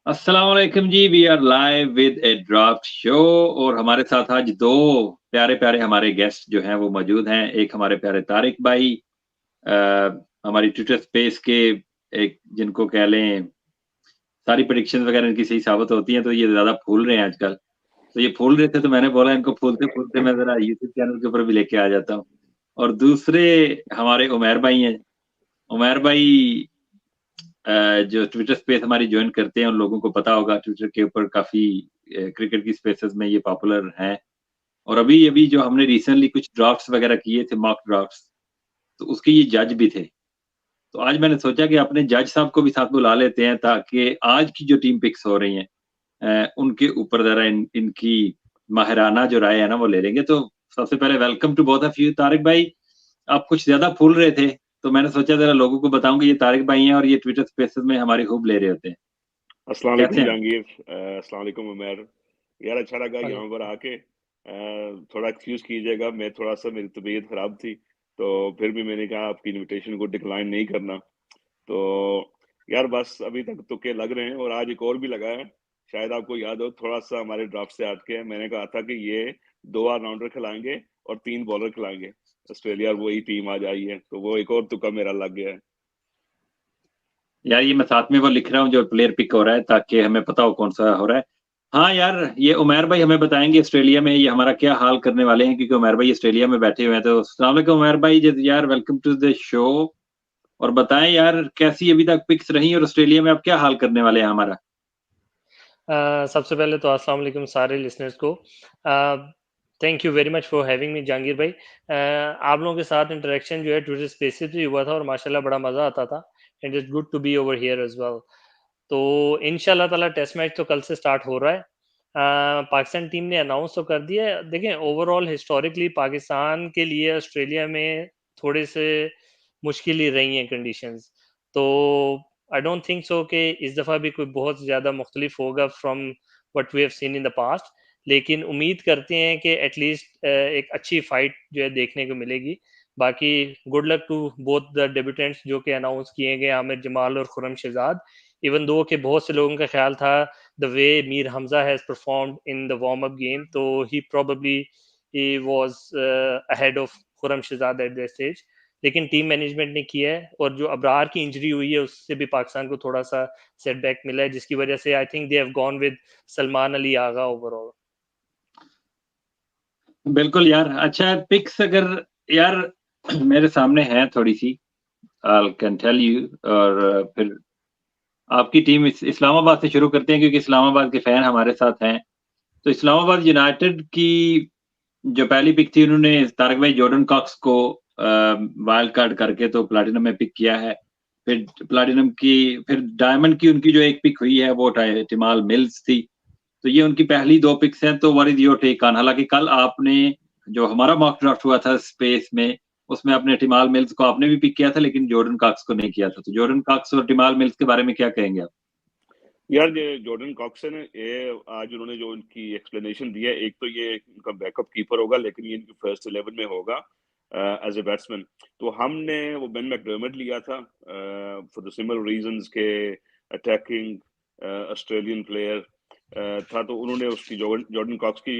अस्सलाम वालेकुम जी। We are live with a draft show और हमारे साथ आज दो प्यारे प्यारे हमारे गेस्ट जो हैं वो मौजूद हैं। एक हमारे प्यारे तारिक भाई, अ, हमारी ट्विटर स्पेस के एक जिनको कह लें सारी प्रेडिक्शंस वगैरह इनकी सही साबित होती हैं, तो ये ज़्यादा फूल रहे हैं आजकल। तो ये फूल रहे थे तो मैंने बोला इनको फूलते-फूलते मैं ज़रा यूट्यूब चैनल के ऊपर भी लेके आ जाता हूँ। और दूसरे हमारे उमैर भाई हैं। उमैर भाई जो ट्विटर स्पेस हमारी जॉइन करते हैं उन लोगों को पता होगा ट्विटर के ऊपर काफ़ी क्रिकेट की स्पेसेस में ये पॉपुलर हैं। और अभी-अभी जो हमने रिसेंटली कुछ ड्राफ्ट्स वगैरह किए थे, मॉक ड्राफ्ट्स, तो उसके ये जज भी थे। तो आज मैंने सोचा कि अपने जज साहब को भी साथ बुला लेते हैं ताकि आज की जो टीम पिक्स हो रही हैं उनके ऊपर ज़रा इनकी माहिराना जो राय है ना वो ले लेंगे। तो सबसे पहले welcome to both of you. Tariq भाई, आप कुछ ज़्यादा फूल रहे थे, तो मैंने सोचा ज़रा लोगों को बताऊँ कि ये तारिक भाई हैं और ये ट्विटर स्पेसेस में हमारी खूब ले रहे होते हैं। अस्सलाम कैसे वालेकुम हैं? जहांगीर। अस्सलाम वालेकुम उमर। यार अच्छा लगा हेलो। यहाँ पर आके। थोड़ा एक्सक्यूज कीजिएगा, मैं थोड़ा सा मेरी तबीयत खराब थी, तो फिर भी मैंने कहा आपकी इनविटेशन को डिक्लाइन नहीं करना। तो यार बस अभी तक तुक्के लग रहे हैं और आज एक और भी लगा है। शायद आपको याद हो, थोड़ा सा हमारे ड्राफ्ट से हट के मैंने कहा था कि ये 2 ऑलराउंडर खिलाएंगे और 3 बॉलर खिलाएंगे। ऑस्ट्रेलिया वही टीम आज आई है, तो वो एक और तुक्का मेरा लग गया है। यार ये मैं साथ में वो लिख रहा हूँ जो प्लेयर पिक हो रहा है ताकि हमें पता हो कौन सा हो रहा है। हाँ यार, ये उमैर भाई हमें बताएंगे ऑस्ट्रेलिया में ये हमारा क्या हाल करने वाले हैं, क्योंकि उमैर भाई ऑस्ट्रेलिया में बैठे हुए हैं। तो अस्सलाम वालेकुम उमैर भाई, यार वेलकम टू द शो। और बताएं यार कैसी अभी तक पिक्स रही और ऑस्ट्रेलिया में आप क्या हाल करने वाले हैं हमारा। सबसे पहले तो अस्सलाम वालेकुम सारे लिसनर्स को। Thank you very much for having me Jahangir भाई। आप लोगों के साथ इंटरेक्शन जो है ट्विटर स्पेसेस भी हुआ था और माशाल्लाह बड़ा मज़ा आता था। And it's good to be over here as well. तो इंशाल्लाह ताला टेस्ट मैच तो कल से स्टार्ट हो रहा है। पाकिस्तान टीम ने अनाउंस तो कर दिया है। देखें, ओवरऑल हिस्टोरिकली पाकिस्तान के लिए ऑस्ट्रेलिया में थोड़े से मुश्किल ही रही हैं कंडीशंस। तो आई डोंट थिंक सो कि इस दफ़ा भी कोई बहुत ज़्यादा मुख्तलिफ होगा from what we have seen in the past. लेकिन उम्मीद करते हैं कि एटलीस्ट एक अच्छी फाइट जो है देखने को मिलेगी। बाकी good luck to both the debutants जो कि अनाउंस किए गए, आमिर जमाल और खुरम शहजाद। इवन दो कि बहुत से लोगों का ख्याल था the way Mir Hamza has performed in the warm up game, तो he probably he was ahead of Khurram Shahzad at that stage. लेकिन टीम मैनेजमेंट ने किया है और जो अबरार की इंजरी हुई है उससे भी पाकिस्तान को थोड़ा सा सेटबैक मिला है, जिसकी वजह से I think they have gone with Salman Ali Agha overall. बिल्कुल यार, अच्छा पिक्स अगर यार मेरे सामने है थोड़ी सी, आई कैन टेल यू। और फिर आपकी टीम इस्लामाबाद से शुरू करते हैं क्योंकि इस्लामाबाद के फैन हमारे साथ हैं। तो इस्लामाबाद यूनाइटेड की जो पहली पिक थी उन्होंने तारक भाई जॉर्डन कॉक्स को वाइल्ड कार्ड करके तो प्लैटिनम में पिक किया है। फिर प्लैटिनम की फिर डायमंड की उनकी जो एक पिक हुई है वो टिमाल मिल्स थी। तो ये उनकी पहली दो पिक्स हैं। तो what is your take on, हालांकि कल आपने जो हमारा मॉक ड्राफ्ट हुआ था स्पेस में उसमें अपने टिमाल मिल्स को आपने भी पिक किया था लेकिन जॉर्डन कॉक्स को नहीं किया था। तो जॉर्डन कॉक्स और टिमाल मिल्स के बारे में क्या कहेंगे आप? यार ये जॉर्डन कॉक्स है ना, ये आज उन्होंने जो उनकी एक्सप्लेनेशन दिया, एक तो ये उनका बैकअप कीपर होगा, लेकिन ये इनकी फर्स्ट 11 में होगा एज ए बैट्समैन। तो हमने वो बेन मैकडर्मट लिया था फॉर द सिमिलर रीजंस के अटैकिंग ऑस्ट्रेलियन प्लेयर था, तो उन्होंने उसकी जॉर्डन कॉक्स की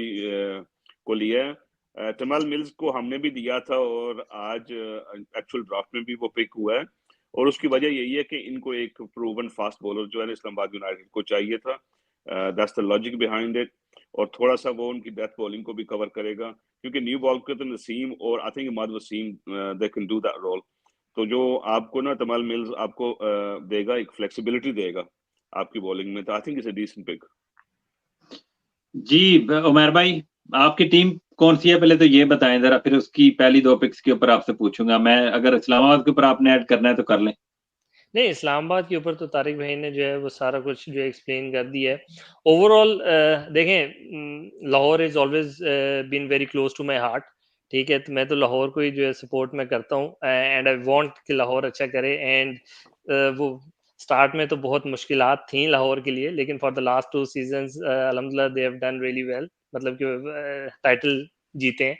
को लिया है। टमाल मिल्स को हमने भी दिया था और आज एक्चुअल ड्राफ्ट में भी वो पिक हुआ है। और उसकी वजह यही है कि इनको एक प्रूवन फास्ट बॉलर जो है ना इस्लामाबाद यूनाइटेड को चाहिए था। That's the logic behind it. और थोड़ा सा वो उनकी डेथ बॉलिंग को भी कवर करेगा, क्योंकि न्यू बॉल के तो नसीम और I think Imad Wasim they can do that role. तो जो आपको ना तमाल मिल्स आपको देगा, एक फ्लेक्सिबिलिटी देगा आपकी बॉलिंग में, तो I think it's a decent pick. जी उमर भाई, आपकी टीम कौन सी है पहले तो ये बताएं जरा, फिर उसकी पहली दो पिक्स के ऊपर आपसे पूछूंगा मैं। अगर इस्लामाबाद के ऊपर आपने ऐड करना है तो कर लें। नहीं, इस्लामाबाद के ऊपर तो तारिक भाई ने जो है वो सारा कुछ जो एक्सप्लेन कर दिया है। ओवरऑल देखें, Lahore is always been very close to my heart. ठीक है? तो मैं तो लाहौर को ही जो है सपोर्ट मैं करता हूँ एंड आई वांट कि लाहौर अच्छा करे। एंड वो स्टार्ट में तो बहुत मुश्किलात थी लाहौर के लिए, लेकिन फॉर द लास्ट 2 सीज़न्स अल्हम्दुलिल्लाह दे हैव डन रियली वेल, मतलब कि टाइटल जीते हैं।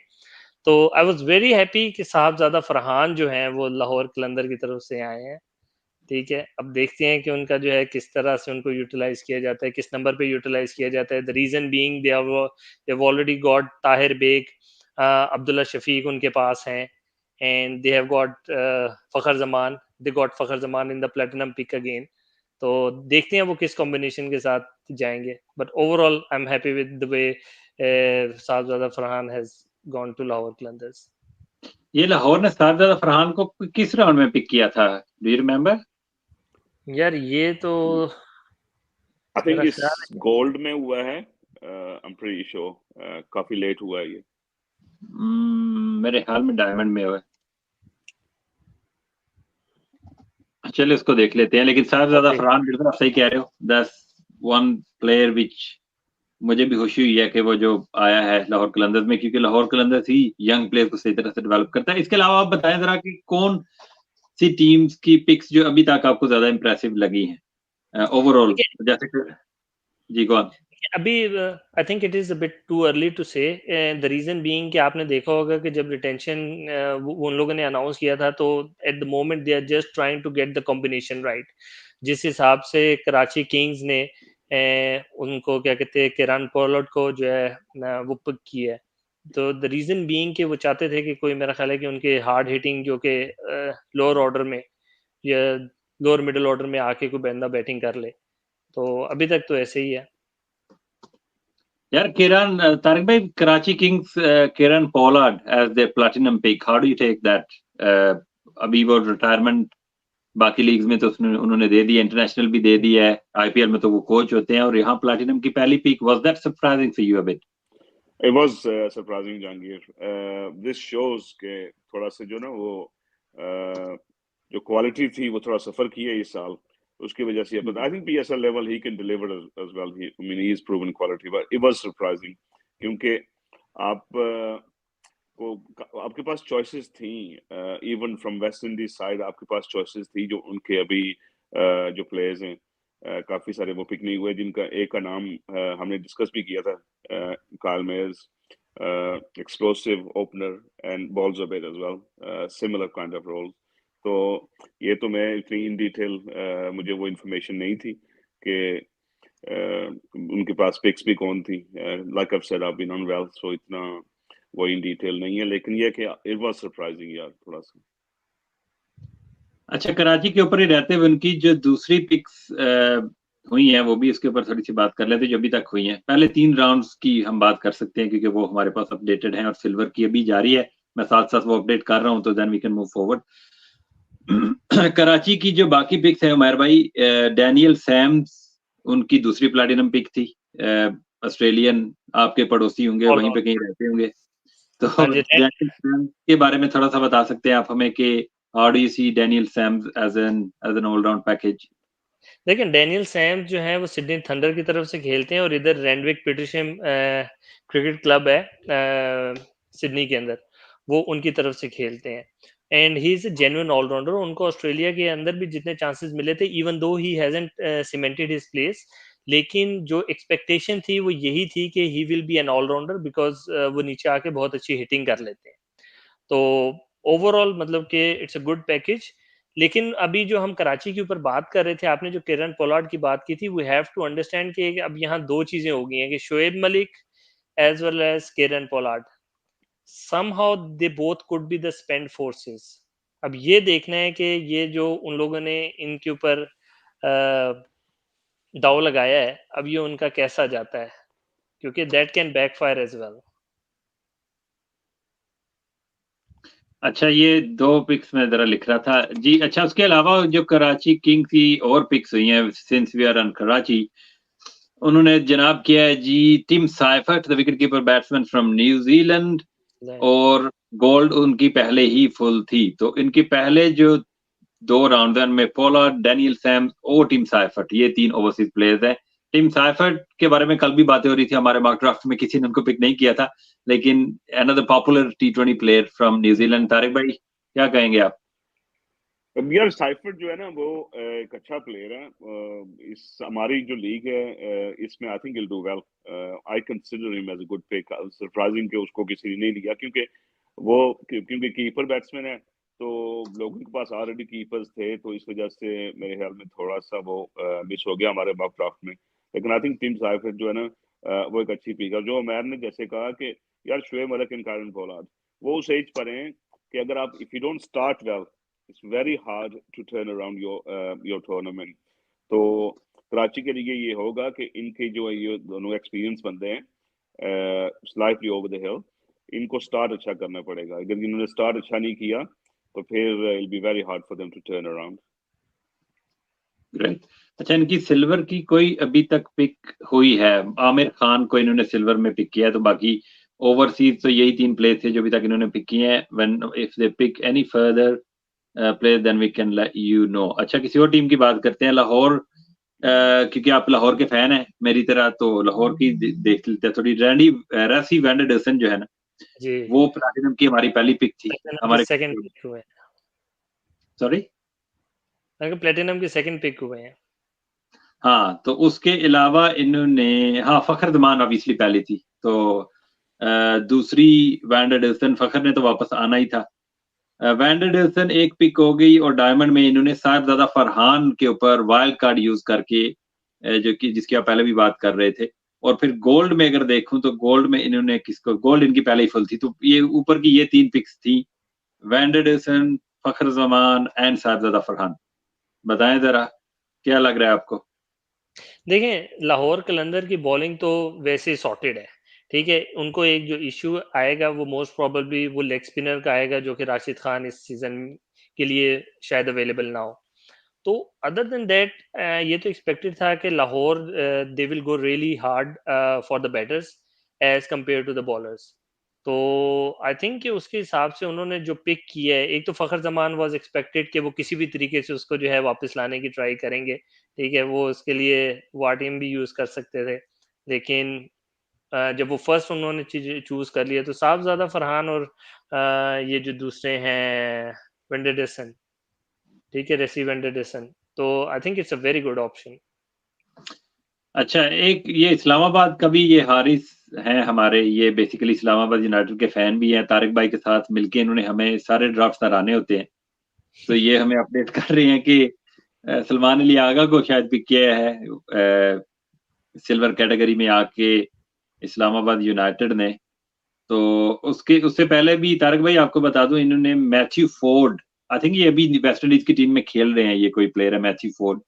तो आई वाज़ वेरी हैप्पी कि साहबज़ादा फरहान जो हैं वो लाहौर कलंदर की तरफ से आए हैं। ठीक है, अब देखते हैं कि उनका जो है किस तरह से उनको यूटिलाइज किया जाता है, किस नंबर पे यूटिलाइज किया जाता है। The reason being they have already got Tahir Baig, Abdullah Shafique उनके पास हैं, and they have got Fakhar Zaman, they got Fakhar Zaman in the platinum pick again. तो देखते हैं वो किस कॉम्बिनेशन के साथ जाएंगे, but overall I am happy with the way Sahibzada Farhan has gone to Lahore Qalandars. ये लाहौर ने साहबजादा फरहान को किस राउंड में पिक किया था, डू यू रिमेम्बर? यार ये तो आई मेरा थिंक इस ख्याल है, गोल्ड में हुआ है, आई एम प्रीटी श्योर, काफी लेट हुआ है ये। मेरे ख्याल में डायमंड में हुआ। चलिए इसको देख लेते हैं, लेकिन साहबजादा फरहान बिल्कुल आप सही कह रहे हो, दैट्स वन प्लेयर विच मुझे भी खुशी हुई है कि वो जो आया है लाहौर कलंदर्स में, क्योंकि लाहौर कलंदर्स ही यंग प्लेयर को सही तरह से डेवलप करता है। इसके अलावा आप बताएं जरा कि कौन सी टीम्स की पिक्स जो अभी तक आपको ज्यादा इंप्रेसिव लगी हैं ओवरऑल, जैसे कि जी कौन? अभी I think it is a bit too early to say. The reason being कि आपने देखा होगा कि जब रिटेंशन उन लोगों ने अनाउंस किया था, तो at the moment they are just trying to get the combination right. जिस हिसाब से कराची किंग्स ने उनको क्या कहते हैं किरण पोलार्ड को जो है वो पिक किया है, तो द रीजन बीइंग कि वो चाहते थे कि कोई, मेरा ख्याल है कि उनके हार्ड हिटिंग जो कि लोअर ऑर्डर में या लोअर मिडिल ऑर्डर में आके कोई बंदा बैटिंग कर ले। तो अभी तक तो ऐसे ही है। यार किरण, तारिक भाई, Karachi Kings Kieron Pollard as the platinum pick, how do you take that? अभी वो रिटायरमेंट बाकी लीग्स में तो उन्होंने दे दिया, इंटरनेशनल भी दे दिया है, आईपीएल में तो वो कोच होते हैं, और यहाँ प्लैटिनम की पहली pick, was that surprising for you a bit? It was surprising Jahangir. This shows के थोड़ा सा जो ना वो जो क्वालिटी थी वो थोड़ा सफर की है इस साल, उसकी वजह से। But I think PSL level he can deliver as well, he I mean he is proven quality, but it was surprising क्योंकि आप को आपके पास चॉइसेस थी, even from West Indies side आपके पास चॉइसेस थी, जो उनके अभी जो प्लेयर्स हैं काफी सारे वो पिक नहीं हुए, जिनका एक का नाम हमने डिस्कस भी किया था, Kyle Mayers, explosive opener and bowls a bit as well, similar kind of role. तो ये तो मैं इतनी इन डिटेल मुझे वो इन्फॉर्मेशन नहीं थी कि उनके पास पिक्स भी कौन थी। Like I said I been on well, so इतना वो इन डिटेल नहीं है, लेकिन ये कि इट वाज सरप्राइजिंग यार थोड़ा सा। अच्छा, कराची के ऊपर ही रहते हुए उनकी जो दूसरी पिक्स हुई हैं, वो भी इसके ऊपर थोड़ी सी बात कर लेते हैं, जो अभी तक हुई हैं। पहले 3 राउंड्स की हम बात कर सकते हैं, क्योंकि वो हमारे पास अपडेटेड हैं, और सिल्वर की अभी जारी है, मैं साथ साथ वो अपडेट कर रहा हूं, तो then we can move forward. Karachi की जो बाकी पिक्स है उमर भाई, डैनियल सैम्स उनकी दूसरी प्लैटिनम पिक थी, ऑस्ट्रेलियन, आपके पड़ोसी होंगे, वहीं पे कहीं रहते होंगे, तो हाँ जी, डैनियल सैम्स के बारे में थोड़ा सा बता सकते हैं आप हमें कि how do you see Daniel Sams as an allround package? लेकिन डैनियल सैम्स जो है वो सिडनी थंडर की तरफ से खेलते हैं, और इधर रैंडविक पीटरशम क्रिकेट क्लब है सिडनी के अंदर, वो उनकी तरफ से खेलते हैं। And he is a genuine allrounder. उनको ऑस्ट्रेलिया के अंदर भी जितने चांसेस मिले थे, even though he hasn't cemented his place, लेकिन जो एक्सपेक्टेशन थी वो यही थी कि he will be an allrounder, because वो नीचे आके बहुत अच्छी हिटिंग कर लेते हैं। तो ओवरऑल मतलब कि इट्स अ गुड पैकेज। लेकिन अभी जो हम कराची के ऊपर बात कर रहे थे, आपने जो किरण पोलार्ड की बात की थी, वी हैव टू अंडरस्टैंड कि अब यहाँ दो चीजें हो गई हैं कि Shoaib Malik as well as Kieron Pollard, somehow they both could be the spent forces। अब ये देखना है कि ये जो उन लोगों ने इनके ऊपर दाव लगाया है, अब ये उनका कैसा जाता है, क्योंकि that can backfire as well. अच्छा, ये 2 पिक्स में जरा लिख रहा था जी। अच्छा, उसके अलावा जो कराची किंग की और पिक्स हुई हैं since we are on Karachi, उन्होंने जनाब किया है जी Tim Seifert, the wicket keeper batsman from New Zealand, और गोल्ड उनकी पहले ही फुल थी। तो इनके पहले जो 2 राउंड में पोलार्ड, डैनियल सैम्स और टिम साइफर्ट, ये 3 ओवरसीज प्लेयर्स हैं। टिम साइफर्ट के बारे में कल भी बातें हो रही थी हमारे मॉक ड्राफ्ट में, किसी ने उनको पिक नहीं किया था, लेकिन another popular T20 player from New Zealand. Tariq भाई क्या कहेंगे आप? अब यार साइफर्ट जो है ना वो एक अच्छा प्लेयर है। इस हमारी जो लीग है इसमें I think will do well. I consider him as a good pick. Surprising कि उसको किसी ने नहीं लिया, क्योंकि वो क्योंकि कीपर बैट्समैन है, तो लोगों के पास ऑलरेडी कीपर्स थे, तो इस वजह से मेरे ख्याल में थोड़ा सा वो मिस हो गया हमारे मॉक ड्राफ्ट में। लेकिन आई थिंक टीम साइफर जो है ना वो एक अच्छी पिक है। जो उमैर ने जैसे कहा कि यार Shoaib Malik and Kieron Pollard वो उस एज पर हैं कि अगर आप if you don't start well it's very hard to turn around your tournament. तो कराची के लिए ये होगा कि इनके जो ये दोनों एक्सपीरियंस बंदे हैं स्लाइटली ओवर द हिल, इनको स्टार्ट अच्छा करना पड़ेगा। अगर इन्होंने स्टार्ट अच्छा नहीं किया तो फिर it be very hard for them to turn around. Great. अच्छा, इनकी सिल्वर की कोई अभी तक पिक हुई है? आमिर खान को इन्होंने सिल्वर में पिक किया है, तो बाकी ओवरसीज तो यही 3 प्लेयर थे जो अभी तक इन्होंने पिक किए हैं। When if they pick any further player then we can let you know. अच्छा, किसी और टीम की बात करते हैं। लाहौर, क्योंकि आप लाहौर के फैन हैं मेरी तरह, तो लाहौर की देख लेते हैं थोड़ी। रेसी वैंडरसन जो है ना, जी, वो प्लैटिनम की हमारी पहली पिक थी प्लेटिनम की हमारे। सेकंड पिक हुए हैं। सॉरी, मैंने कहा प्लेटिनम की सेकंड पिक हुए हैं। हाँ, तो उसके अलावा इन्होंने, हाँ, फखर जमान ऑब्वियसली पहली थी, तो दूसरी वैंडरसन, फखर ने तो वापस आना ही था। वैंडरसन एक पिक हो गई, और डायमंड में इन्होंने साहिबजादा फरहान के ऊपर वाइल्ड कार्ड यूज करके, जो कि जिसकी आप पहले भी बात कर रहे थे। और फिर गोल्ड में अगर देखूं तो गोल्ड में इन्होंने किसको, गोल्ड इनकी पहले ही फुल थी, तो ये ऊपर की ये 3 पिक्स थी, वैंडरसन, फखर जमान एंड साहिबजादा फरहान। बताएं जरा, क्या लग रहा है आपको? देखें, लाहौर कलंदर की बॉलिंग तो वैसे ही सॉर्टेड है, ठीक है? उनको एक जो इश्यू आएगा वो मोस्ट प्रोबेबली वो लेग स्पिनर का आएगा, जो कि राशिद खान इस सीज़न के लिए शायद अवेलेबल ना हो। तो अदर देन दैट ये तो एक्सपेक्टेड था कि Lahore they will go really hard for the batters as compare to the bowlers. तो आई थिंक कि उसके हिसाब से उन्होंने जो पिक किया है, एक तो फ़खर ज़मान वाज़ एक्सपेक्टेड कि वो किसी भी तरीके से उसको जो है वापस लाने की ट्राई करेंगे, ठीक है? वो उसके लिए वो आरटीएम भी यूज़ कर सकते थे। लेकिन जब वो फर्स्ट उन्होंने चीज़ें चूज़ कर लिया, तो साहबज़ादा फरहान और ये जो दूसरे हैं वेंडरडेसन, ठीक है? रेसी वेंडरडेसन, तो I think it's a very good option. अच्छा, एक ये इस्लामाबाद का भी ये हारिस हैं हमारे, ये बेसिकली इस्लामाबाद यूनाइटेड के फैन भी हैं। तारिक भाई के साथ मिलके इन्होंने हमें सारे ड्राफ्ट हराने होते हैं, तो ये हमें अपडेट कर रहे हैं कि सलमान अली आगा को शायद पिक किया है सिल्वर कैटेगरी में आके इस्लामाबाद यूनाइटेड ने। तो उसके उससे पहले भी तारिक भाई आपको बता दूं, इन्होंने मैथ्यू फोर्ड, आई थिंक ये अभी वेस्ट इंडीज की टीम में खेल रहे हैं, ये कोई प्लेयर है मैथ्यू फोर्ड,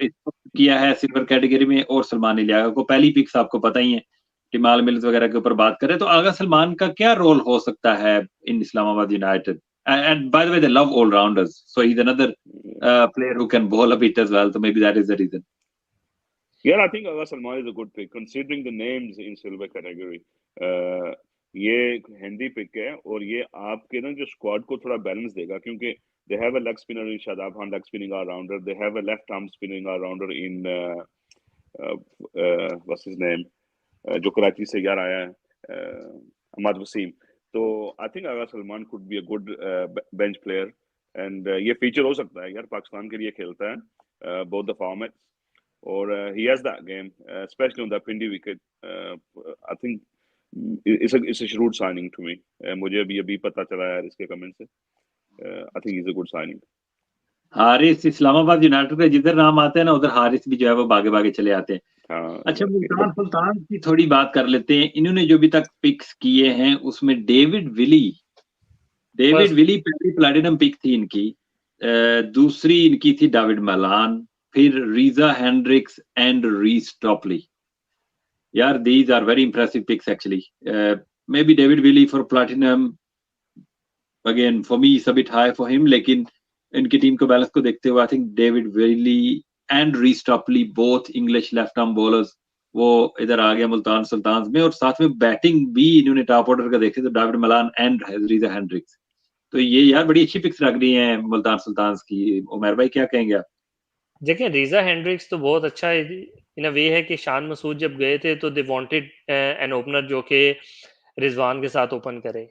इसको किया है सिल्वर कैटेगरी में। और सलमान इलियागा को पहली पिक्स आपको पता ही है, टिमाल मिल्स वगैरह के ऊपर बात करें तो आगा सलमान का क्या रोल हो सकता है in Islamabad United? And by the way they love all rounders, so he is another player who can bowl a bit as well, so maybe that is the reason. Yeah, I think Aga Salman is a good pick considering the names in silver category. ये एक handy pick है और ये आपके ना जो squad को थोड़ा बैलेंस देगा, क्योंकि they have a leg spinner in Shadab Khan, leg spinning all-rounder, they have a left arm spinning all-rounder in what's his name, जो कराची से यार आया है अहमद वसीम। तो I think Agha Salman could be a good bench player and ये फीचर हो सकता है यार, पाकिस्तान के लिए खेलता है बोथ द फॉर्मेट्स और he has that game, especially on that Pindi wicket. I think it's a shrewd signing to me. मुझे अभी पता चला यार इसके कमेंट से। I think he's a good signing. Haris, Islamabad United का जिधर नाम आता है ना उधर हारिस भी जो है वो भागे भागे चले आते हैं। हाँ अच्छा, exactly. मुल्तान सुल्तान की थोड़ी बात कर लेते हैं। इन्होंने जो अभी तक पिक्स किए हैं उसमें डेविड फर्स्ट विली पहली प्लैटिनम पिक थी इनकी, दूसरी इनकी थी डेविड मलान, फिर Reeza Hendricks and Reece Topley. यार, these are very impressive picks actually. Maybe David Willey for platinum, again for me it's a bit high for him, लेकिन इनकी टीम को बैलेंस को देखते हुए I think David Willey and Reece Topley both English left arm bowlers, वो इधर आ गया मुल्तान सुल्तान में। और साथ में बैटिंग भी इन्होंने टॉप ऑर्डर का देखे तो David Malan and Reeza Hendricks. तो ये यार बड़ी अच्छी पिक्स लग रही हैं मुल्तान सुल्तान की। उमर भाई क्या कहेंगे आप? देखिए, रीज़ा हेंड्रिक्स तो बहुत अच्छा इन अ वे है कि शान मसूद जब गए थे तो दे वांटेड एन ओपनर जो कि रिजवान के साथ ओपन करे।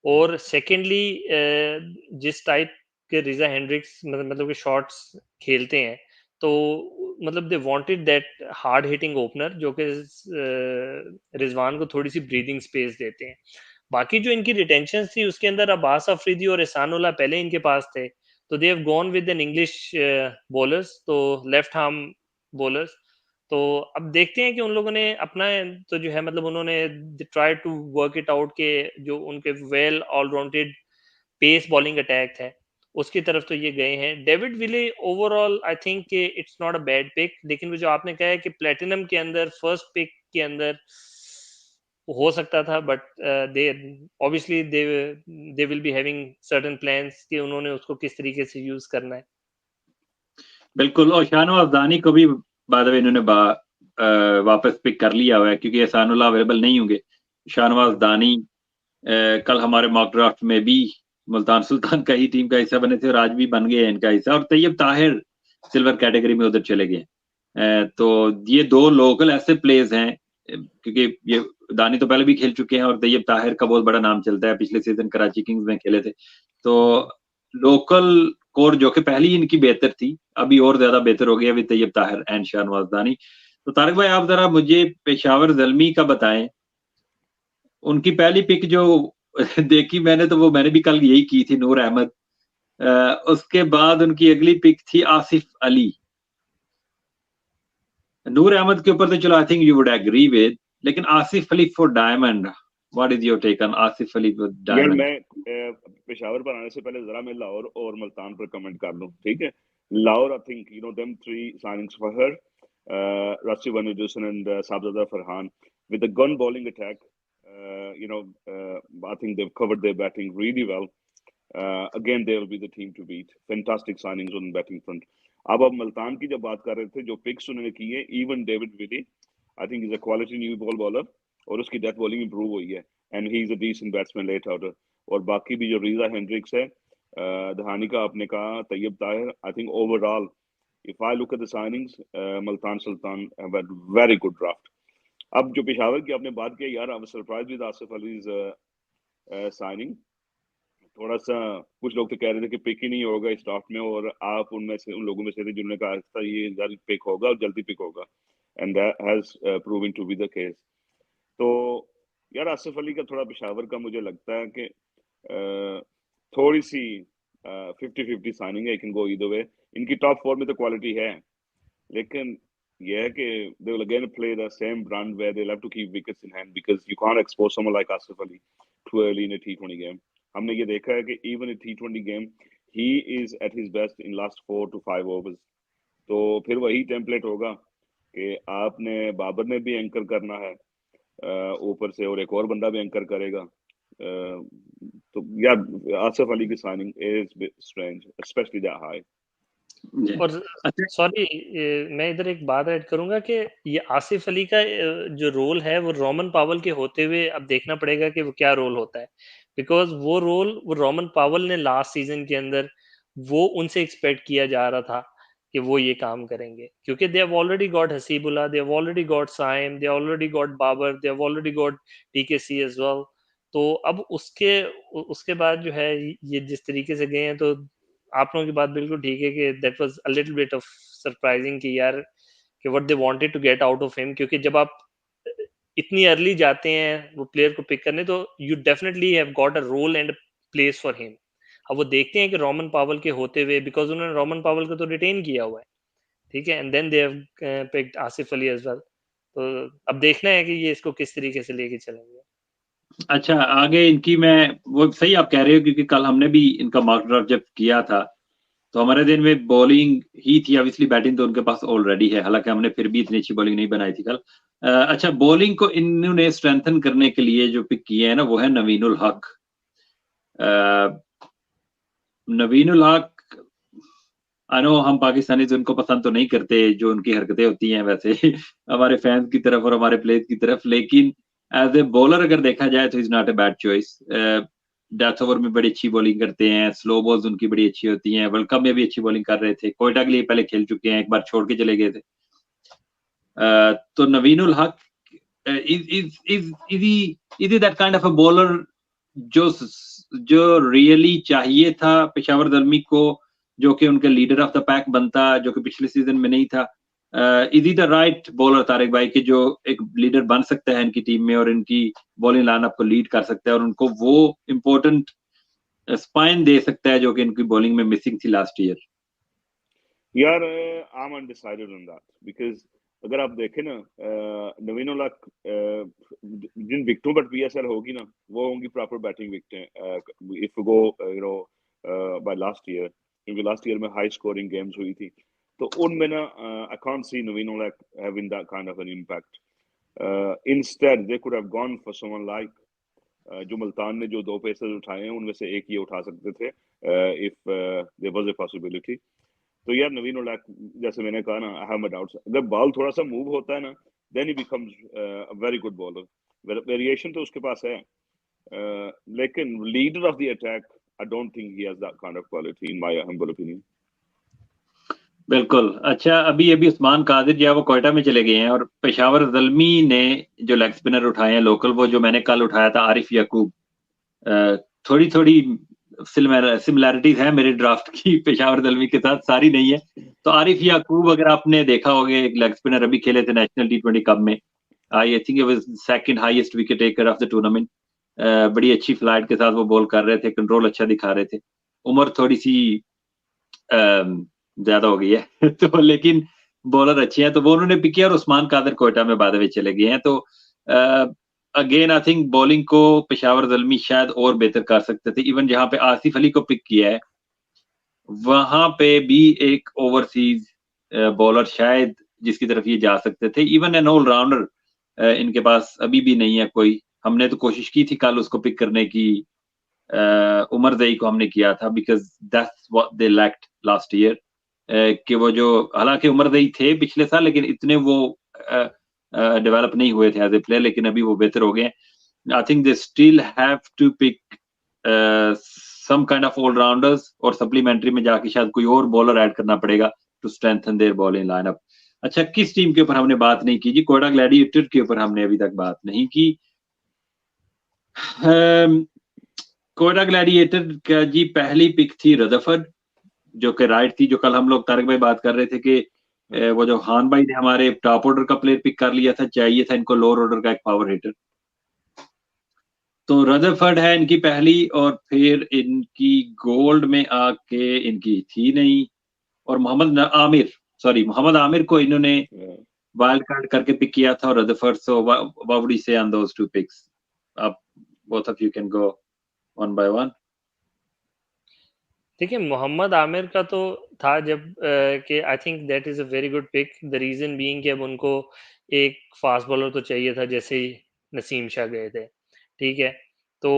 और सेकेंडली जिस टाइप के रीज़ा हेंड्रिक्स मतलब कि शॉट्स खेलते हैं, तो मतलब they wanted that hard hitting opener जो कि रिजवान को थोड़ी सी ब्रीदिंग स्पेस देते हैं। बाकी जो इनकी रिटेंशन थी उसके अंदर अब्बास अफरीदी और एहसानुल्लाह पहले इनके पास थे, तो दे have gone with an English bowlers, तो लेफ्ट आर्म बॉलर्स। तो अब देखते हैं कि उन लोगों ने अपना तो जो है मतलब उन्होंने try to work it out के जो उनके well all rounded pace bowling attack है उसकी तरफ तो ये गए हैं। David Willey overall I think कि it's not a bad pick, लेकिन वो जो आपने कहा है कि प्लेटिनम के अंदर फर्स्ट पिक के अंदर हो सकता था, but they obviously they will be having certain plans कि उन्होंने उसको किस तरीके से यूज करना है। बिल्कुल, और शाहनवाज दानी को भी बाय द वे इन्होंने वापस पिक कर लिया हुआ है क्योंकि एहसानुल्लाह अवेलेबल नहीं होंगे। शाहनवाज दानी कल हमारे मॉक ड्राफ्ट में भी मुल्तान सुल्तान का ही टीम का हिस्सा बने थे और आज भी बन गए हैं इनका हिस्सा, और तैयब ताहिर सिल्वर कैटेगरी में उधर चले गए। तो ये दो लोकल ऐसे प्लेयर्स हैं क्योंकि ये दानी तो पहले भी खेल चुके हैं और तैयब ताहिर का बहुत बड़ा नाम चलता है, पिछले सीजन कराची किंग्स में खेले थे। तो लोकल कोर जो कि पहली इनकी बेहतर थी, अभी और ज्यादा बेहतर हो गया विद तैयब ताहिर एंड शाहनवाज दानी। तो तारिक भाई आप जरा मुझे पेशावर ज़ल्मी का बताएं, उनकी पहली पिक जो देखी मैंने तो वो मैंने भी कल यही की थी, नूर अहमद। उसके बाद उनकी अगली पिक थी आसिफ अली। नूर अहमद के ऊपर तो चलो I think you would agree with, लेकिन Asif Ali for diamond, what is your take on Asif Ali for यार डायमंड? मैं पेशावर पर आने से पहले जरा मैं लाहौर और मुल्तान पर कमेंट कर लूं, ठीक है? Lahore, I think you know them three signings for her, Rassie van der Dussen and Sahibzada Farhan with the gun bowling attack. I think they've covered their batting really well. Again, they will be the team to beat. Fantastic signings on batting front. अब मुल्तान की जब बात कर रहे थे, जो pics उन्होंने की है, even David Willey I think is a quality new ball bowler और उसकी डेथ बॉलिंग इंप्रूव हुई है and he is a decent batsman late order. और बाकी भी जो रीजा हेंड्रिक्स है, दहानी का आपने कहा, Tayyab Tahir, I think overall if I look at the signings, Multan Sultan have had very good draft. अब जो पेशावर की आपने बात की यार, I was surprised with Asif Ali's signing. थोड़ा सा कुछ लोग तो कह रहे थे कि पिक ही नहीं होगा इस ड्राफ्ट में, और आप उनमें से उन लोगों में से थे जिन्होंने कहा था ये जल्द पिक होगा और जल्दी पिक होगा, and that has proven to be the case. तो यार आसिफ अली का थोड़ा पेशावर का मुझे लगता है कि थोड़ी सी 50-50 साइनिंग है, कैन गो ईदर वे। इनकी टॉप 4 में तो क्वालिटी है, लेकिन ये है कि they will again play the same brand where they'll have to keep wickets in hand because you can't expose someone like Asif Ali too early in a T20 game. हमने ये देखा है कि even in T20 game he is at his best in last 4 to 5 overs. तो फिर वही template होगा कि आपने बाबर ने भी एंकर करना है ऊपर से, और एक और बंदा भी एंकर करेगा। तो यार आसिफ अली की signing is strange, specially that high. और सॉरी, मैं इधर एक बात ऐड करूंगा कि ये आसिफ अली का जो रोल है वो रोमन पावल के होते हुए अब देखना पड़ेगा कि वो क्या रोल होता है, बिकॉज वो रोल वो रोमन पावल ने लास्ट सीजन के अंदर वो उनसे एक्सपेक्ट किया जा रहा था कि वो ये काम करेंगे, क्योंकि they have already got Haseebullah, they have already got Saim, they already got Babar, they have already got TKC as well. तो अब उसके बाद जो है ये जिस तरीके से गए हैं, तो आप लोगों की बात बिल्कुल ठीक है कि that was a little bit of surprising कि यार कि what they wanted to get out of him, क्योंकि जब आप इतनी अर्ली जाते हैं वो प्लेयर को पिक करने, तो you definitely have got a role and place for him. अब वो देखते हैं कि रोमन पावल के होते हुए, बिकॉज उन्होंने रोमन पावल को तो रिटेन किया हुआ है, ठीक है, and then they have picked Asif Ali as well. तो अब देखना है कि ये इसको किस तरीके से लेके चलेंगे। अच्छा, आगे इनकी मैं वो सही आप कह रहे हो क्योंकि कल हमने भी इनका मार्क ड्राफ्ट जब किया था तो हमारे दिन में बॉलिंग ही थी, ऑब्वियसली बैटिंग तो उनके पास ऑलरेडी है, हालांकि हमने फिर भी इतनी अच्छी बॉलिंग नहीं बनाई थी कल। अच्छा, बॉलिंग को इन्होंने स्ट्रेंथन करने के लिए जो पिक किए हैं ना वो है नवीनुल हक। नवीनुल हक, आई नो हम पाकिस्तानी उनको पसंद तो नहीं करते जो उनकी हरकतें होती हैं वैसे हमारे फैंस की तरफ और हमारे प्लेयर्स की तरफ, लेकिन एज ए बॉलर अगर देखा जाए तो is not a bad choice. Death over में बड़ी अच्छी बॉलिंग करते हैं, स्लो बॉल्स उनकी बड़ी अच्छी होती हैं, वर्ल्ड कप में भी अच्छी बॉलिंग कर रहे थे, कोयटा के लिए पहले खेल चुके हैं, एक बार छोड़ के चले गए थे। तो नवीनुल हक is that kind of a bowler जो जो रियली चाहिए था पेशावर ज़ल्मी को, जो कि उनके लीडर ऑफ द पैक बनता, जो कि पिछले सीजन में नहीं था। Is he the right bowler Tariq भाई कि जो एक लीडर बन सकता है इनकी टीम में और इनकी बॉलिंग लाइनअप को लीड कर सकता है और उनको वो इम्पोर्टेंट स्पाइन दे सकता है जो कि इनकी बॉलिंग में मिसिंग थी लास्ट ईयर? यार I am undecided on that because अगर आप देखें ना नवीन उल-हक जिन विकेटों पर पीएसएल होगी ना वो होंगी प्रॉपर बैटिंग विकेटें if go you know by last year, क्योंकि लास्ट ईयर में हाई स्कोरिंग गेम्स हुई थी, तो उनमें ना I can't see Naveen ul Haq having that kind of an impact. Instead they could have gone for someone like जो मुल्तान ने जो 2 पेसर्स उठाए हैं उनमें से एक ये उठा सकते थे if there was a possibility. तो यार नवीन उल-हक जैसे मैंने कहा ना, आई हैव माय डाउट्स. अगर बॉल थोड़ा सा मूव होता है ना then he becomes a very good bowler. Variation तो उसके पास है, लेकिन leader of the attack I don't think he has that kind of quality in my humble opinion. बिल्कुल. अच्छा, अभी अभी उस्मान कादिर जो है वो क्वेटा में चले गए हैं और पेशावर ज़ल्मी ने जो लेग स्पिनर उठाए हैं लोकल, वो जो मैंने कल उठाया था आरिफ याकूब, थोड़ी थोड़ी सिमिलैरिटीज है मेरे ड्राफ्ट की पेशावर ज़ल्मी के साथ, सारी नहीं है. तो आरिफ याकूब अगर आपने देखा होगा, एक लेग स्पिनर अभी खेले थे नेशनल T20 कप में, I think it was second highest wicket taker of the tournament. बड़ी अच्छी फ्लाइट के साथ वो बॉल कर रहे थे, कंट्रोल अच्छा दिखा रहे थे. उम्र थोड़ी सी ज्यादा हो गई है तो लेकिन बॉलर अच्छे हैं, तो वो उन्होंने पिक किया और उस्मान कादिर कोयटा में बाद में चले गए हैं. तो अगेन आई थिंक बॉलिंग को पेशावर ज़ल्मी शायद और बेहतर कर सकते थे. इवन जहां पे आसिफ अली को पिक किया है वहां पे भी एक ओवरसीज बॉलर शायद जिसकी तरफ ये जा सकते थे. इवन एन ऑलराउंडर इनके पास अभी भी नहीं है कोई. हमने तो कोशिश की थी कल उसको पिक करने की, उमर ज़ई को हमने किया था, because that's what they lacked last year. कि वो जो, हालांकि उमर ज़ई थे पिछले साल लेकिन इतने वो डेवलप नहीं हुए थे एज ए प्लेयर, लेकिन अभी वो बेहतर हो गए. I think they still have to pick some kind of all-rounders और सप्लीमेंट्री में जाके शायद कोई और बॉलर ऐड करना पड़ेगा to strengthen their bowling lineup. अच्छा, किस टीम के ऊपर हमने बात नहीं की जी? कोयटा ग्लैडिएटर के ऊपर हमने अभी तक बात नहीं की. कोयटा ग्लैडिएटर का जी पहली पिक थी रदरफर्ड, जो कि राइट थी, जो कल हम लोग तारिक भाई बात कर रहे थे कि वो जो खान भाई ने हमारे टॉप ऑर्डर का प्लेयर पिक कर लिया था, चाहिए था इनको लोअर ऑर्डर का एक पावर हिटर. तो रदरफर्ड है इनकी पहली, और फिर इनकी गोल्ड में आके इनकी थी नहीं, और मोहम्मद आमिर को इन्होंने वाइल्ड कार्ड करके पिक किया था, और Rutherford. So what would you say on those two picks? आप both of you can go one by one. देखिए, मोहम्मद आमिर का तो था जब कि I think that is a very good pick. The reason being कि अब उनको एक फास्ट बॉलर तो चाहिए था, जैसे ही नसीम शाह गए थे, ठीक है? तो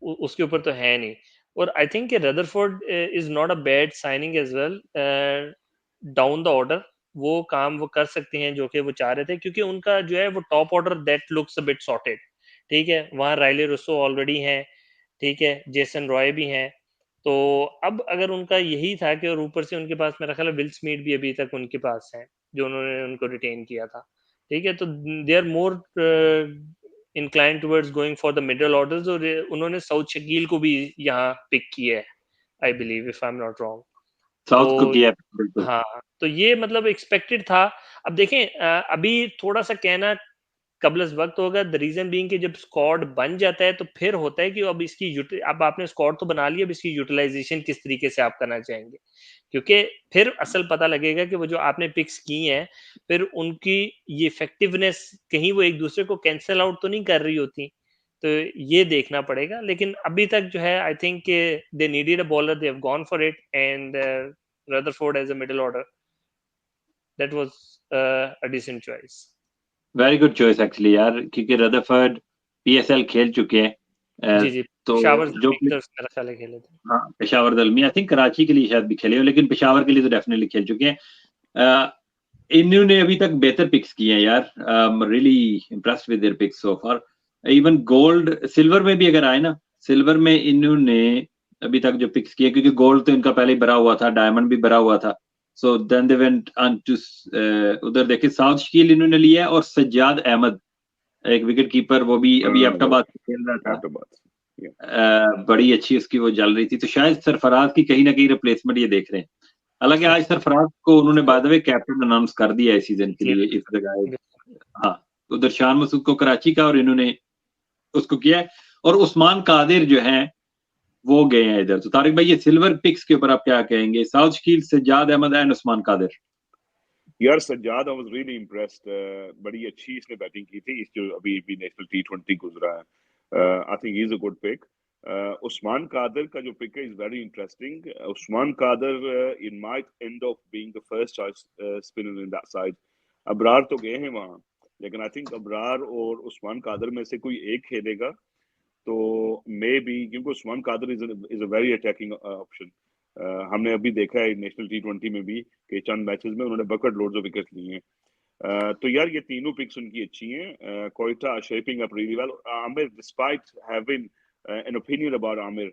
उसके ऊपर तो है नहीं. और आई थिंक कि Rutherford is not a bad signing as well. Down the order वो काम वो कर सकते हैं जो कि वो चाह रहे थे, क्योंकि उनका जो है वो top order that looks a bit sorted, ठीक है? वहाँ राइले रुस्सो ऑलरेडी हैं, ठीक है? जेसन रॉय भी हैं. तो अब अगर उनका यही था कि, और ऊपर से उनके पास मेरा ख्याल है विल स्मिथ भी अभी तक उनके पास हैं, जो उन्होंने उनको रिटेन किया था, ठीक है? तो they are more inclined towards going for the middle orders, और उन्होंने साउथ शकील को भी यहाँ पिक किया है, I believe, if I am not wrong. South को तो किया बिल्कुल. हाँ, तो ये मतलब एक्सपेक्टेड था. अब देखें, अभी थोड़ा-सा कहना कबल वक्त होगा. द रीजन बीइंग कि जब स्क्वाड बन जाता है तो फिर होता है कि अब आपने स्क्वाड तो बना लिया, अब इसकी यूटिलाइजेशन किस तरीके से आप करना चाहेंगे, क्योंकि फिर असल पता लगेगा कि वो जो आपने पिक्स की हैं फिर उनकी ये इफेक्टिवनेस कहीं वो एक दूसरे को कैंसल आउट तो नहीं कर रही होती. तो ये देखना पड़ेगा, लेकिन अभी तक जो है I think they needed a bowler, they have gone for it, and Rutherford as a middle order, that was a decent choice. Very good choice actually यार, क्योंकि रदरफर्ड पीएसएल खेल चुके हैं. जी, जी. तो पेशावर जो मेरा ख्याल है खेले थे. हाँ, पेशावर दलमी, आई थिंक कराची के लिए शायद भी खेले हो, लेकिन पेशावर के लिए तो डेफिनेटली खेल चुके हैं. इन्होंने अभी तक बेहतर पिक्स किए हैं यार. Really impressed with their picks so far. Even gold silver में भी अगर आए ना, सिल्वर में इन्होंने अभी तक जो पिक्स किए, क्योंकि गोल्ड तो इनका पहले ही भरा हुआ था, डायमंड भी भरा हुआ था. So then they went on to, उधर देखे साउथ शकील इन्होंने लिया, और सज्जाद अहमद एक विकेट कीपर, वो भी अभी एबटाबाद खेल रहा था. बड़ी अच्छी उसकी वो जल रही थी, तो शायद सरफराज की कहीं ना कहीं रिप्लेसमेंट ये देख रहे हैं. हालांकि आज सरफराज को उन्होंने bye the way captain announce कर दिया है सीजन के जी, लिए इस जगह। हाँ, उधर शान मसूद को कराची का और इन्होंने उसको किया है, और उस्मान कादिर जो हैं वो गए हैं इधर। तो तारिक भाई, ये सिल्वर पिक्स के ऊपर आप क्या कहेंगे? साउथ शकील, सज्जाद अहमद एंड उस्मान कादिर। यार Sajjad I was really impressed, बड़ी अच्छी इसने बैटिंग की थी, इस जो अभी भी नेशनल टी20 गुजरा है। I think he is a good pick. Usman Qadir का जो पिक है is very interesting. Usman Qadir in might end of being the first choice spinner in that side. Abrar तो गए हैं वहां, लेकिन आई थिंक अबरार और उस्मान कादर में से कोई एक खेलेगा तो मे बी, क्योंकि Usman Qadir is a very attacking option. हमने अभी देखा है नेशनल टी20 में भी कि चंद मैचेस में उन्होंने बकेट लोड्स ऑफ विकेट लिए हैं। तो यार ये तीनों पिक्स उनकी अच्छी हैं। Quetta shaping up really well. Aamir, despite having an opinion about Amir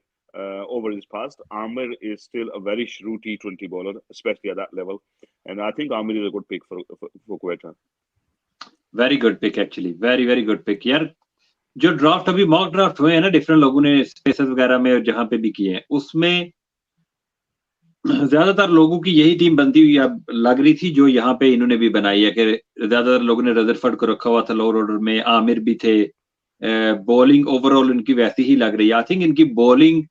over his past, Amir is still a very shrewd T20 bowler, especially at that level, and I think Amir is a good pick for Quetta. Very good pick actually, very very good pick यार। जो draft अभी mock draft हुए हैं ना different लोगों ने spaces वगैरह में और जहां पे भी किए हैं, उसमें ज्यादातर लोगों की यही टीम बनती हुई अब लग रही थी जो यहाँ पे इन्होंने भी बनाई है, कि ज्यादातर लोगों ने रदरफर्ड को रखा हुआ था लोअर ऑर्डर में, आमिर भी थे। बॉलिंग ओवरऑल इनकी वैसी ही लग रही है। आई थिंक इनकी बॉलिंग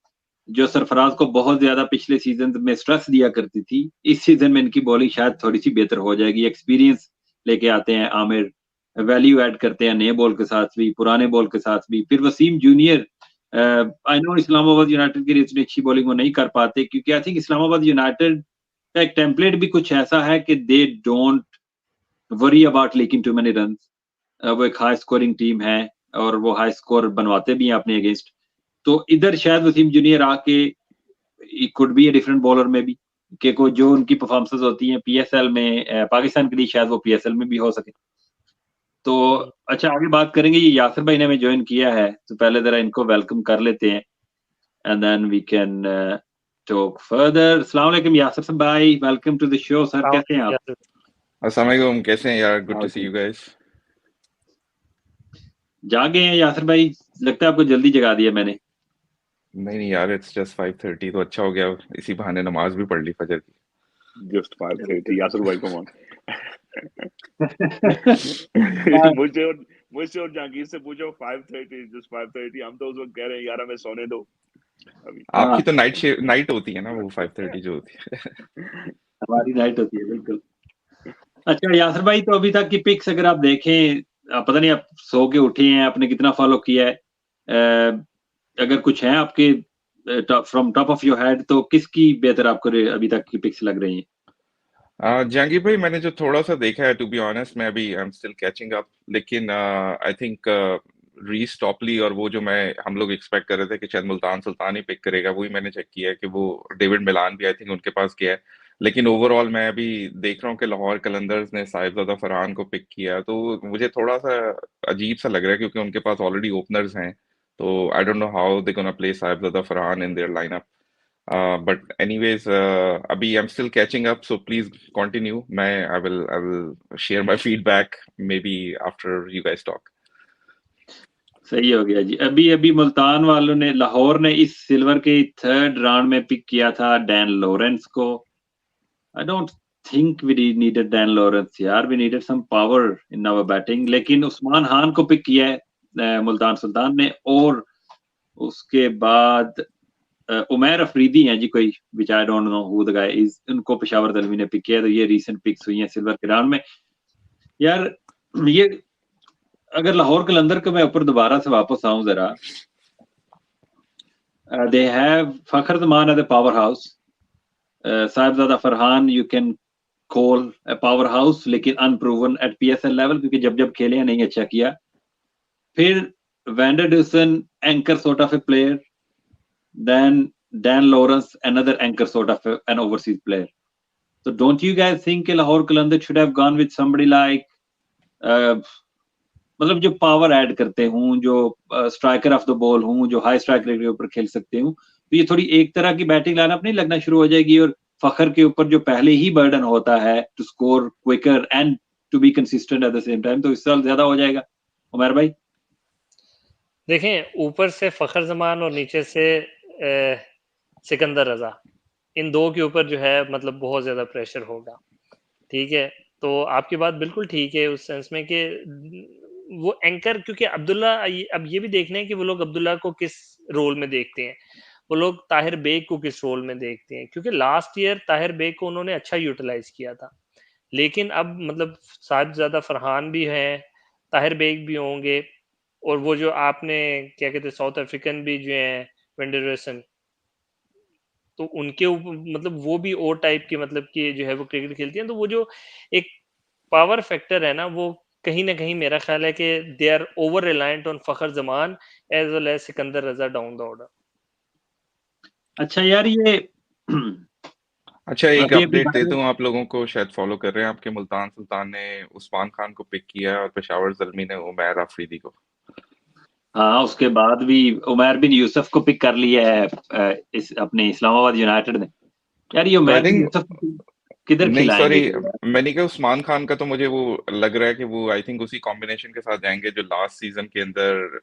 जो सरफराज को बहुत ज्यादा पिछले सीजन में स्ट्रेस दिया करती थी, इस सीजन में इनकी बॉलिंग शायद थोड़ी सी बेहतर हो जाएगी। एक्सपीरियंस लेके आते हैं आमिर, वैल्यू ऐड करते हैं नए बॉल के साथ भी, पुराने बॉल के साथ भी। फिर Wasim junior, I know Islamabad United के लिए इतनी अच्छी बॉलिंग वो नहीं कर पाते, क्योंकि आई थिंक इस्लामाबाद यूनाइटेड का एक टेम्पलेट भी कुछ ऐसा है कि दे डोंट वरी अबाउट लेकिन टू मेनी रन। वो एक हाई स्कोरिंग टीम है और वो हाई स्कोर बनवाते भी हैं अपने अगेंस्ट। तो इधर शायद वसीम जूनियर आके could be a different bowler में भी, कि को जो उनकी परफॉर्मेंसेस होती हैं पीएसएल में, पाकिस्तान के लिए शायद वो पीएसएल में भी हो सके। तो अच्छा, आगे बात करेंगे। ये यासिर भाई ने हमें ज्वाइन किया है, तो पहले जरा इनको वेलकम कर लेते हैं and then we can talk further. अस्सलाम वालेकुम यासिर भाई, welcome to the show sir, कैसे हैं आप? अस्सलाम वालेकुम, कैसे हैं यार? Good to see you guys. जागे हैं यासिर भाई? लगता है आपको जल्दी जगा दिया मैंने। नहीं यार, इट्स जस्ट 5:30, तो अच्छा हो गया, इसी बहाने नमाज भी पढ़ ली फजर की। Just 5:30, यासिर भाई, come on. मुझसे और जहांगीर से पूछो 5:30, just 5:30। हम तो उस वक्त कह रहे हैं यार हमें सोने दो अभी। आपकी तो नाइट होती है ना, वो 5:30 जो होती है। हमारी नाइट होती है, बिल्कुल। अच्छा यासिर भाई, तो अभी तक की पिक्स अगर आप देखें, पता नहीं आप सो के उठे हैं, आपने कितना फॉलो किया है, अगर कुछ है आपके from top of your head, तो किसकी बेहतर आपको अभी तक की पिक्स लग रही हैं? जहांगीर भाई, मैंने जो थोड़ा सा देखा है, टू बी ऑनेस्ट मैं अभी I am still catching up, लेकिन आई थिंक रीस टॉपली और वो जो हम लोग एक्सपेक्ट कर रहे थे कि शायद मुल्तान सुल्तान ही पिक करेगा, वही मैंने चेक किया है कि वो डेविड मिलान भी आई थिंक उनके पास गया है। लेकिन ओवरऑल मैं अभी देख रहा हूँ कि लाहौर कलंदर्स ने साहिबजादा फरहान को पिक किया, तो मुझे थोड़ा सा अजीब सा लग रहा है क्योंकि उनके पास ऑलरेडी ओपनर्स हैं। तो आई don't know how they gonna play Sahibzada Farhan in there lineup. But anyways, अभी I'm still catching up, so please continue. I will share my feedback maybe after you guys talk. सही हो गया जी। अभी अभी मुल्तान वालों ने, लाहौर ने इस सिल्वर के थर्ड राउंड में पिक किया था डैन लॉरेंस को। I don't think we needed Dan Lawrence यार, we needed some power in our batting. लेकिन उस्मान खान को पिक किया है मुल्तान सुल्तान ने, और उसके बाद उमैर अफरीदी हैं जी कोई, which I don't know who the guy is, उनको पेशावर दलवी ने पिक किया। तो ये रीसेंट पिक्स हुई हैं सिल्वर के राउंड में। यार ये अगर लाहौर कलंदर के मैं ऊपर दोबारा से वापस आऊं जरा, they have Fakhar Zaman as a power house, Sahibzada Farhan you can call a power house, लेकिन अनप्रूवन एट पीएसएल लेवल, क्योंकि जब जब खेले हैं नहीं अच्छा किया। फिर van der Dussen anchor sort of a player, then Dan Lawrence, another anchor sort of an overseas player. So don't you guys think Lahore Qalandar should have gone with somebody like मतलब जो पावर ऐड करते हूँ, जो striker of the ball हूँ, जो high strike rate के ऊपर खेल सकते हूँ, तो ये थोड़ी एक तरह की बैटिंग लाइनअप नहीं लगना शुरू हो जाएगी। और फखर के ऊपर जो पहले ही बर्डन होता है to score quicker and to be consistent at the same time, तो इस साल ज्यादा हो जाएगा। उमर भाई देखें, ऊपर से फखर जमान और नीचे से सिकंदर रजा, इन 2 के ऊपर जो है मतलब बहुत ज़्यादा प्रेशर होगा, ठीक है? तो आपकी बात बिल्कुल ठीक है उस सेंस में कि वो एंकर, क्योंकि अब्दुल्ला अब ये भी देखना है कि वो लोग अब्दुल्ला को किस रोल में देखते हैं। वो लोग ताहिर बेग को किस रोल में देखते हैं, क्योंकि लास्ट ईयर ताहिर बेग को उन्होंने अच्छा यूटिलाइज़ किया था। लेकिन अब मतलब साहिबजादा फरहान भी हैं, ताहिर बेग भी होंगे और वो जो आपने क्या कहते हैं साउथ अफ्रीकन भी जो हैं वेंडरसन, तो उनके मतलब वो भी ओ टाइप के मतलब कि जो है वो क्रिकेट खेलती हैं, तो वो जो एक पावर फैक्टर है ना, वो कहीं न कहीं मेरा ख्याल है कि they are over reliant on Fakhar Zaman as well as Sikandar Raza down the order. अच्छा यार ये अच्छा, एक अभी अभी अपडेट दे दूं आप लोगों को, शायद फॉलो कर रहे हैं, आपके मुल्तान सुल्तान ने उस्मान खान को पिक किया है और पेशावर ज़ल्मी ने उमैर आफरीदी को। हाँ, उसके बाद भी उमैर बिन यूसुफ को पिक कर लिया है इस अपने इस्लामाबाद यूनाइटेड ने। यार ये तो आई उमैर बिन थिंक, यूसुफ किधर नहीं खिलाएंगे सॉरी, ये यार? मैंने कहा उस्मान खान का तो मुझे वो लग रहा है कि वो आई थिंक उसी कॉम्बिनेशन के साथ जाएंगे जो लास्ट सीजन के अंदर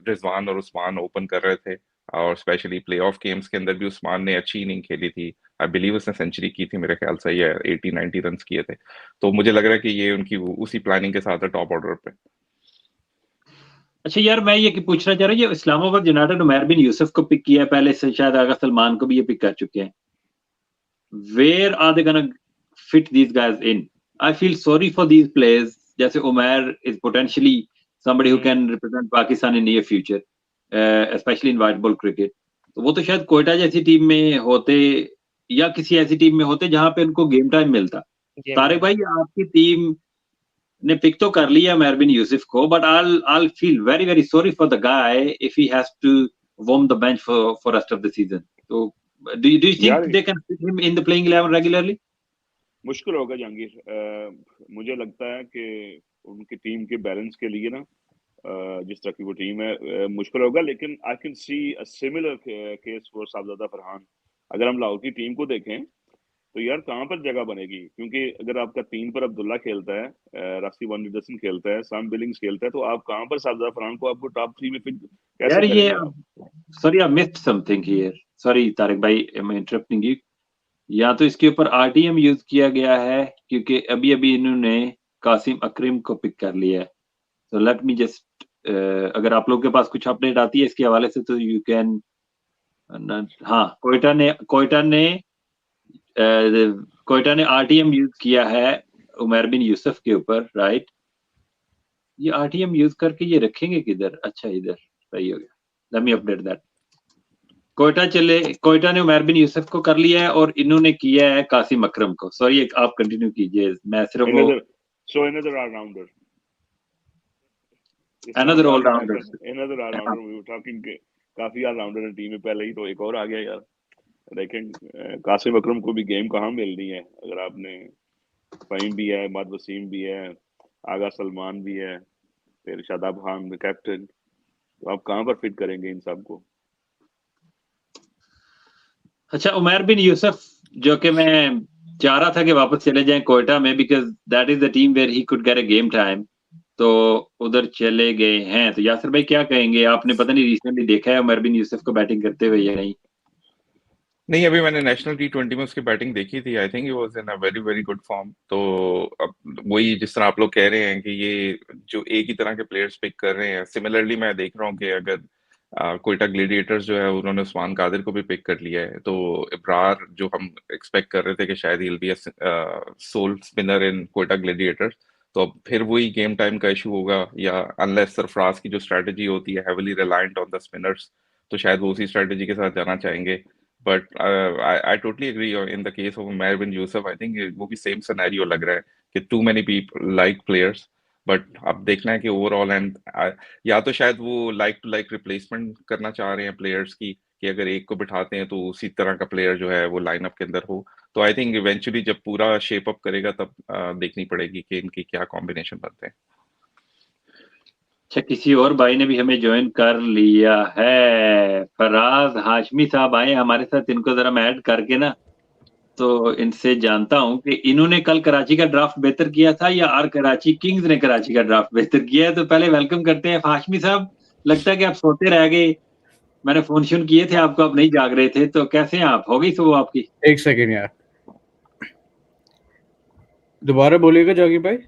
रिजवान और उस्मान ओपन कर रहे थे, और स्पेशली प्लेऑफ गेम्स के अंदर भी उस्मान ने अच्छी इनिंग खेली थी। आई बिलीव उसने सेंचुरी की थी, मेरे ख्याल से ये 80-90 रन किए थे। तो मुझे लग रहा है कि ये उनकी उसी प्लानिंग के साथ है टॉप ऑर्डर पे। अच्छा यार मैं ये पूछना चाह रहा हूँ, ये इस्लामाबाद यूनाइटेड उमैर बिन यूसुफ को पिक किया है, पहले से शायद आगा सलमान को भी ये पिक कर चुके हैं। Where are they gonna fit these guys in? I feel sorry for these players. जैसे Umair is potentially somebody who can represent Pakistan in near future, especially in white ball cricket. तो वो तो शायद कोयटा जैसी टीम में होते या किसी ऐसी टीम में होते जहां पे उनको गेम टाइम मिलता। Game Tariq time. भाई आपकी टीम ने पिक तो कर लिया उमैर बिन यूसुफ को, but I'll feel very very sorry for the guy if he has to warm the bench for rest of the season. तो do you think यार they can fit him in the playing 11 regularly? मुश्किल होगा जहांगीर। मुझे लगता है कि उनकी team के बैलेंस के लिए ना, जिस तरह की वो टीम है, मुश्किल होगा। लेकिन I can see a similar case for Sahibzada Farhan. अगर हम लाहौर की टीम को देखें तो यार कहाँ पर जगह बनेगी, क्योंकि अगर आपका 3 पर अब्दुल्ला खेलता है, राशि वन विल्सन खेलता है, सैम बिलिंग्स खेलता है, तो आप कहाँ पर साहबजादा फरहान को आपको टॉप 3 में फिट कैसे यार ये करेंगे आप? sorry I missed something here. Sorry Tariq भाई, am I interrupting you? या तो इसके ऊपर आरटीएम यूज किया गया है क्योंकि अभी अभी इन्होंने कासिम अकरम को पिक कर लिया है। तो लेट मी जस्ट, अगर आप लोगों के पास कुछ अपडेट आती है इसके हवाले से तो यू कैन। हाँ, कोयटा ने आरटीएम यूज किया है उमैर बिन यूसुफ के ऊपर, राइट? ये आरटीएम यूज करके ये रखेंगे किधर? अच्छा इधर, सही हो गया। Let me update that. Quetta ने उमैर बिन यूसुफ को कर लिया है और इन्होंने किया है कासिम अकरम को। सॉरी आप कंटिन्यू कीजिए, मैं सिर्फ वो Another all-rounder. It's not another all in all-rounder. FM. Another all-rounder. We were talking के काफी all-rounder है टीम में, पहले ही तो एक और आ गया यार। लेकिन कासिम अकरम को भी गेम कहाँ मिल रही है? अगर आपने फहीम भी है, मोहम्मद वसीम भी है, आगा सलमान भी है, फिर शादाब खान कैप्टन, तो आप कहाँ पर फिट करेंगे इन सबको? अच्छा उमैर बिन यूसुफ जो कि मैं चाह रहा था कि वापस चले जाएं कोयटा में, because that is the team where he could get a game time, तो उधर चले गए हैं। तो यासिर भाई क्या कहेंगे? आपने पता नहीं रिसेंटली देखा है उमैर बिन यूसुफ को बैटिंग करते हुए या नहीं? नहीं, अभी मैंने नेशनल T20 में उसकी बैटिंग देखी थी। I think he was in a very very good form. तो अब वही जिस तरह आप लोग कह रहे हैं कि ये जो एक ही तरह के प्लेयर्स पिक कर रहे हैं, सिमिलरली मैं देख रहा हूँ कि अगर कोयटा ग्लेडिएटर्स जो है उन्होंने उस्मान कादिर को भी पिक कर लिया है, तो इब्रार जो हम एक्सपेक्ट कर रहे थे कि शायद ही बी सोल स्पिनर इन कोयटा ग्लेडिएटर्स, तो अब फिर वही गेम टाइम का इशू होगा, या अनलेस सरफराज की जो स्ट्रेटजी होती है heavily reliant on the spinners, तो शायद वो उसी स्ट्रेटजी के साथ जाना चाहेंगे। But I totally agree in the case of Umair bin Yusuf. I think वो भी सेम सिनेरियो लग रहा है कि too many people like players, but अब देखना है कि ओवरऑल एंड या तो शायद वो लाइक टू लाइक रिप्लेसमेंट करना चाह रहे हैं प्लेयर्स की, कि अगर एक को बिठाते हैं तो उसी तरह का प्लेयर जो है वो लाइनअप के अंदर हो। तो आई थिंक इवेंचुअली जब पूरा शेप अप करेगा तब देखनी पड़ेगी कि इनकी क्या कॉम्बिनेशन बनते हैं। अच्छा किसी और भाई ने भी हमें ज्वाइन कर लिया है, फराज हाशमी साहब आए हमारे साथ, इनको जरा मैं ऐड करके ना तो इनसे जानता हूं कि इन्होंने कल कराची का ड्राफ्ट बेहतर किया था या आर कराची किंग्स ने कराची का ड्राफ्ट बेहतर किया है। तो पहले वेलकम करते हैं हाशमी साहब, लगता है कि आप सोते रह गए, मैंने फोन शोन किए थे आपको, आप नहीं जाग रहे थे, तो कैसे हैं आप? हो गई सुबह आपकी? एक सेकेंड यार, दोबारा बोलिएगा जागी भाई।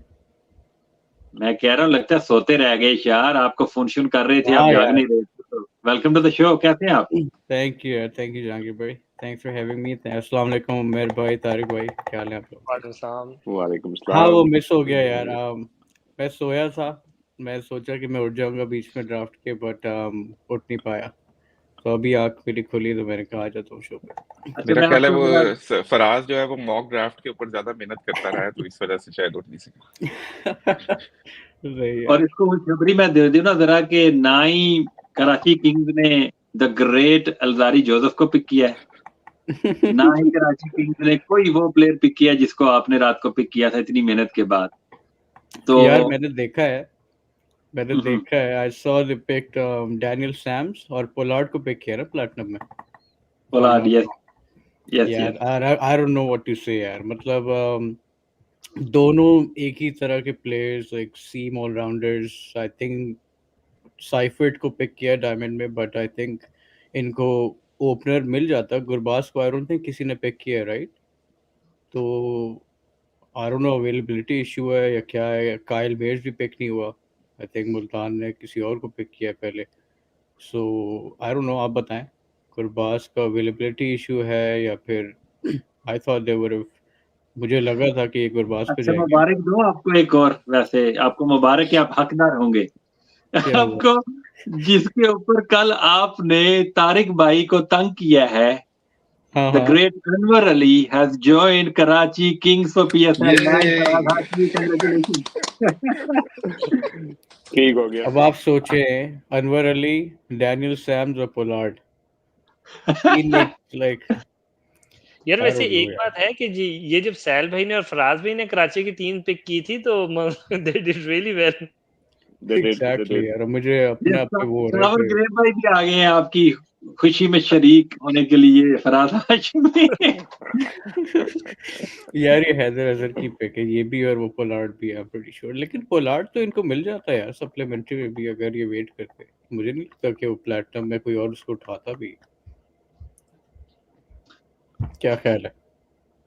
मैं कह रहा हूँ लगता है सोते रह गए यार, आपको फोन शोन कर रहे थे, आप हाँ जाग यार, नहीं रहे थे। तो वेलकम टू द शो, कैसे हैं आप? थैंक यू यार, थैंक यू जहांगीर भाई, थैंक्स फॉर हैविंग मी। अस्सलाम वालेकुम उमर भाई, तारिक भाई, क्या हाल है आप लोग? वालेकुम सलाम। वालेकुम हाँ वो सलाम। मिस हो गया यार। मैं सोया था, मैं सोचा कि मैं उठ जाऊंगा बीच में ड्राफ्ट के, बट उठ नहीं पाया। तो अभी आँख मेरी खुली तो मैंने कहा आ जाता हूँ शो पे। अच्छा, मेरा मैं ख्याल है आपको वो जरा फराज जो है वो मॉक ड्राफ्ट के ऊपर ज्यादा मेहनत करता रहा है, तो इस वजह से शायद उठ नहीं सका। सही और यार। इसको खुशखबरी मैं दे दूं ना जरा, कि ना ही कराची किंग्स ने द ग्रेट अलजारी जोसेफ को पिक किया है, ना ही कराची किंग्स ने कोई वो प्लेयर पिक किया जिसको आपने रात को पिक किया था इतनी मेहनत के बाद। तो यार मैंने देखा हम्म, है, I saw the pick Daniel Sams और पोलार्ड को पिक किया ना प्लैटिनम में, if I'm Pollard, not yes wrong। Yes यार yes. I don't know what to say यार, मतलब दोनों एक ही तरह के players, like seam all rounders. I think Seifert को पिक किया डायमंड में, बट आई थिंक इनको ओपनर मिल जाता। गुरबाज को आई डोंट थिंक किसी ने पिक किया, राइट? तो आई डोंट नो अवेलेबिलिटी इशू है या क्या है। काइल बेयर्स भी पिक नहीं हुआ, आई थिंक मुल्तान ने किसी और को पिक किया पहले। सो आई डोंट नो, आप बताएं गुरबाज का अवेलेबिलिटी इशू है या फिर आई थॉट दे वर, मुझे लगा था कि ये गुरबाज पे अच्छा, जाएंगे। मुबारक दो आपको एक और, वैसे आपको मुबारक है, आप हकदार होंगे। क्या हुआ? आपको जिसके ऊपर कल आपने तारिक भाई को तंग किया है, हाँ द हाँ। Great Anwar Ali has joined Karachi Kings for PSL9। Faraz ये हाशमी, कांग्रेचुलेशन। ठीक हो गया। अब आप सोचें, अनवर अली, डैनियल सैम्स और पोलार्ड, तीन एक, लाइक यार आई वैसे डोंट नो एक यार। बात है कि जी, ये जब सैल भाई ने और फराज भाई ने कराची की टीम पिक की थी तो they did really well. They exactly did. यार, मुझे ये अपने आप पे वो हो रहा है सावर कि ग्रेट भाई भी आ गए हैं आपकी खुशी में शरीक होने के लिए, फराज हाशमी। यार ये हैदर अजहर की पिक है ये भी, और वो पोलार्ड भी, आई एम प्रीटी श्योर। लेकिन पोलार्ड तो इनको मिल जाता है यार सप्लीमेंट्री में भी, अगर ये वेट करते। मुझे नहीं लगता कि वो प्लेटिनम में कोई और उसको उठाता भी। क्या ख्याल है?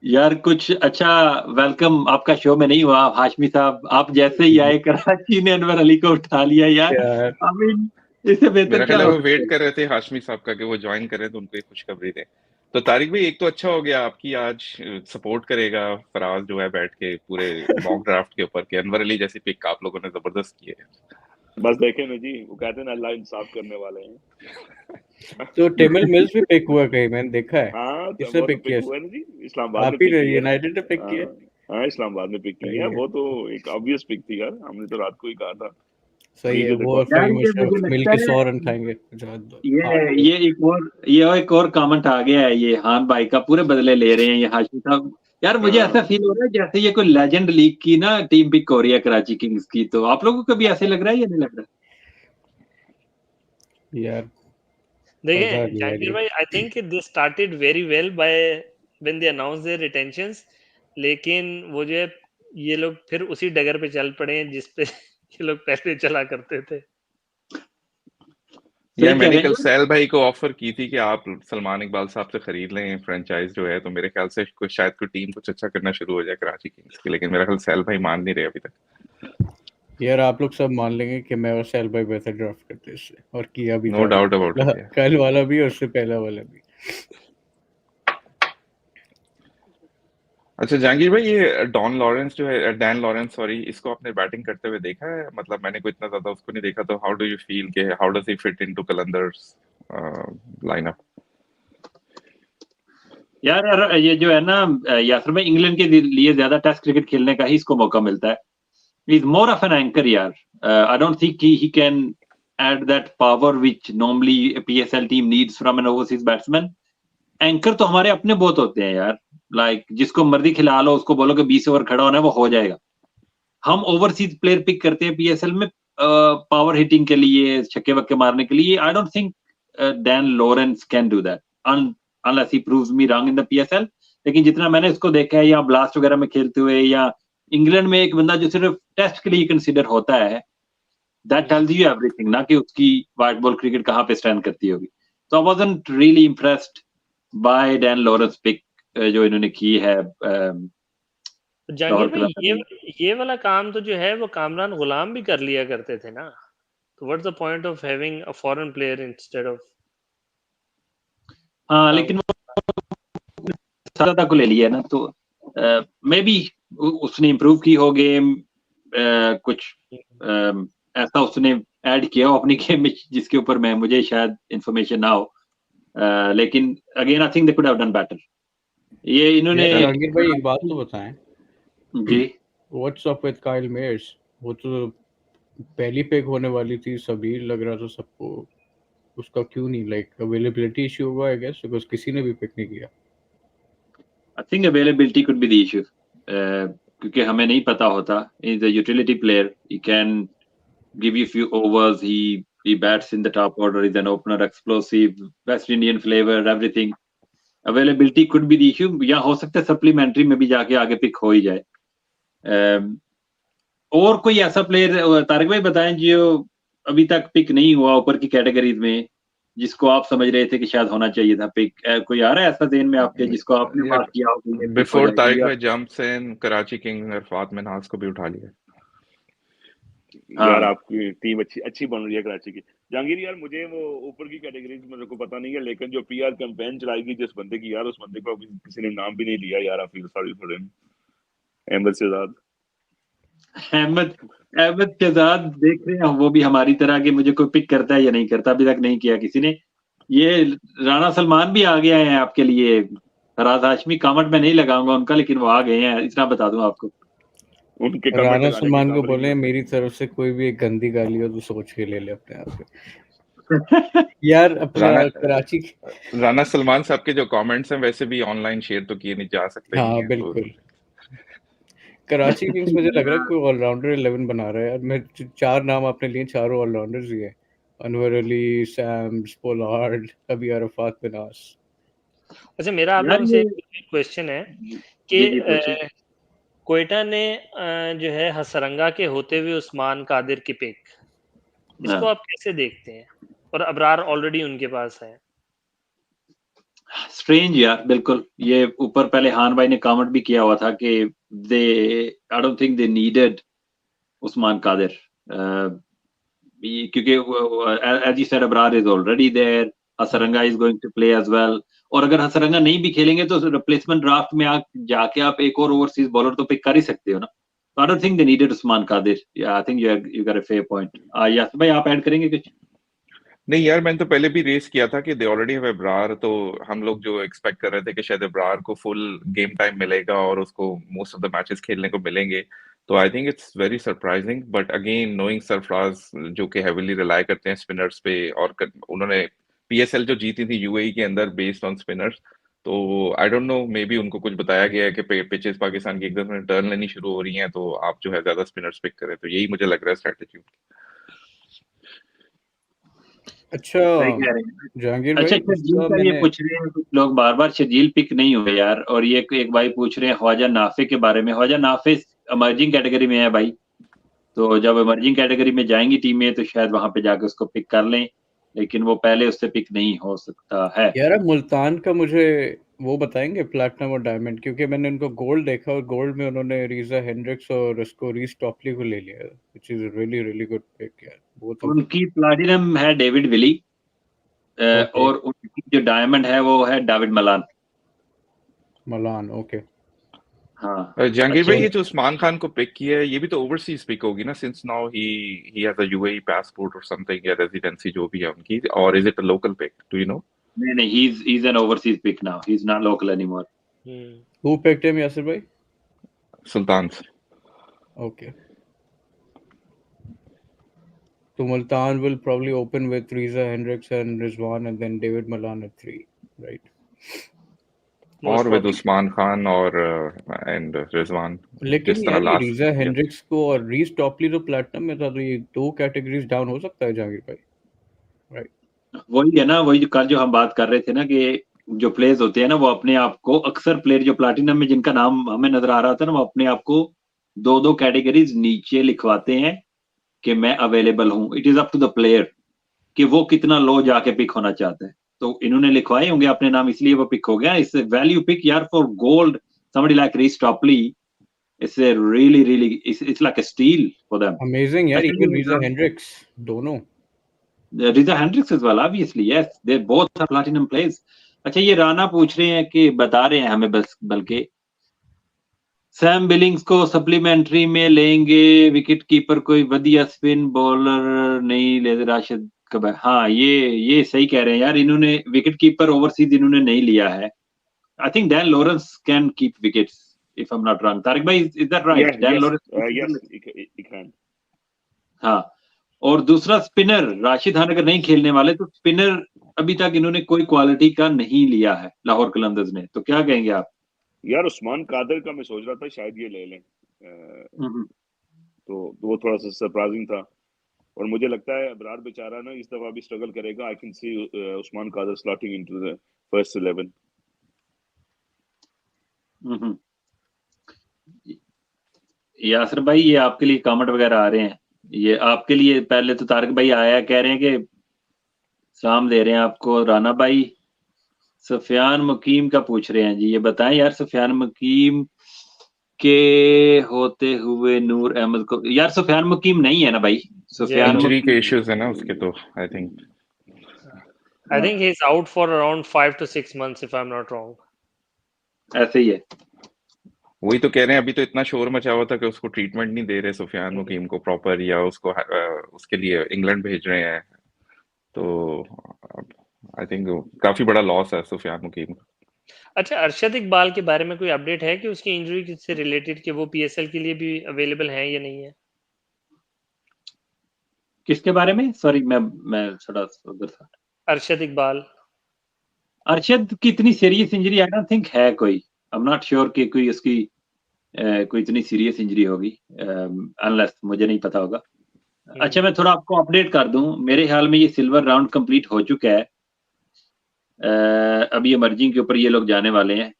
यार कुछ अच्छा, वेलकम आपका शो में नहीं हुआ हाशमी साहब, आप जैसे ही आए कराची ने अनवर अली को उठा लिया यार। यार आई मीन, इससे बेहतर मेरा क्या ख्याल है हो वो सकता वेट है? कर रहे थे हाशमी साहब का कि वो ज्वाइन करें तो उनको एक खुशखबरी दें। तो तारिक भाई, एक तो अच्छा हो गया आपकी आज सपोर्ट करेगा फराज जो है बैठ के पूरे मॉक ड्राफ्ट के ऊपर, कि अनवर अली जैसी पिक आप लोगों ने जबरदस्त की है। बस देखे ना जी, वो कहते हैं ना अल्लाह इंसाफ करने वाले हैं। तो टिमल मिल्स भी पिक हुआ कहीं, मैंने देखा है। हाँ तो किसने वो तो पिक पिक किया? हुआ है ना जी, इस्लामाबाद आप में ही पिक ने, किया है ना। यूनाइटेड ने पिक किया? हाँ हाँ, इस्लामाबाद में पिक की सही है है, वो, तो एक ऑब्वियस पिक थी यार, हमने तो रात को ही कहा था। सही है। वीडियो वो और रिकॉर्ड यार फहीम ये मुझे अशरफ मिल लगता के है 100 रन खाएंगे। ये हार्ट ये एक और कमेंट आ गया है, ये हान भाई का पूरे बदले ले रहे हैं ये हाशमी साहब। यार मुझे ऐसा हाँ। फील हो रहा है जैसे ये कोई लेजेंड लीग की ना टीम पिक हो रही है कराची किंग्स की। तो आप लोगों को भी ऐसे लग रहा है या नहीं लग रहा? यार पता देखें नहीं यार जहांगीर ये। भाई, I think they started very well by when they announce their retentions, लेकिन वो जो है ये लोग फिर उसी डगर पे चल पड़े हैं जिस पे ये लोग पहले चला करते थे। यार सही कह मैंने रहे हैं कल यार। सैल भाई को ऑफर की थी कि आप सलमान इकबाल साहब से खरीद लें फ्रेंचाइज जो है, तो मेरे ख्याल से शायद कोई टीम कुछ अच्छा करना शुरू हो जाए कराची किंग्स की, लेकिन मेरा ख्याल सैल भाई मान नहीं रहे अभी तक। यार आप लोग सब मान लेंगे कि मैं और सैल भाई बेहतर ड्राफ्ट करते इससे, और किया भी नो था डाउट अबाउट इट। कल वाला भी और उससे पहला वाला भी। अच्छा जहांगीर भाई, ये डॉन लॉरेंस जो है, डैन लॉरेंस सॉरी, इसको आपने बैटिंग करते हुए देखा है? मतलब मैंने कोई इतना ज्यादा उसको नहीं देखा, तो हाउ डू यू फील के how does he fit into Qalandars lineup? यार ये जो है ना, यासर में इंग्लैंड के लिए ज्यादा टेस्ट क्रिकेट खेलने का ही इसको मौका मिलता है। He is more of an anchor यार। I don't think he can add that power which normally a PSL team needs from an overseas batsman. Anchor तो हमारे अपने बहुत होते हैं यार, लाइक जिसको मर्जी खिला लो, उसको बोलो कि 20 ओवर खड़ा होना है, वो हो जाएगा। हम ओवरसीज प्लेयर पिक करते हैं PSL में पावर हिटिंग के लिए, छक्के वक्के मारने के लिए। आई don't think Dan Lawrence can do that unless he proves me wrong in the PSL। लेकिन जितना मैंने इसको देखा है या ब्लास्ट वगैरह में खेलते हुए, या इंग्लैंड में एक बंदा जो सिर्फ टेस्ट के लिए कंसिडर होता है, दैट टेल्स यू एवरीथिंग, ना कि उसकी व्हाइट बॉल क्रिकेट कहाँ पे स्टैंड करती होगी। So I wasn't really impressed by Dan Lawrence pick जो इन्होंने की है जहांगीर भाई, ये वाला काम तो जो है वो कामरान गुलाम भी कर लिया करते थे ना, तो what's the point of having a foreign player instead of. हाँ, लेकिन वो सादा को ले लिया ना, तो मे बी उसने इम्प्रूव की हो गेम, कुछ ऐसा उसने ऐड किया हो अपनी गेम में जिसके ऊपर मुझे शायद इंफॉर्मेशन ना हो, लेकिन again I think they could have done better. ये इन्होंने जहांगीर भाई एक बात तो बताएं जी, what's up with Kyle Mayers? वो तो पहली पिक होने वाली थी, सभी लग रहा था सबको, उसका क्यों नहीं, लाइक अवेलेबिलिटी इशू होगा आई गेस, बिकॉज़ किसी ने भी पिक नहीं किया। I think availability could be the issue, क्योंकि हमें नहीं पता होता। Is a utility player, he can give you few overs, he bats in the top order, is an opener, explosive, West Indian flavor, everything. Availability could be the issue, या हो सकता है supplementary में भी जाके आगे पिक हो ही जाए। और कोई ऐसा प्लेयर तारिक भाई बताएं जो अभी तक पिक नहीं हुआ ऊपर की कैटेगरीज में, जिसको आप समझ रहे थे कि शायद होना चाहिए था पिक? कोई आ रहा है ऐसा ज़हन में आपके जिसको आपने मार्क किया हो कि ये pick हो बिफोर जाएगा? तारिक भाई जंप्स इन, कराची किंग इरफात मिन्हाज को भी उठा लिया। हाँ। यार आपकी टीम अच्छी बन रही है कराची की। जहांगीर यार मुझे वो ऊपर की कैटेगरीज मेरे को पता नहीं है, लेकिन जो पीआर कैंपेन चलाएगी जिस बंदे की, यार उस बंदे को अभी किसी ने नाम भी नहीं लिया यार। I feel sorry for him. Ahmad Shahzad. Ahmad Shahzad देख रहे हैं, वो भी हमारी तरह के, मुझे कोई पिक करता है या नहीं करता, अभी तक नहीं किया किसी ने। ये राणा सलमान भी आ गया है आपके लिए। फराज हाशमी कमेंट में नहीं लगाऊंगा उनका, लेकिन वो आ गए हैं, इतना बता दूं आपको। उनके राणा सलमान को बोले मेरी तरफ से कोई भी एक गंदी गाली हो तो सोच के ले ले अपने आप पे। यार अपने कराची राणा सलमान साहब के जो कमेंट्स हैं वैसे भी ऑनलाइन शेयर तो किए नहीं जा सकते। हाँ बिल्कुल। कराची किंग्स मुझे लग रहा है कोई ऑलराउंडर 11 बना रहा है यार। मैं 4 नाम आपने लिए, चारों ऑलराउंडर्स ही हैं। अनवर अली, सैम्स, पोलार्ड, अभी अरफात मिनास। अच्छा, मेरा आप लोगों से एक क्वेश्चन है कि क्वेटा ने जो है हसरंगा के होते हुए उस्मान कादिर की पिक, इसको आप कैसे देखते हैं? और अबरार ऑलरेडी उनके पास है। स्ट्रेंज यार, बिल्कुल। ये ऊपर पहले हान भाई ने कमेंट भी किया हुआ था कि I don't think they needed Usman Qadir, क्योंकि as you said Abrar is already there, Hasaranga is going to play as well, और अगर हसरंगा नहीं भी खेलेंगे तो रिप्लेसमेंट ड्राफ्ट में जाके आप एक और ओवरसीज बॉलर तो पिक कर ही सकते हो ना। I don't think they needed Usman Qadir. I think you got a fair point. Yes भाई, आप ऐड करेंगे कुछ? नहीं यार, मैंने तो पहले भी रेस किया था कि दे ऑलरेडी हैव अबरार, तो हम लोग जो एक्सपेक्ट कर रहे थे कि शायद अबरार को फुल गेम टाइम मिलेगा और उसको मोस्ट ऑफ द मैचेस खेलने को मिलेंगे। तो I think it's very surprising, but again knowing Sarfaraz जो कि हेविली रिलाई करते हैं स्पिनर्स पे, और उन्होंने पीएसएल जो जीती थी यूएई के अंदर बेस्ड ऑन स्पिनर्स, तो आई डोंट नो, मे बी उनको कुछ बताया गया है कि पिचेस पाकिस्तान की एकदम टर्न लेनी शुरू हो रही हैं, तो आप जो है ज्यादा स्पिनर्स पिक करें, तो यही मुझे लग रहा है स्ट्रेटेजी। अच्छा जहांगीर भाई, शर्जील का ये पूछ रहे हैं कुछ लोग बार बार, शर्जील पिक नहीं हुए यार। और ये एक भाई पूछ रहे हैं ख्वाजा नाफे के बारे में। ख्वाजा नाफे इमर्जिंग कैटेगरी में है भाई, तो जब इमर्जिंग कैटेगरी में जाएंगी टीमें तो शायद वहां पे जाके उसको पिक कर लें, लेकिन वो पहले उससे पिक नहीं हो सकता है। यार मुल्तान का मुझे वो बताएंगे प्लैटिनम और डायमंड, क्योंकि मैंने उनको गोल्ड देखा और गोल्ड में उन्होंने रीजा हेंड्रिक्स और उसको रीस टॉपली को ले लिया, which is really really good pick यार। बहुत उनकी प्लैटिनम है डेविड विली, और उनकी जो डायमंड है वो है डेविड मलान। ओके हाँ जहांगीर भाई, ये जो उस्मान खान को पिक किया है ये भी तो ओवरसीज पिक होगी ना, since now he has a UAE passport और समथिंग, या रेजिडेंसी जो भी है उनकी, और is it a local pick, do you know? नहीं, he is an overseas pick now, he is not local anymore. Who picked him Yasir भाई? Sultan. Okay, तो Multan will probably open with Reza Hendricks and Rizwan and then David Malan at 3, right? और with Usman Khan और and Rizwan. लेकिन यार ये Reeza Hendricks को और Reece Topley तो प्लैटिनम में था, तो ये 2 कैटेगरीज डाउन हो सकता है जहांगीर भाई, राइट? वही है ना, वही जो कल जो हम बात कर रहे थे ना कि जो प्लेयर्स होते हैं ना वो अपने आप को, अक्सर प्लेयर जो प्लैटिनम में जिनका नाम हमें नजर आ रहा था ना, वो अपने आप को 2-2 कैटेगरीज नीचे लिखवाते हैं कि मैं अवेलेबल हूं। It is up to the player कि वो कितना लो जाके पिक होना चाहता है। तो इन्होंने लिखवाए होंगे अपने नाम, इसलिए वो पिक हो गया। इट्स वैल्यू पिक यार for gold, somebody like Reece Topley. It's a really it's like a steal for them. Amazing यार, अच्छा, even Reza Hendricks, दोनों। Reza Hendricks as well, obviously, yes, they both are platinum players. अच्छा, ये राना पूछ रहे हैं कि बता रहे हैं हमें बल्कि सैम बिलिंग्स को सप्लीमेंट्री में लेंगे, विकेट कीपर कोई वधिया स्पिन बॉलर नहीं ले राशिद कब। हाँ, ये सही कह रहे हैं यार, इन्होंने विकेट कीपर ओवरसीज इन्होंने नहीं लिया है। I think Dan Lawrence can keep wickets if I am not wrong. Tariq भाई, is that right? Dan Lawrence, he can. हाँ। और दूसरा स्पिनर, राशिद खान अगर नहीं खेलने वाले तो स्पिनर अभी तक इन्होंने कोई क्वालिटी का नहीं लिया है लाहौर कलंदर्स ने, तो क्या कहेंगे आप? यार उस्मान कादर का मैं सोच रहा था शायद ये ले लें, तो वो थोड़ा सा सरप्राइजिंग था। और मुझे लगता है अबरार बेचारा ना इस दफा भी स्ट्रगल करेगा। I can see Usman Qadir slotting into the first 11। Yasir भाई, ये आपके लिए कमेंट वगैरह आ रहे हैं, ये आपके लिए। पहले तो तारिक भाई आया, कह रहे हैं कि सलाम दे रहे हैं आपको। राना भाई सुफियान मुकीम का पूछ रहे हैं जी, ये बताएं यार, सुफियान मुकीम के होते हुए नूर अहमद को, यार सुफियान मुकीम नहीं है ना भाई, सुफियान इंजरी के इश्यूज है ना उसके, तो आई think he is out for around 5 to 6 months if I'm not wrong. ऐसे ही है। वही तो कह रहे हैं, अभी तो इतना शोर मचा हुआ था कि उसको ट्रीटमेंट नहीं दे रहे सुफियान मुकीम को प्रॉपर, या उसको उसके लिए इंग्लैंड भेज रहे हैं। तो आई थिंक काफी बड़ा लॉस है सुफियान मुकीम का। अच्छा, अरशद इकबाल के बारे में कोई अपडेट है कि उसकी इंजरी से रिलेटेड कि वो पीएसएल के लिए भी अवेलेबल है या नहीं है? किसके बारे में? सॉरी, मैं थोड़ा उधर था। अरशद इकबाल। अरशद की इतनी serious injury I don't think है कोई। आई एम नॉट श्योर कि कोई उसकी कोई इतनी सीरियस इंजरी होगी, अनलेस मुझे नहीं पता होगा। अच्छा, मैं थोड़ा आपको अपडेट कर दूं, मेरे ख्याल में ये सिल्वर राउंड कंप्लीट हो चुका है। अभी इमर्जिंग के ऊपर ये लोग जाने वाले हैं,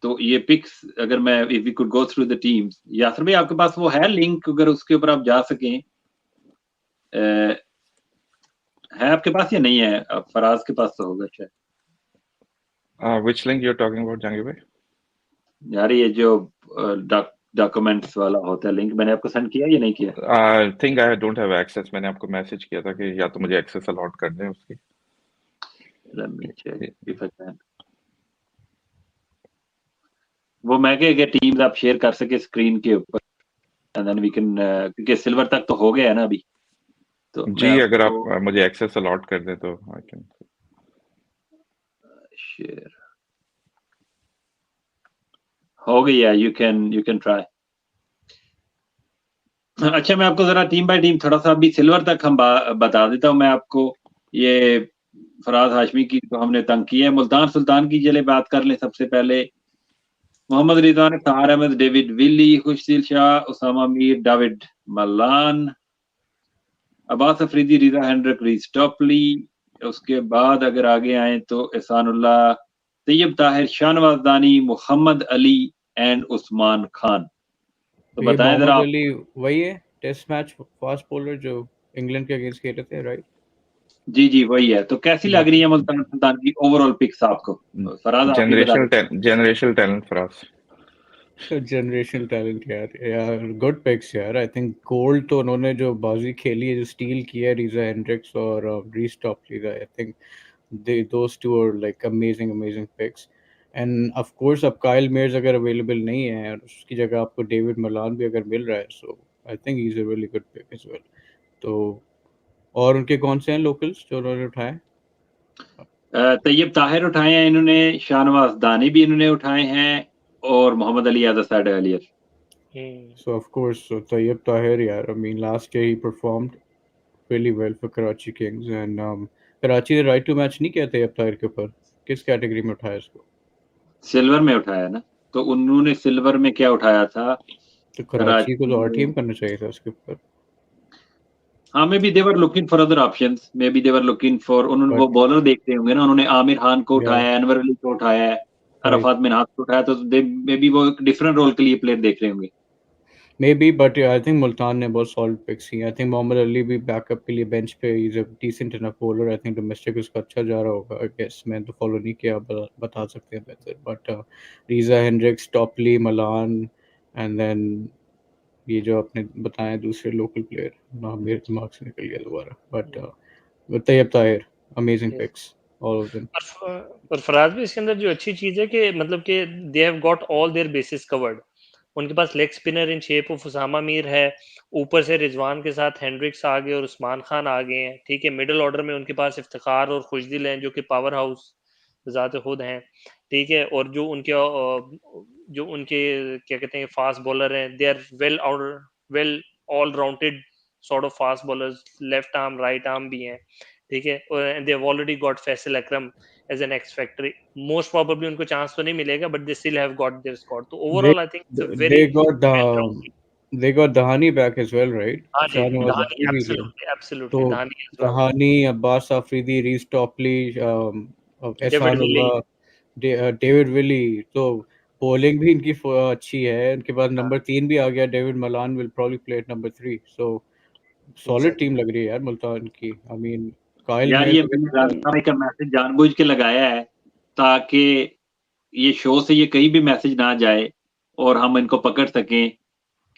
तो ये पिक्स अगर मैं if we could go through the teams, Yasir भाई आपके पास वो है लिंक, अगर उसके ऊपर आप जा सकें, है आपके पास या नहीं है? फराज के पास तो होगा शायद। Which link you are talking about Jahangir भाई? यार ये जो डॉक्यूमेंट्स वाला होता है लिंक, मैंने आपको सेंड किया या नहीं किया? I think I don't have access. मैंने आपको मैसेज किया था कि या तो मुझे एक्सेस अलॉट कर दें उसकी। Let me check if I can. वो मैं कह टीम्स आप शेयर कर सके स्क्रीन के ऊपर, एंड देन वी कैन, क्योंकि सिल्वर तक तो हो गया है ना अभी, तो जी अगर आप मुझे एक्सेस अलॉट कर दें तो आई कैन शेयर। हो गई है, यू कैन ट्राई। अच्छा, मैं आपको जरा टीम बाय टीम थोड़ा सा अभी सिल्वर तक हम बता देता हूँ मैं आपको। ये फराज हाशमी की तो हमने तंग की है, मुल्तान सुल्तान की चले बात कर लें। सबसे पहले मोहम्मद रिजवान, सहार अहमद, डेविड विली, खुशदिल शाह, उसामा मीर, डेविड मलान, अब्बास अफरीदी, रिजा हेंड्रिक, रीस टॉपली। उसके बाद अगर आगे आए तो एहसानुल्लाह, तैयब ताहिर, शाहनवाज दानी, मोहम्मद अली एंड उस्मान खान। तो बताएं जरा आप। अली वही है टेस्ट मैच फास्ट बॉलर जो इंग्लैंड के अगेंस्ट खेले थे, राइट? जी वही है। तो कैसी लग रही है मुल्तान सुल्तान की ओवरऑल पिक्स आपको? फराज आप ही बता दो। Generational talent Faraz. Generational talent यार गुड पिक्स यार। आई थिंक गोल्ड तो उन्होंने जो बाजी खेली है, जो स्टील किया है, रीजा हेंड्रिक्स और Reece Topley, I think those two are like amazing picks. And of course अब काइल मेयर्स अगर अवेलेबल नहीं है और उसकी जगह आपको डेविड मलान भी अगर मिल रहा है, so I think he's a really good pick as well. तो और उनके कौन से हैं लोकल्स जो उन्होंने उठाए? तैयब ताहिर उठाए हैं इन्होंने, शाहनवाज दानी भी इन्होंने उठाए हैं, और Mohammad Ali as side earlier. So of course, so Tayyab Tahir यार, I mean last year he performed really well for Karachi Kings, and Karachi ने राइट टू मैच नहीं किया तैयब ताहिर के ऊपर। किस कैटेगरी में उठाया इसको? सिल्वर में उठाया ना, तो उन्होंने सिल्वर में क्या उठाया था? तो कराची को तो और टीम करना चाहिए था उसके ऊपर। हाँ, may be they were looking for other options, may be they were looking for, उन्होंने वो बॉलर देखते होंगे ना, उन्होंने आमिर खान को उठाया है, अनवर अली को उठाया है, अरफात मिन्हाज को उठाया, तो दे मे बी वो डिफरेंट रोल के लिए प्लेयर देख रहे होंगे। May be, but I think Multan ने बहुत सॉलिड पिक्स की। आई थिंक मोहम्मद अली भी बैकअप के लिए बेंच पे, is a decent enough bowler. I think domestic उसका अच्छा जा रहा होगा। आई गेस मैं तो फॉलो नहीं किया, बता सकते हैं बेहतर। But Reeza Hendricks, Topley, Malan, and then ये जो आपने बताया दूसरे लोकल प्लेयर, नाम मेरे दिमाग से निकल गया दोबारा, but Tayyab Tahir, amazing picks all of them. और फराज भी इसके अंदर जो अच्छी चीज है कि मतलब कि they have got all their bases covered. उनके पास leg spinner in shape of Usama Mir है, ऊपर से रिजवान के साथ हेंड्रिक्स आ गए और उस्मान खान आ गए हैं, ठीक है। मिडिल ऑर्डर में उनके पास इफ्तिखार और खुशदिल हैं जो कि पावर हाउस ज़ात खुद हैं, ठीक है। और जो उनके क्या कहते हैं फास्ट बॉलर हैं, they are well all rounded sort of fast bowlers, left arm right arm भी हैं, ठीक है। और they have already got Faisal Akram as an X factor. Most probably उनको चांस तो नहीं मिलेगा, but they still have got their squad. तो They overall I think it's a very they got well the rounded. they got Dahani back as well, right? हाँ जी, शाहनवाज दहानी दहानी भी गया। Absolutely तो absolutely Dahani as well, Dahani, Abbas Afridi, Reece Topley, David Ehsan Willey. Ullah, David Willey. तो bowling भी इनकी अच्छी है। इनके पास नंबर 3 भी आ गया, David Malan will probably play at number 3। So solid team लग रही है यार मुल्तान की। आई मीन काइल यार में ये मैंने राजा भाई का मैसेज जानबूझ के लगाया है ताकि ये शो से ये कहीं भी मैसेज ना जाए और हम इनको पकड़ सकें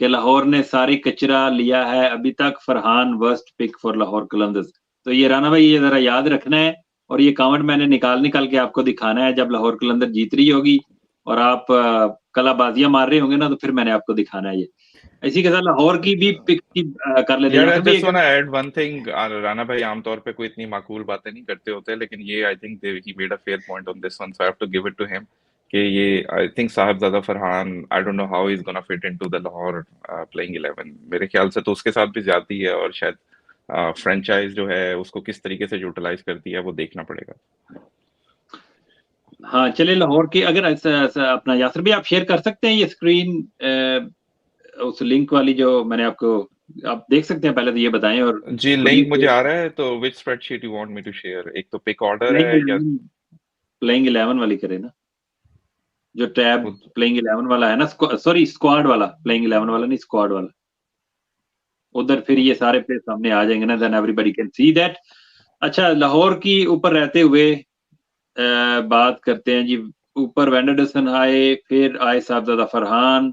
कि लाहौर ने सारी कचरा लिया है अभी तक, Farhan worst pick for Lahore Qalandars. तो ये राना भाई ये जरा याद रखना है, और ये कमेंट मैंने निकाल के आपको दिखाना है जब लाहौर कलंदर जीत रही होगी और आप कलाबाजियां मार रहे होंगे ना, तो फिर मैंने आपको दिखाना है ये। इसी के साथ लाहौर की भी पिक की कर लेते हैं यार आई यासर भाई। Just want to add one thing. Rana भाई आमतौर पे कोई इतनी माकूल बातें नहीं करते होते, लेकिन ये I think he made a fair point on this one, so I have to give it to him कि ये I think Sahibzada Farhan, I don't know how he is gonna fit into the Lahore playing 11। मेरे ख्याल से तो उसके साथ भी ज्यादती है, और शायद फ्रेंचाइज जो है उसको किस तरीके से यूटिलाइज करती है वो देखना पड़ेगा। हाँ चले, लाहौर की अगर ऐसा अपना यासर भी आप शेयर कर सकते हैं ये स्क्रीन, उस लिंक वाली जो मैंने आपको, आप देख सकते हैं, पहले तो ये बताएं। और जी लिंक मुझे आ रहा है, तो which spreadsheet you want me to share? एक तो पिक ऑर्डर है या प्लेइंग 11 वाली करें ना, जो टैब खुद? प्लेइंग 11 वाला है ना, सॉरी स्क्वाड वाला, प्लेइंग 11 वाला नहीं, स्क्वाड वाला। उधर फिर ये सारे प्लेयर सामने आ जाएंगे ना, then everybody can see that. अच्छा, लाहौर की ऊपर रहते हुए बात करते हैं जी। ऊपर वेंडरसन आए, फिर आए साहबजादा फरहान,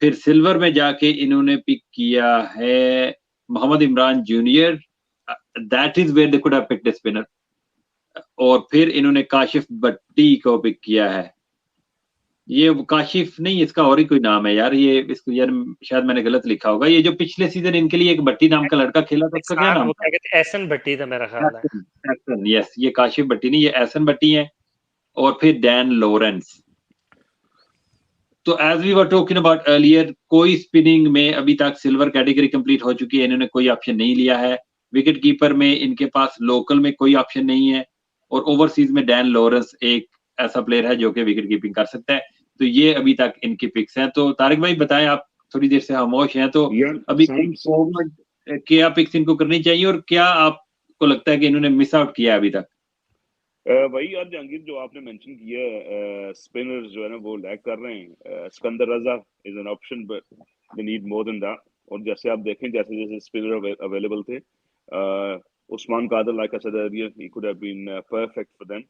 फिर सिल्वर में जाके इन्होंने पिक किया है Mohammad Imran junior, that is where they could have picked a spinner. और फिर इन्होंने काशिफ भट्टी को पिक किया है। ये काशिफ नहीं, इसका और ही कोई नाम है यार, ये इसको यार शायद मैंने गलत लिखा होगा। ये जो पिछले सीजन इनके लिए एक भट्टी नाम का लड़का खेला था, उसका क्या नाम वो था? क्या कहते हैं, एहसन भट्टी था मेरा ख्याल है। एहसन, यस, ये काशिफ भट्टी नहीं, ये एहसन भट्टी है। और फिर डैन लॉरेंस। तो as we were talking about earlier, कोई स्पिनिंग में अभी तक सिल्वर कैटेगरी कंप्लीट हो चुकी है, इन्होंने कोई ऑप्शन नहीं लिया है। विकेट कीपर में इनके पास लोकल में कोई ऑप्शन नहीं है, और ओवरसीज में डैन लॉरेंस एक ऐसा प्लेयर है जो कि विकेट कीपिंग कर सकता है। तो ये अभी तक इनकी पिक्स हैं। तो तारिक भाई बताएं, आप थोड़ी देर से खामोश हैं, तो यार अभी सम फॉरवर्ड क्या पिक्स इनको करनी चाहिए, और क्या आपको लगता है कि इन्होंने मिस आउट किया है अभी तक? वही यार जहांगीर जो आपने मेंशन किया, स्पिनर्स जो है ना वो लैग कर रहे हैं। Sikandar Raza is an option, but they need more than that. और जैसे आप देखें, जैसे जैसे स्पिनर अवेलेबल थे, Usman Qadir, like I said earlier, he could have been perfect for them.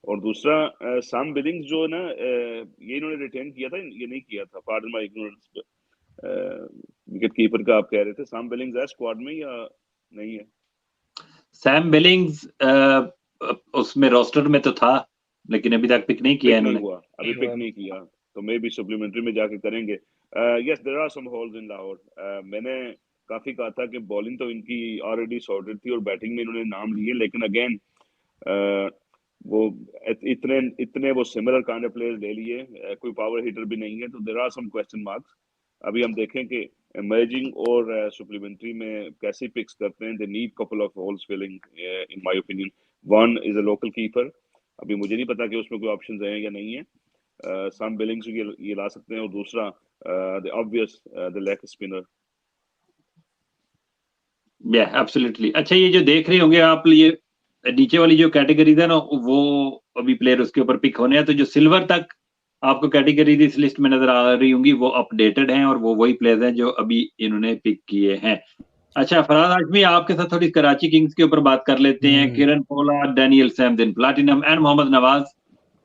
और दूसरा सैम बिलिंग्स जो है ना, ये इन्होंने रिटेन किया था, ये नहीं किया था, pardon my ignorance. Wicket keeper का आप कह रहे थे, सैम बिलिंग्स है स्क्वाड में या नहीं है? सैम बिलिंग्स उसमें रोस्टर में तो था, लेकिन अभी तक पिक नहीं किया पिक नहीं इन्होंने। हुआ, अभी पिक नहीं किया, तो मे बी सप्लीमेंट्री में जाके करेंगे। Yes, there are some holes in Lahore. मैंने काफी कहा था कि बॉलिंग तो इनकी ऑलरेडी सॉर्टेड थी और बैटिंग में इन्होंने नाम लिए, लेकिन अगेन वो इतने इतने वो सिमिलर काइंड ऑफ प्लेयर्स ले लिए, कोई पावर हिटर भी नहीं है, तो there are some question marks. अभी हम देखें कि इमर्जिंग और सप्लीमेंट्री में कैसे पिक्स करते हैं। They need couple of holes filling in my opinion. One is a local keeper, अभी मुझे नहीं पता कि उसमें कोई ऑप्शंस हैं या नहीं है। सम बिलिंग्स ये ला सकते हैं, और दूसरा the obvious the leg spinner. या एब्सोल्युटली। अच्छा, ये जो देख रहे होंगे आप, ये नीचे वाली जो कैटेगरी है ना, वो अभी प्लेयर उसके ऊपर पिक होने हैं। तो जो सिल्वर तक आपको कैटेगरीज इस लिस्ट में नजर आ रही होंगी, वो अपडेटेड हैं और वो वही प्लेयर्स हैं जो अभी इन्होंने पिक किए हैं। अच्छा फरहाद हाशमी, आपके साथ थोड़ी कराची किंग्स के ऊपर बात कर लेते हैं। Kieron Pollard, Daniel Samson platinum and Mohammad Nawaz,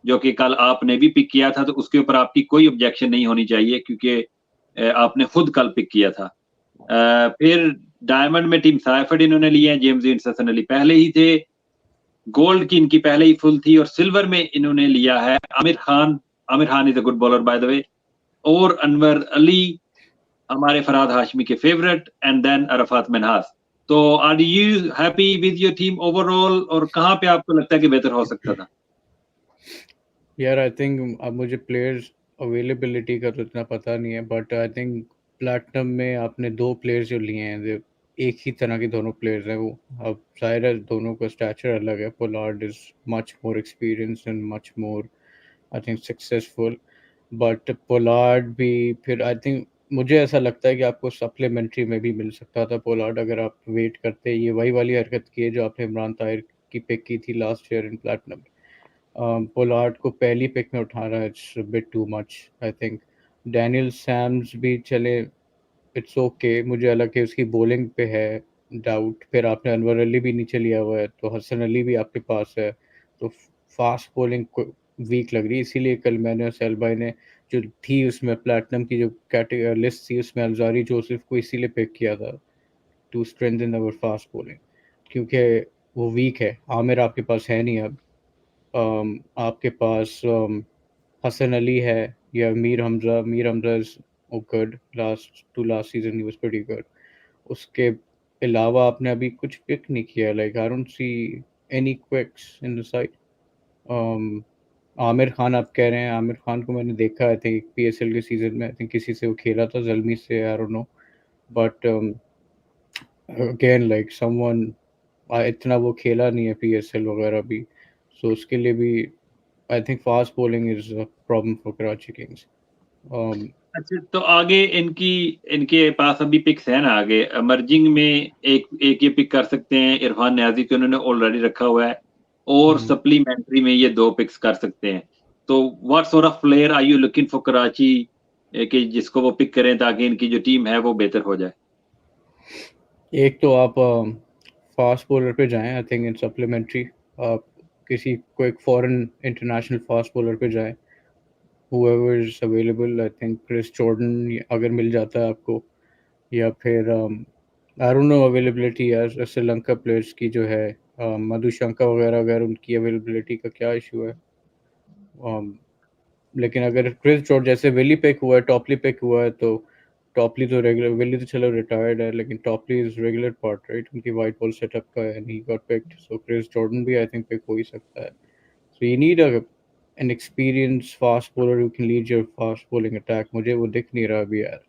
जो कि कल आपने भी पिक किया था, तो उसके ऊपर आपकी कोई ऑब्जेक्शन नहीं होनी चाहिए क्योंकि आपने खुद कल पिक किया था। फिर डायमंड में टीम साइफर्ड इन्होंने लिए हैं, जेम्स हसन अली पहले ही थे, गोल्ड की इनकी पहले ही फुल थी, और सिल्वर में इन्होंने लिया है Aamir Khan. Aamir Khan is a good bowler by the way, और अनवर अली हमारे फरहाद हाशमी के favourite, and then Arafat Minhas. तो are you happy with your team overall, और कहाँ पे आपको लगता है कि बेहतर हो सकता था? यार आई थिंक अब मुझे प्लेयर्स अवेलेबिलिटी का तो इतना पता नहीं है, बट आई थिंक प्लैटिनम में आपने 2 प्लेयर्स जो लिए हैं जो एक ही तरह के दोनों प्लेयर्स हैं। वो अब जाहिर है दोनों का स्टैचर अलग है। Pollard is much more experience and much more I think successful, but Pollard भी फिर आई थिंक मुझे ऐसा लगता है कि आपको सप्लीमेंट्री में भी मिल सकता था पोलार्ड, अगर आप वेट करते। ये वही वाली हरकत की है जो आपने इमरान ताहिर की पिक की थी last year in platinum. Pollard को पहली पिक में उठाना it's bit too much I think. Daniel Sams भी चले, इट्स ओके। मुझे हालांकि उसकी बॉलिंग पे है डाउट। फिर आपने अनवर अली भी नीचे लिया हुआ है, तो हसन अली भी आपके पास है, तो फास्ट बॉलिंग वीक लग रही है। इसीलिए कल मैंने और सैल भाई ने जो थी उसमें प्लैटिनम की जो कैटेगरी लिस्ट थी उसमें अलजारी जोसेफ को इसीलिए पिक किया था to strengthen our fast bowling, क्योंकि वो वीक है। आमिर आपके पास है नहीं अब। आपके पास हसन अली है या Mir Hamza is good, last season he was pretty good. उसके अलावा आपने अभी कुछ पिक नहीं किया, like I don't see any क्विक्स in the side. Aamir Khan आप कह रहे हैं, आमिर खान को मैंने देखा आई थिंक पीएसएल के सीजन में, आई थिंक किसी से वो खेला था, जल्मी से, आई don't no, but again like someone इतना वो खेला नहीं है पीएसएल वगैरह भी, सो उसके लिए भी I think fast bowling is a problem for Karachi Kings. अच्छा, तो आगे इनकी इनके पास अभी पिक्स है ना, आगे इमर्जिंग में एक एक ये पिक कर सकते हैं, इरफान न्याजी को उन्होंने ऑलरेडी रखा हुआ है, और सप्लीमेंट्री में ये 2 पिक्स कर सकते हैं। तो what sort of player are you looking for Karachi, कि जिसको वो पिक करें ताकि इनकी जो टीम है वो बेहतर हो जाए? एक तो आप फास्ट बॉलर पे जाएं, आई थिंक इन सप्लीमेंट्री आप किसी को एक फॉरेन इंटरनेशनल फास्ट बॉलर पे जाएं, whoever is available। I think Chris Jordan अगर मिल जाता है आपको, या फिर आई डोंट नो अवेलेबिलिटी यार श्रीलंका प्लेयर्स की जो है, मधुशंका वगैरह, अगर उनकी अवेलेबिलिटी का क्या इशू है। लेकिन अगर क्रिस जॉर्ज जैसे विली पिक हुआ है, टॉपली पिक हुआ है, तो टॉपली तो रेगुलर, विली तो चलो रिटायर्ड है, लेकिन Topley is regular part right उनकी वाइट बॉल सेटअप का, and he got picked, so Chris Jordan भी आई थिंक पिक हो ही सकता है। So you need an experienced fast bowler who can lead your fast bowling attack। मुझे वो दिख नहीं रहा अभी यार।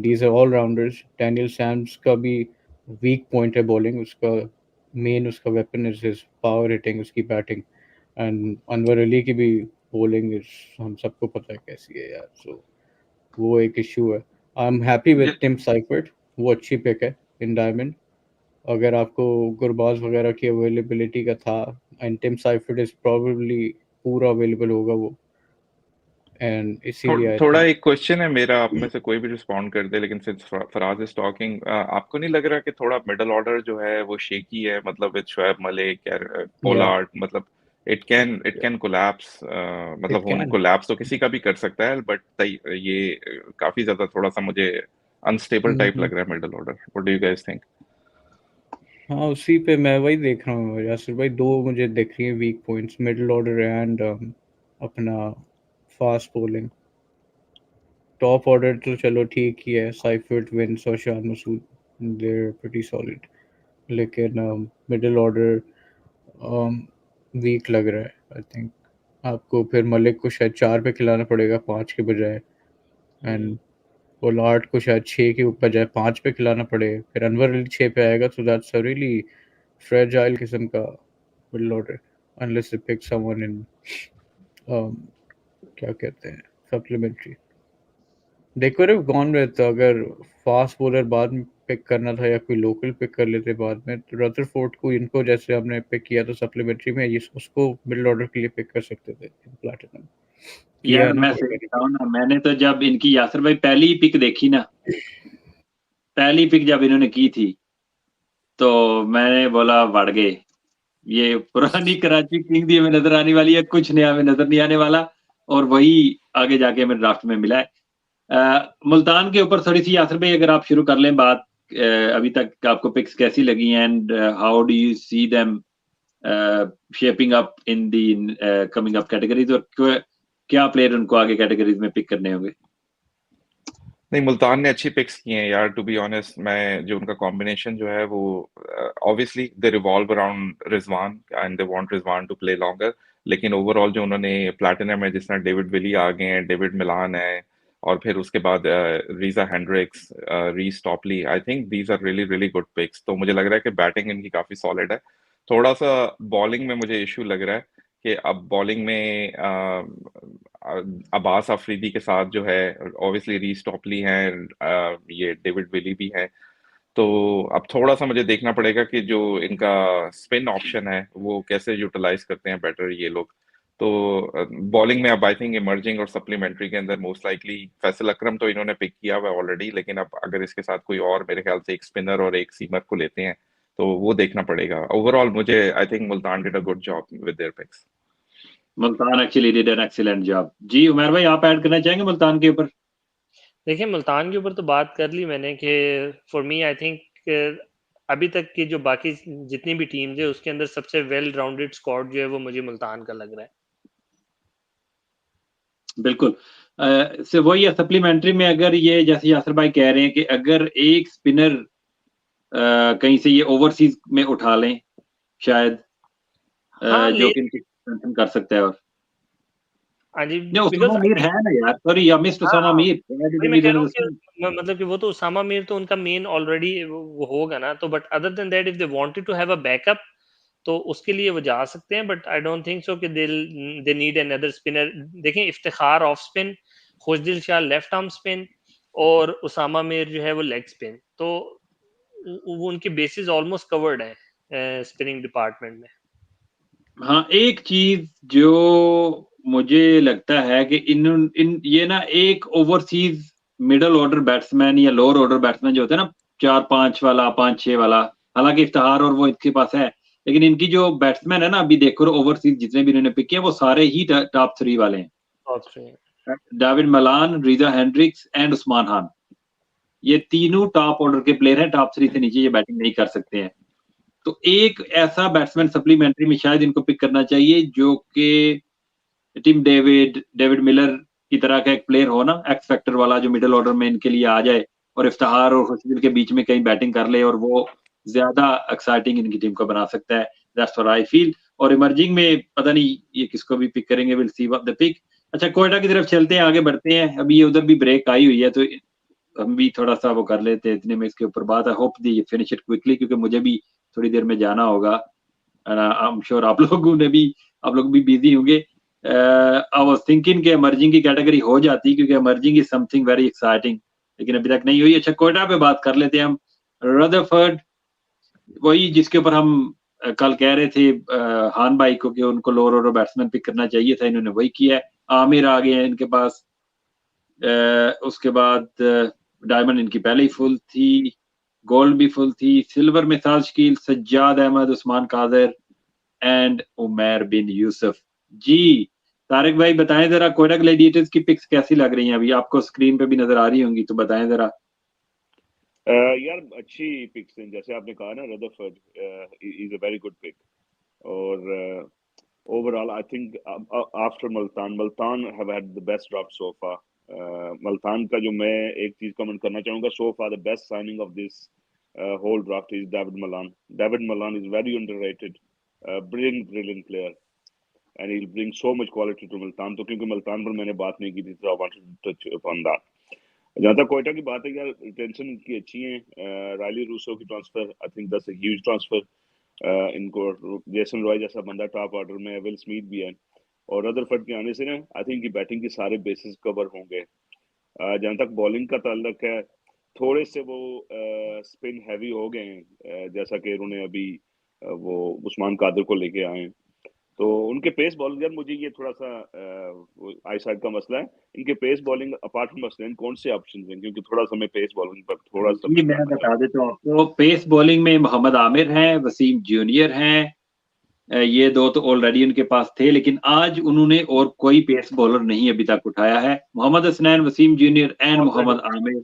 These are all rounders। Daniel Sams का भी वीक पॉइंट है बॉलिंग, उसका मेन उसका weapon is his power hitting, उसकी बैटिंग। एंड अनवर अली की भी बॉलिंग इज, हम सबको पता है कैसी है यार, सो वो एक इशू है। I am happy with Tim Seifert, वो अच्छी पिक है इन डायमंड। अगर आपको गुरबाज वगैरह की अवेलेबिलिटी का था, and Tim Seifert is probably पूरा अवेलेबल होगा वो, एंड इसीलिए आई थोड़ा थिंक। एक क्वेश्चन है मेरा, आप में से कोई भी रिस्पॉन्ड कर दे, लेकिन सिंस फराज इज टॉकिंग, आपको नहीं लग रहा कि थोड़ा मिडल ऑर्डर जो है वो शेकी है, मतलब विद शोएब मलिक, या पोलार्ड, मतलब इट कैन कोलैप्स, इट मतलब होने कैन। कोलैप्स तो किसी का भी कर सकता है, बट ये काफी ज्यादा थोड़ा सा मुझे अनस्टेबल टाइप लग रहा है middle order. What do you guys think? हाँ उसी पे मैं वही देख रहा हूँ यासिर भाई, 2 मुझे दिख रही है weak points, middle order and अपना फास्ट बॉलिंग। टॉप ऑर्डर तो चलो ठीक ही है, साइफर्ट, विंस और Shan Masood, they're pretty solid, लेकिन मिडिल ऑर्डर वीक लग रहा है आई थिंक। आपको फिर मलिक को शायद 4 पे खिलाना पड़ेगा 5 के बजाय, एंड पोलार्ड को शायद 6 के बजाय 5 पे खिलाना पड़े, फिर अनवर अली 6 पे आएगा, तो दैट्स अ रियली फ्रेजाइल किस्म का middle order, unless they pick someone in क्या कहते हैं supplementary. They could have gone with, अगर फास्ट बॉलर बाद में पिक करना था या कोई लोकल पिक कर लेते बाद में, तो रदरफोर्ड को, इनको जैसे हमने पिक किया था सप्लीमेंट्री में, उसको मिडिल ऑर्डर के लिए पिक कर सकते थे इन प्लैटिनम। किया यार ना मैं वो सही very बताऊं ना, मैंने तो जब इनकी यासर भाई पहली पिक देखी ना, पहली पिक जब इन्होंने की थी तो मैंने बोला बढ़ गए, ये पुरानी कराची किंग ही हमें नजर आने वाली है, कुछ नया हमें नजर नहीं आने वाला, और वही आगे जाके हमें ड्राफ्ट में मिला है। मुल्तान के ऊपर थोड़ी सी यासर भाई अगर आप शुरू कर लें बात, अभी तक आपको पिक्स कैसी लगी and how do you see them shaping up in the coming up categories, और क्या प्लेयर उनको आगे कैटेगरीज में पिक करने होंगे? नहीं, मुल्तान ने अच्छी पिक्स की हैं यार, टू बी ऑनेस्ट। मैं जो उनका कॉम्बिनेशन जो है वो obviously they revolve around Rizwan and they want Rizwan to play longer, लेकिन ओवरऑल जो उन्होंने प्लैटिनम में जिस तरह डेविड विली आ गए हैं, डेविड मिलान है, और फिर उसके बाद Reeza Hendricks, Reece Topley, I think these are really really good picks. तो मुझे लग रहा है कि बैटिंग इनकी काफी सॉलिड है। थोड़ा सा बॉलिंग में मुझे इशू लग रहा है कि अब बॉलिंग में अब्बास अफरीदी के साथ जो है ऑब्वियसली रीस टॉपली हैं, ये डेविड विली भी हैं। तो अब थोड़ा सा मुझे देखना पड़ेगा कि जो इनका स्पिन ऑप्शन है वो कैसे यूटिलाइज करते हैं बेटर ये लोग। तो बॉलिंग में अब आई थिंक इमर्जिंग और सप्लीमेंट्री के अंदर मोस्ट लाइकली फैसल अकरम तो इन्होंने पिक किया हुआ ऑलरेडी, लेकिन अब अगर इसके साथ कोई और मेरे ख्याल से एक स्पिनर और एक सीमर को लेते हैं तो वो देखना पड़ेगा। ओवरऑल मुझे I think Multan did a good job with their picks. Multan actually did an excellent job. जी उमर भाई, आप ऐड करना चाहेंगे मुल्तान के ऊपर? देखिए, मुल्तान के ऊपर तो बात कर ली मैंने कि फॉर मी आई थिंक अभी तक की जो बाकी जितनी भी टीम्स है उसके अंदर सबसे वेल राउंडेड स्क्वाड जो है वो मुझे मुल्तान का लग रहा है। बिल्कुल। से वही है, सप्लीमेंट्री में अगर ये जैसे यासर भाई कह रहे हैं कि अगर एक स्पिनर कहीं से ये ओवरसीज में उठा लें शायद, हाँ जो ले कि इनकी स्ट्रेंथन कर सकता है। और हाँ जी, नहीं, बिकॉज उसामा मीर है ना यार, सॉरी आई मिस्ड हाँ उसामा हाँ मीर, वही मैं कह रहा हूँ कि मतलब कि वो तो उसामा मीर तो उनका मेन ऑलरेडी वो होगा ना, तो but other than that if they wanted to have a backup तो उसके लिए वो जा सकते हैं, but I don't think so कि दे नीड अनदर स्पिनर। देखें, Iftikhar off spin, Khushdil Shah left arm spin और उसामा मीर जो है वो लेग स्पिन, तो वो उनकी बेसिस ऑलमोस्ट कवर्ड है स्पिनिंग डिपार्टमेंट में। हाँ, एक चीज जो मुझे लगता है कि इन ये ना एक ओवरसीज मिडल ऑर्डर बैट्समैन या लोअर ऑर्डर बैट्समैन जो होते हैं ना, 4-5 वाला, 5-6 वाला, हालांकि इफ्तिखार और वो इनके पास है, लेकिन इनकी जो बैट्समैन है ना अभी देखो ओवरसीज जितने भी इन्होंने पिक किए वो सारे ही टॉप 3 वाले हैं। Top three. David Malan, Reeza Hendricks and Usman Khan, ये तीनों टॉप ऑर्डर के प्लेयर हैं, टॉप 3 से नीचे ये बैटिंग नहीं कर सकते हैं। तो एक ऐसा बैट्समैन सप्लीमेंट्री में शायद इनको पिक करना चाहिए जो कि टिम डेविड, डेविड मिलर की तरह का एक प्लेयर हो ना, एक्स फैक्टर वाला, जो मिडिल ऑर्डर में इनके लिए आ जाए और इफ्तिखार और खुशदिल के बीच में कहीं बैटिंग कर ले, और वो ज्यादा एक्साइटिंग इनकी टीम को बना सकता है। That's what I feel. और इमर्जिंग में पता नहीं ये किसको भी पिक करेंगे, विल सी द पिक। अच्छा, कोयटा की तरफ चलते हैं, आगे बढ़ते हैं। अभी ये उधर भी ब्रेक आई हुई है तो हम भी थोड़ा सा वो कर लेते हैं, इतने में इसके ऊपर बात। I hope the finish it quickly, क्योंकि मुझे भी थोड़ी देर में जाना होगा। आई एम श्योर आप लोग भी बिजी होंगे। आई वाज थिंकिंग कि इमर्जिंग की कैटेगरी हो जाती, क्योंकि emerging is something very exciting, लेकिन अभी तक नहीं हुई। अच्छा, कोयटा पे बात कर लेते हैं हम। रदरफर्ड, वही जिसके ऊपर हम कल कह रहे थे हान भाई को कि उनको लोअर ऑर्डर बैट्समैन पिक करना चाहिए था, इन्होंने वही किया है। आमिर आ गए हैं इनके पास। उसके बाद डायमंड इनकी पहले ही फुल थी, गोल्ड भी फुल थी, सिल्वर में था शकील, सज्जाद अहमद, उस्मान कादर एंड उमैर बिन यूसुफ। जी तारिक भाई बताएं जरा, कोयटा ग्लैडिएटर्स की पिक्स कैसी लग रही हैं? अभी आपको स्क्रीन पे भी नजर आ रही होंगी, तो बताएं जरा। यार अच्छी पिक्स हैं, जैसे आपने कहा ना, Rutherford is a very good pick. और overall I think after Multan have had the best drop so far. Multan का जो मैं एक चीज कमेंट करना चाहूंगा, so far the best signing of this whole draft is David Malan. David Malan is very underrated, brilliant player, and he'll bring so much quality to Multan. तो क्योंकि Multan पर मैंने बात नहीं की थी, so I wanted to touch upon that. जहाँ तक कोयटा की बात है यार, रिटेंशन की अच्छी है। रायली रूसो की transfer, I think that's a huge transfer. इनको जेसन रॉय जैसा बंदा टॉप ऑर्डर में है, विल स्मिथ भी है, और रदरफर्ड के आने से ना आई थिंक की बैटिंग के सारे बेसिस कवर होंगे। जहाँ तक बॉलिंग का ताल्लुक है, थोड़े से वो स्पिन हैवी हो गए हैं, जैसा कि उन्होंने अभी वो उस्मान कादर को लेके आए हैं। तो उनके पेस बॉलिंग यार मुझे ये थोड़ा सा आई साइड का मसला है, इनके पेस बॉलिंग अपार्ट फ्रॉम मसलन कौन से ऑप्शन हैं, क्योंकि थोड़ा सा मैं पेस बॉलिंग पर थोड़ा सा जी मैं बता देता हूँ आपको, पेस बॉलिंग में मोहम्मद आमिर हैं, वसीम जूनियर हैं, ये दो तो ऑलरेडी उनके पास थे, लेकिन आज उन्होंने और कोई पेस बॉलर नहीं अभी तक उठाया है। Mohammad Hasnain, Wasim junior and Mohammad Aamir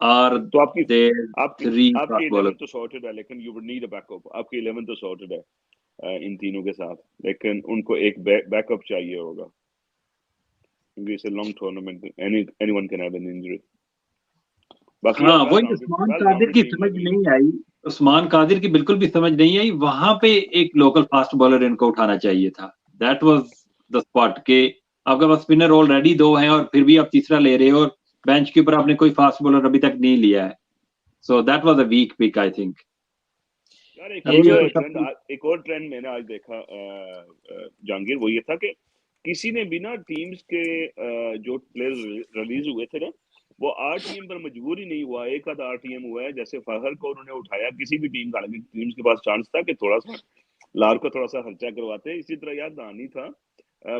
are तो आपकी देयर आपकी थ्री आपकी फास्ट 11 बॉलर। तो सॉर्टेड है, लेकिन you would need a backup. आपकी 11 तो सॉर्टेड है इन तीनों के साथ, लेकिन उनको एक बैकअप चाहिए होगा, क्योंकि it's a long tournament, anyone can have an injury. बाकी यार हाँ वही उस्मान कादिर की टीम समझ लगी है। नहीं आई, उस्मान कादिर की बिल्कुल भी समझ नहीं आई। वहां पे एक लोकल फास्ट बॉलर इनको उठाना चाहिए था, दैट वाज द स्पॉट के आपके पास स्पिनर ऑलरेडी दो हैं और फिर भी आप तीसरा ले रहे हो, और बेंच के ऊपर आपने कोई फास्ट बॉलर अभी तक नहीं लिया है। So that was a weak pick I think. यार ये जो एक और ट्रेंड मैंने आज देखा जहांगीर, वो ये था कि किसी ने भी ना टीम्स के जो प्लेयर्स रिलीज हुए थे ना, वो आरटीएम पर मजबूर ही नहीं हुआ, एक आधा आरटीएम हुआ है। जैसे फहर को उन्होंने उठाया, किसी भी टीम का, हालांकि टीम्स के पास चांस था कि थोड़ा सा लार को थोड़ा सा खर्चा करवाते। इसी तरह यार दानी था,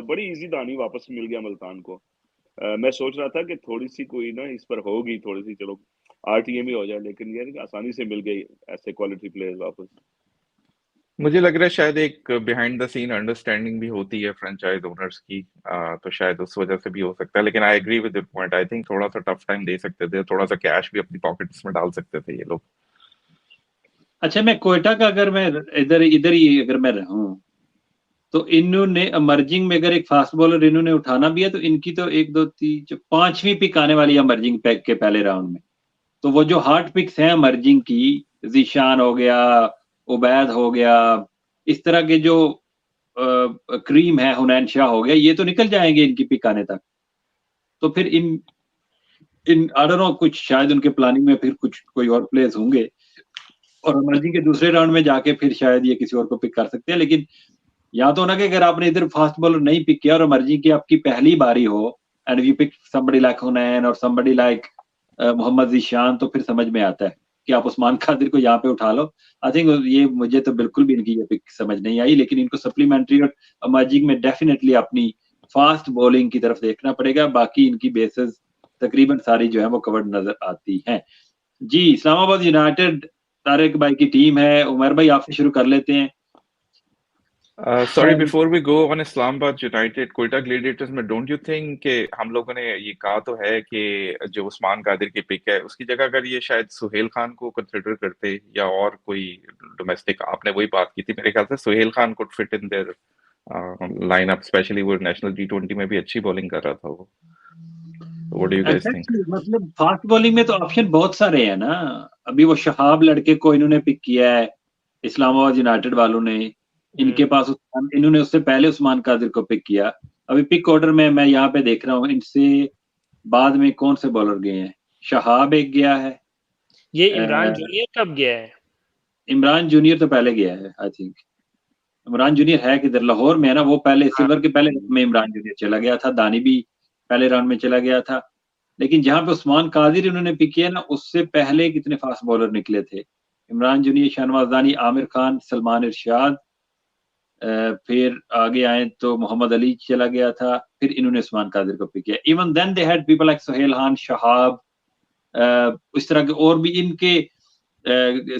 बड़ी इजी दानी वापस मिल गया मुल्तान को। मैं सोच रहा था कि थोड़ी सी कोई ना इस पर होगी, थोड़ी सी चलो आरटीएम ही हो जाए, लेकिन यार आसानी से मिल गई ऐसे क्वालिटी प्लेयर्स वापस। मुझे लग रहा है शायद एक बिहाइंड द सीन अंडरस्टैंडिंग भी होती है फ्रेंचाइज ओनर्स की, तो शायद उस वजह से भी हो सकता है। लेकिन I agree with your point, I think थोड़ा सा टफ टाइम दे सकते थे, थोड़ा सा कैश भी अपनी पॉकेट्स में डाल सकते थे ये लोग। अच्छा मैं कोयटा का अगर मैं इधर इधर ही अगर मैं रहूं, तो इन्होंने अमर्जिंग में अगर एक फास्ट बॉलर इन्होंने उठाना भी है, तो इनकी तो 1 2 3 5वीं पिक आने वाली है अमर्जिंग पैक के पहले राउंड में। तो वो जो हार्ड पिक्स हैं अमर्जिंग की, जीशान हो गया, उबैद हो गया, इस तरह के जो क्रीम है, हुनैन शाह हो गया, ये तो निकल जाएंगे इनकी पिक आने तक। तो फिर इन इन आई डोंट नो, कुछ शायद उनके प्लानिंग में फिर कुछ कोई और प्लेयर्स होंगे, और अमर्जिंग के दूसरे राउंड में जाके फिर शायद ये किसी और को पिक कर सकते हैं। लेकिन या तो ना कि अगर आपने इधर फास्ट बॉलर नहीं पिक किया और अमर्जिंग की आपकी पहली बारी हो and you pick somebody like Hunain और समबडी लाइक मोहम्मद जीशान, तो फिर समझ में आता है कि आप उस्मान कादिर को यहाँ पे उठा लो। आई थिंक ये मुझे तो बिल्कुल भी इनकी ये पिक समझ नहीं आई, लेकिन इनको सप्लीमेंट्री और अमर्जिंग में डेफिनेटली अपनी फास्ट बॉलिंग की तरफ देखना पड़ेगा। बाकी इनकी बेसिस तकरीबन सारी जो है वो कवर्ड नजर आती हैं। जी इस्लामाबाद यूनाइटेड तारिक भाई की टीम है, उमर भाई आपसे शुरू कर लेते हैं। Sorry, before we go on Islamabad united Quetta gladiators में, डोंट यू थिंक कि हम लोगों ने ये कहा तो है कि जो उस्मान कादिर की पिक है उसकी जगह अगर ये शायद सुहेल खान को कंसिडर करते या और कोई डोमेस्टिक, आपने वही बात की थी मेरे ख्याल से, Suhail Khan could fit in there lineup, specially वो नेशनल T20 में भी अच्छी बॉलिंग कर रहा था वो। What do you guys think? मतलब फास्ट बॉलिंग में तो ऑप्शन बहुत सारे हैं ना। अभी वो शहाब लड़के को इन्होंने पिक किया है इस्लामाबाद यूनाइटेड वालों ने, इनके पास इन्होंने उससे पहले उस्मान कादिर को पिक किया। अभी पिक ऑर्डर में मैं यहाँ पे देख रहा हूँ, इनसे बाद में कौन से बॉलर गए हैं। शहाब एक गया है, ये इमरान जूनियर कब गया है? इमरान जूनियर तो पहले गया है आई थिंक। इमरान जूनियर है किधर, लाहौर में है ना वो, पहले सिल्वर के पहले में इमरान जूनियर चला गया था, दानी भी पहले राउंड में चला गया था। लेकिन जहां पे उस्मान कादिर उन्होंने पिक किया ना, उससे पहले कितने फास्ट बॉलर निकले थे। इमरान जूनियर, शहनवाज दानी, आमिर खान, सलमान इरशाद, फिर आगे आए तो मोहम्मद अली चला गया था, फिर इन्होंने उस्मान कादिर को पिक किया। Even then they had people like Suhail Khan, Shahab, इस तरह के और भी इनके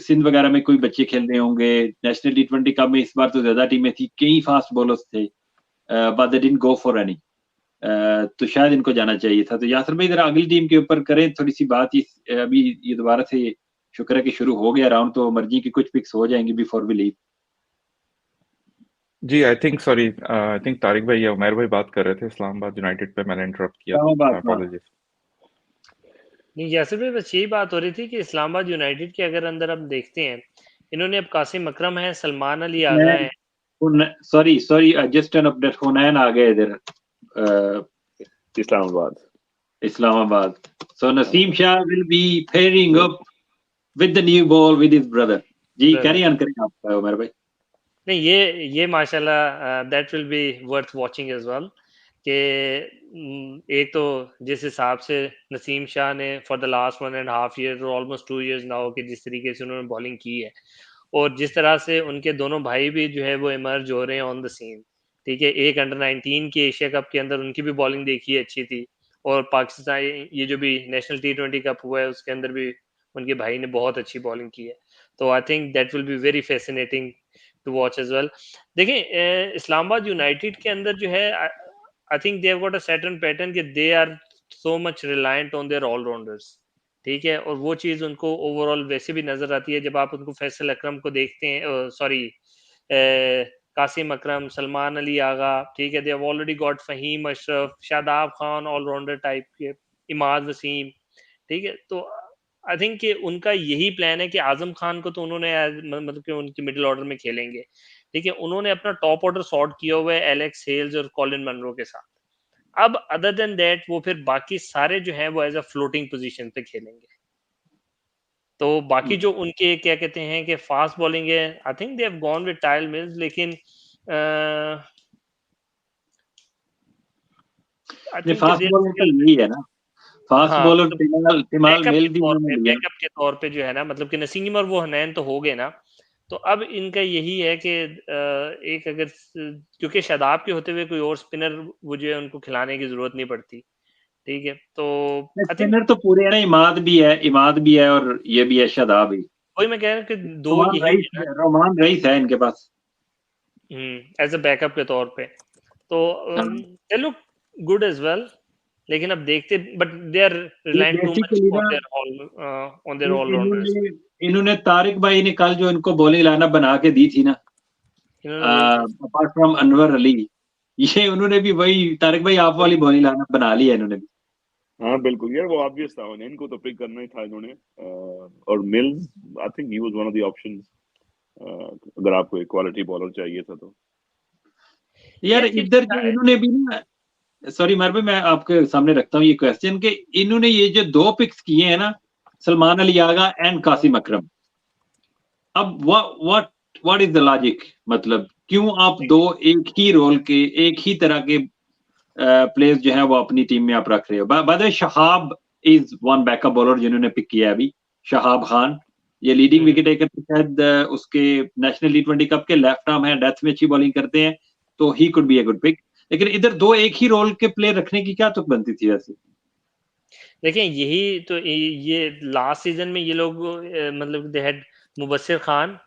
सिंध वगैरह में कोई बच्चे खेल रहे होंगे। नेशनल T20 कप में इस बार तो ज्यादा टीमें थी, कई फास्ट बॉलर्स थे, but they didn't go for any. तो शायद इनको जाना चाहिए था। तो यासर भाई जरा अगली टीम के ऊपर करें थोड़ी सी बात। अभी ये दोबारा से शुक्र है कि शुरू हो गया राउंड, तो मर्जी की कुछ पिक्स हो जाएंगी बिफोर वी लीव। जी I think, sorry, I think Tariq भाई या उमर भाई बात कर रहे थे इस्लामाबाद यूनाइटेड पे, मैंने इंटरप्ट किया, अपॉलॉजीज। नहीं यासिर भाई, बस यही बात हो रही थी कि इस्लामाबाद यूनाइटेड के अगर अंदर अब देखते हैं, इन्होंने अब कासिम अकरम है, सलमान अली आ गए हैं। Sorry just an update, Hunain आ गए इधर Islamabad. So Naseem Shah will be pairing up with the new ball with his brother. जी कैरी ऑन करें आप उमर भाई। नहीं ये माशाल्लाह that will be worth watching as well. कि एक तो जिस हिसाब से नसीम शाह ने for the last 1.5 year almost 2 years now कि जिस तरीके से उन्होंने बॉलिंग की है, और जिस तरह से उनके दोनों भाई भी जो है वो इमर्ज हो रहे हैं ऑन द सीन, ठीक है, एक अंडर 19 के एशिया कप के अंदर उनकी भी बॉलिंग देखी अच्छी थी, और पाकिस्तान ये जो भी नेशनल T20 कप हुआ है उसके अंदर भी उनके भाई ने बहुत अच्छी बॉलिंग की है। तो I think that will be very fascinating to watch as well. देखिए इस्लामाबाद यूनाइटेड के अंदर जो है I think they have got a certain pattern कि they are so much reliant on their allrounders, ठीक है, और वो चीज़ उनको ओवरऑल वैसे भी नजर आती है जब आप उनको फैसल अकरम को देखते हैं, सॉरी कासिम अकरम, सलमान अली आगा, ठीक है, they have already got Faheem Ashraf, Shadab Khan allrounder type के, इमाद वसीम, ठीक है। तो आई थिंक कि उनका यही प्लान है कि आजम खान को तो उन्होंने मतलब कि उनकी मिडिल ऑर्डर में खेलेंगे, ठीक है, उन्होंने अपना टॉप ऑर्डर सॉर्ट किया हुआ है एलेक्स हेल्स और कॉलिन मनरो के साथ। अब अदर देन दैट वो फिर बाकी सारे जो हैं वो एज अ फ्लोटिंग पोजीशन पे खेलेंगे। तो बाकी जो उनके क्या कहते हैं कि फास्ट बॉलिंग है, I think they have gone with tile mills, लेकिन आई थिंक फास्ट बॉलर तो यही है ना, फास्ट हाँ, बॉलर मतलब तिमाल मेल भी उन्होंने लिया। बैकअप के तौर पे जो है ना, मतलब कि नसीम और वो हनैन तो हो गए ना, तो अब इनका यही है कि एक अगर क्योंकि शादाब के होते हुए कोई और स्पिनर वो जो है उनको खिलाने की जरूरत नहीं पड़ती, ठीक है, तो आई थिंक स्पिनर तो पूरे है ना, इमाद भी है और ये भी है शादाब भी। वही मैं कह रहा हूँ कि दो यही है ना, रोमान रईस है इनके पास एज अ बैकअप के तौर पे, तो they look good as well, लेकिन अब देखते, but they are reliant too much basically ना। On their allrounders. इन्होंने इन्होंने तारिक भाई ने कल जो इनको बॉलिंग लाइनअप बना के दी थी ना, इन्होंने वही की। अपार्ट फ्रॉम अनवर अली, ये उन्होंने भी वही तारिक भाई आप वाली बॉलिंग लाइनअप बना ली है इन्होंने भी। हाँ बिल्कुल यार, वो ऑब्वियस था, उन्हें इनको तो पिक करना ही था इन्होंने। और mills, I think he was one of the options, अगर आपको एक क्वालिटी बॉलर चाहिए था तो। यार यार इधर जो इन्होंने भी ना, सॉरी मार भाई मैं आपके सामने रखता हूँ ये क्वेश्चन कि इन्होंने ये जो 2 पिक्स किए हैं ना, सलमान अली आगा एंड कासिम अकरम, अब व्हाट इज द लॉजिक, मतलब क्यों आप दो एक ही रोल के एक ही तरह के प्लेयर्स जो है वो अपनी टीम में आप रख रहे हो। Bye the way Shahab is one backup bowler जिन्होंने पिक किया है अभी, शहाब खान, ये लीडिंग विकेट टेकर शायद उसके नेशनल T20 कप के लेफ्ट आर्म है, डेथ में अच्छी बॉलिंग करते हैं, तो he could be a good pick. लेकिन इधर दो एक ही रोल के प्लेयर रखने की क्या तुक बनती थी वैसे? देखिए यही तो ये लास्ट सीजन में ये लोग मतलब दे हैड मुबस्सिर खान,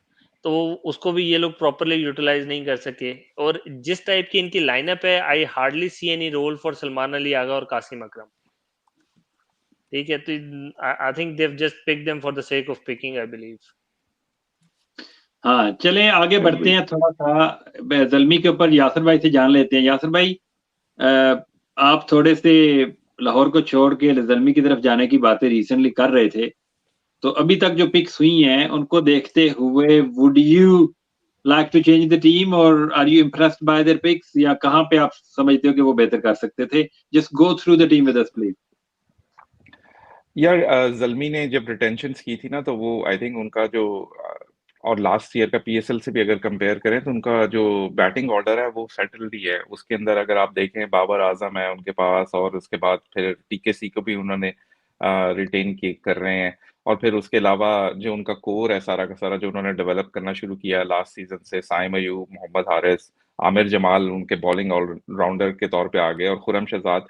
तो उसको भी ये लोग प्रॉपर्ली यूटिलाइज नहीं कर सके, और जिस टाइप की इनकी लाइनअप है I hardly see any role for Salman Ali Agha और कासिम अकरम, ठीक है, तो I think they have just pick them for the sake of picking, I believe. हाँ चलें आगे बढ़ते हैं थोड़ा सा जल्मी के ऊपर, यासर भाई से जान लेते हैं। यासर भाई आप थोड़े से लाहौर को छोड़ के जल्मी की तरफ जाने की बातें रिसेंटली कर रहे थे, तो अभी तक जो पिक्स हुई हैं उनको देखते हुए would you like to change the team और are you impressed by their picks, या कहां पे आप समझते हो कि वो बेहतर कर सकते थे? Just go through the team with us please. यार जल्मी ने जब रिटेंशंस की थी ना, तो वो आई थिंक उनका जो और लास्ट ईयर का पीएसएल से भी अगर कंपेयर करें तो उनका जो बैटिंग ऑर्डर है वो सेटल्ड ही है। उसके अंदर अगर आप देखें बाबर आजम है उनके पास, और उसके बाद फिर टीकेसी को भी उन्होंने रिटेन कर रहे हैं, और फिर उसके अलावा जो उनका कोर है सारा का सारा जो उन्होंने डेवलप करना शुरू किया लास्ट सीजन से, साइम अयूब, मोहम्मद हारिस, आमिर जमाल उनके बॉलिंग ऑलराउंडर के तौर पे आ गए, और खुरम शहजाद,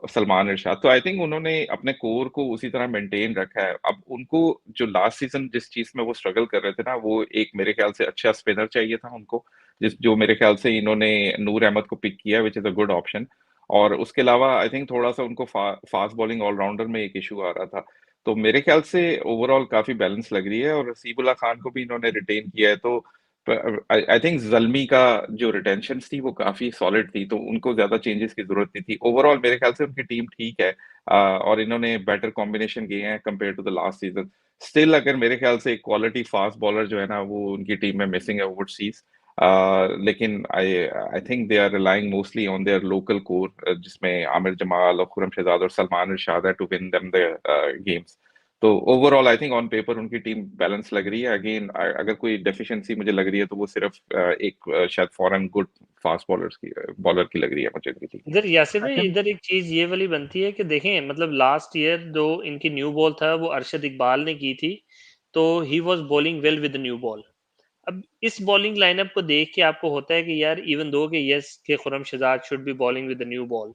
सलमान इरशाद। तो आई थिंक उन्होंने अपने कोर को उसी तरह मेंटेन रखा है। अब उनको जो लास्ट सीजन जिस चीज में वो स्ट्रगल कर रहे थे ना, वो एक मेरे ख्याल से अच्छा स्पिनर चाहिए था उनको, जिस जो मेरे ख्याल से इन्होंने नूर अहमद को पिक किया, which is a good option. और उसके अलावा आई थिंक थोड़ा सा उनको फास्ट बॉलिंग ऑलराउंडर में एक इशू आ रहा था। तो मेरे ख्याल से ओवरऑल काफी बैलेंस लग रही है, और रसीबुल्ला खान को भी इन्होंने रिटेन किया है। तो आई थिंक जल्मी का जो रिटेंशन थी वो काफी सॉलिड थी, तो उनको ज्यादा चेंजेस की जरूरत नहीं थी। ओवरऑल मेरे ख्याल से उनकी टीम ठीक है, और इन्होंने बेटर कॉम्बिनेशन किए हैं compare to the last season. Still अगर मेरे ख्याल से क्वालिटी फास्ट बॉलर जो है ना वो उनकी टीम में मिसिंग है ओवरसीज। लेकिन I think they are relying mostly on their local core, जिसमें आमिर जमाल और खुरम शहजाद और सलमान इरशाद है, to win them the games. तो overall I think on paper उनकी टीम बैलेंस लग रही है। अगेन अगर कोई डेफिशिएंसी मुझे लग रही है तो वो सिर्फ एक शायद फॉरेन गुड फास्ट बॉलर की लग रही है मुझे उनकी टीम। इधर यासिर भाई, अच्छा, इधर एक चीज ये वाली बनती है कि देखें, मतलब लास्ट ईयर जो इनकी न्यू बॉल था वो अरशद इकबाल ने की थी, तो he was bowling well with new ball, अब इस बॉलिंग लाइनअप को देख के आपको होता है कि यार इवन दो कि यस के Khurram Shahzad should be bowling with the new ball,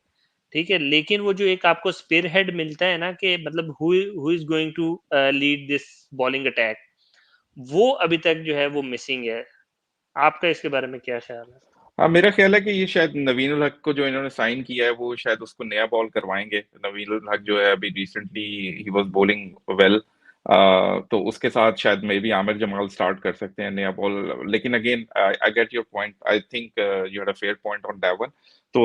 ठीक है, लेकिन वो जो एक आपको स्पेयर हेड मिलता है ना कि मतलब who is going to lead this bowling attack, वो अभी तक जो है वो मिसिंग है। आपका इसके बारे में क्या ख्याल है? हाँ, मेरा ख्याल है कि ये शायद नवीन उल हक को जो इन्होंने साइन किया है वो शायद उसको नया बॉल करवाएंगे। नवीन उल हक जो है अभी recently he was bowling well, तो उसके साथ शायद may be Aamir Jamal start कर सकते हैं नया बॉल। लेकिन again I get your point, I think you had a fair point on that one. तो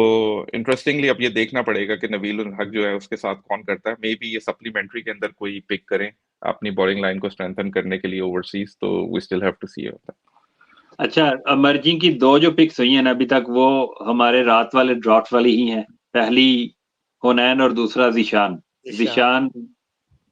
इंटरेस्टिंगली अब ये देखना पड़ेगा कि नवीन उल हक जो है उसके साथ कौन करता है। मे बी ये सप्लीमेंट्री के अंदर कोई पिक करें अपनी बॉलिंग लाइन को स्ट्रेंथन करने के लिए ओवरसीज, तो वी स्टिल हैव टू सी। अच्छा, अमर्जिंग की 2 जो पिक्स हुई हैं ना अभी तक, वो हमारे रात वाले ड्राफ्ट वाली ही हैं। पहली हुनैन और दूसरा ज़ीशान। ज़ीशान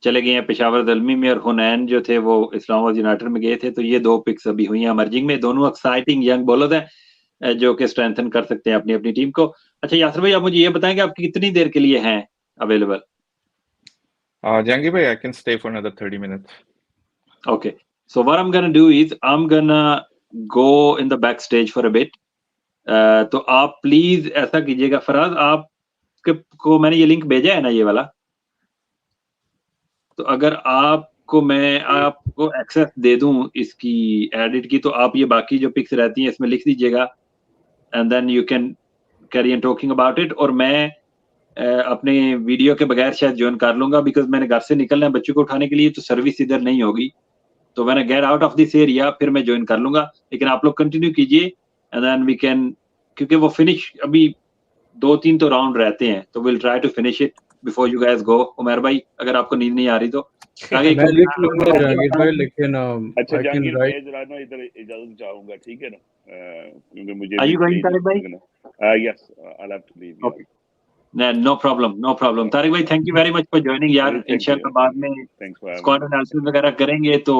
चले गए हैं पेशावर ज़ल्मी में, और हुनैन जो थे वो इस्लामाबाद यूनाइटेड में गए थे। तो ये 2 पिक्स अभी हुई हैं अमर्जिंग में। दोनों एक्साइटिंग यंग बॉलर्स हैं जो कि स्ट्रेंथन कर सकते हैं अपनी टीम को। अच्छा यासर भाई, आप मुझे ये बताएंगे आप कितनी देर के लिए हैं available? Jangir bhai, I can stay for another 30 minutes. Okay. So what I'm gonna do is I'm gonna go in the backstage for a bit. तो आप प्लीज ऐसा कीजिएगा फराज, आप को मैंने ये लिंक भेजा है ना ये वाला, तो अगर आपको मैं आपको एक्सेस दे दूं इसकी एडिट की, तो आप ये बाकी जो पिक्स रहती हैं इसमें लिख दीजिएगा and then you can carry on talking about it. और मैं अपने वीडियो के बगैर शायद ज्वाइन कर लूंगा, बिकॉज मैंने घर से निकलना है बच्चों को उठाने के लिए, तो सर्विस इधर नहीं होगी। तो when I get out of this area फिर मैं ज्वाइन कर लूंगा। लेकिन आप लोग कंटिन्यू कीजिए एंड देन वी कैन, क्योंकि वो फिनिश अभी 2-3 तो राउंड रहते हैं, तो will try to finish it before you guys go. Umar भाई अगर आपको नींद नहीं आ रही तो आगे मैं लिख लूंगा जहांगीर भाई, लेकिन अच्छा आई कैन जहांगीर, मैं राइट। जरा ना इधर इजाजत चाहूंगा, ठीक है ना, क्योंकि मुझे आर भी यू गोइंग कहीं तारिक भाई? Yes I have to leave. Okay, no problem, no problem. Tariq भाई thank you very much for joining यार। थैंक यू, इंशाल्लाह बाद में thanks for having squad analysis वगैरह करेंगे तो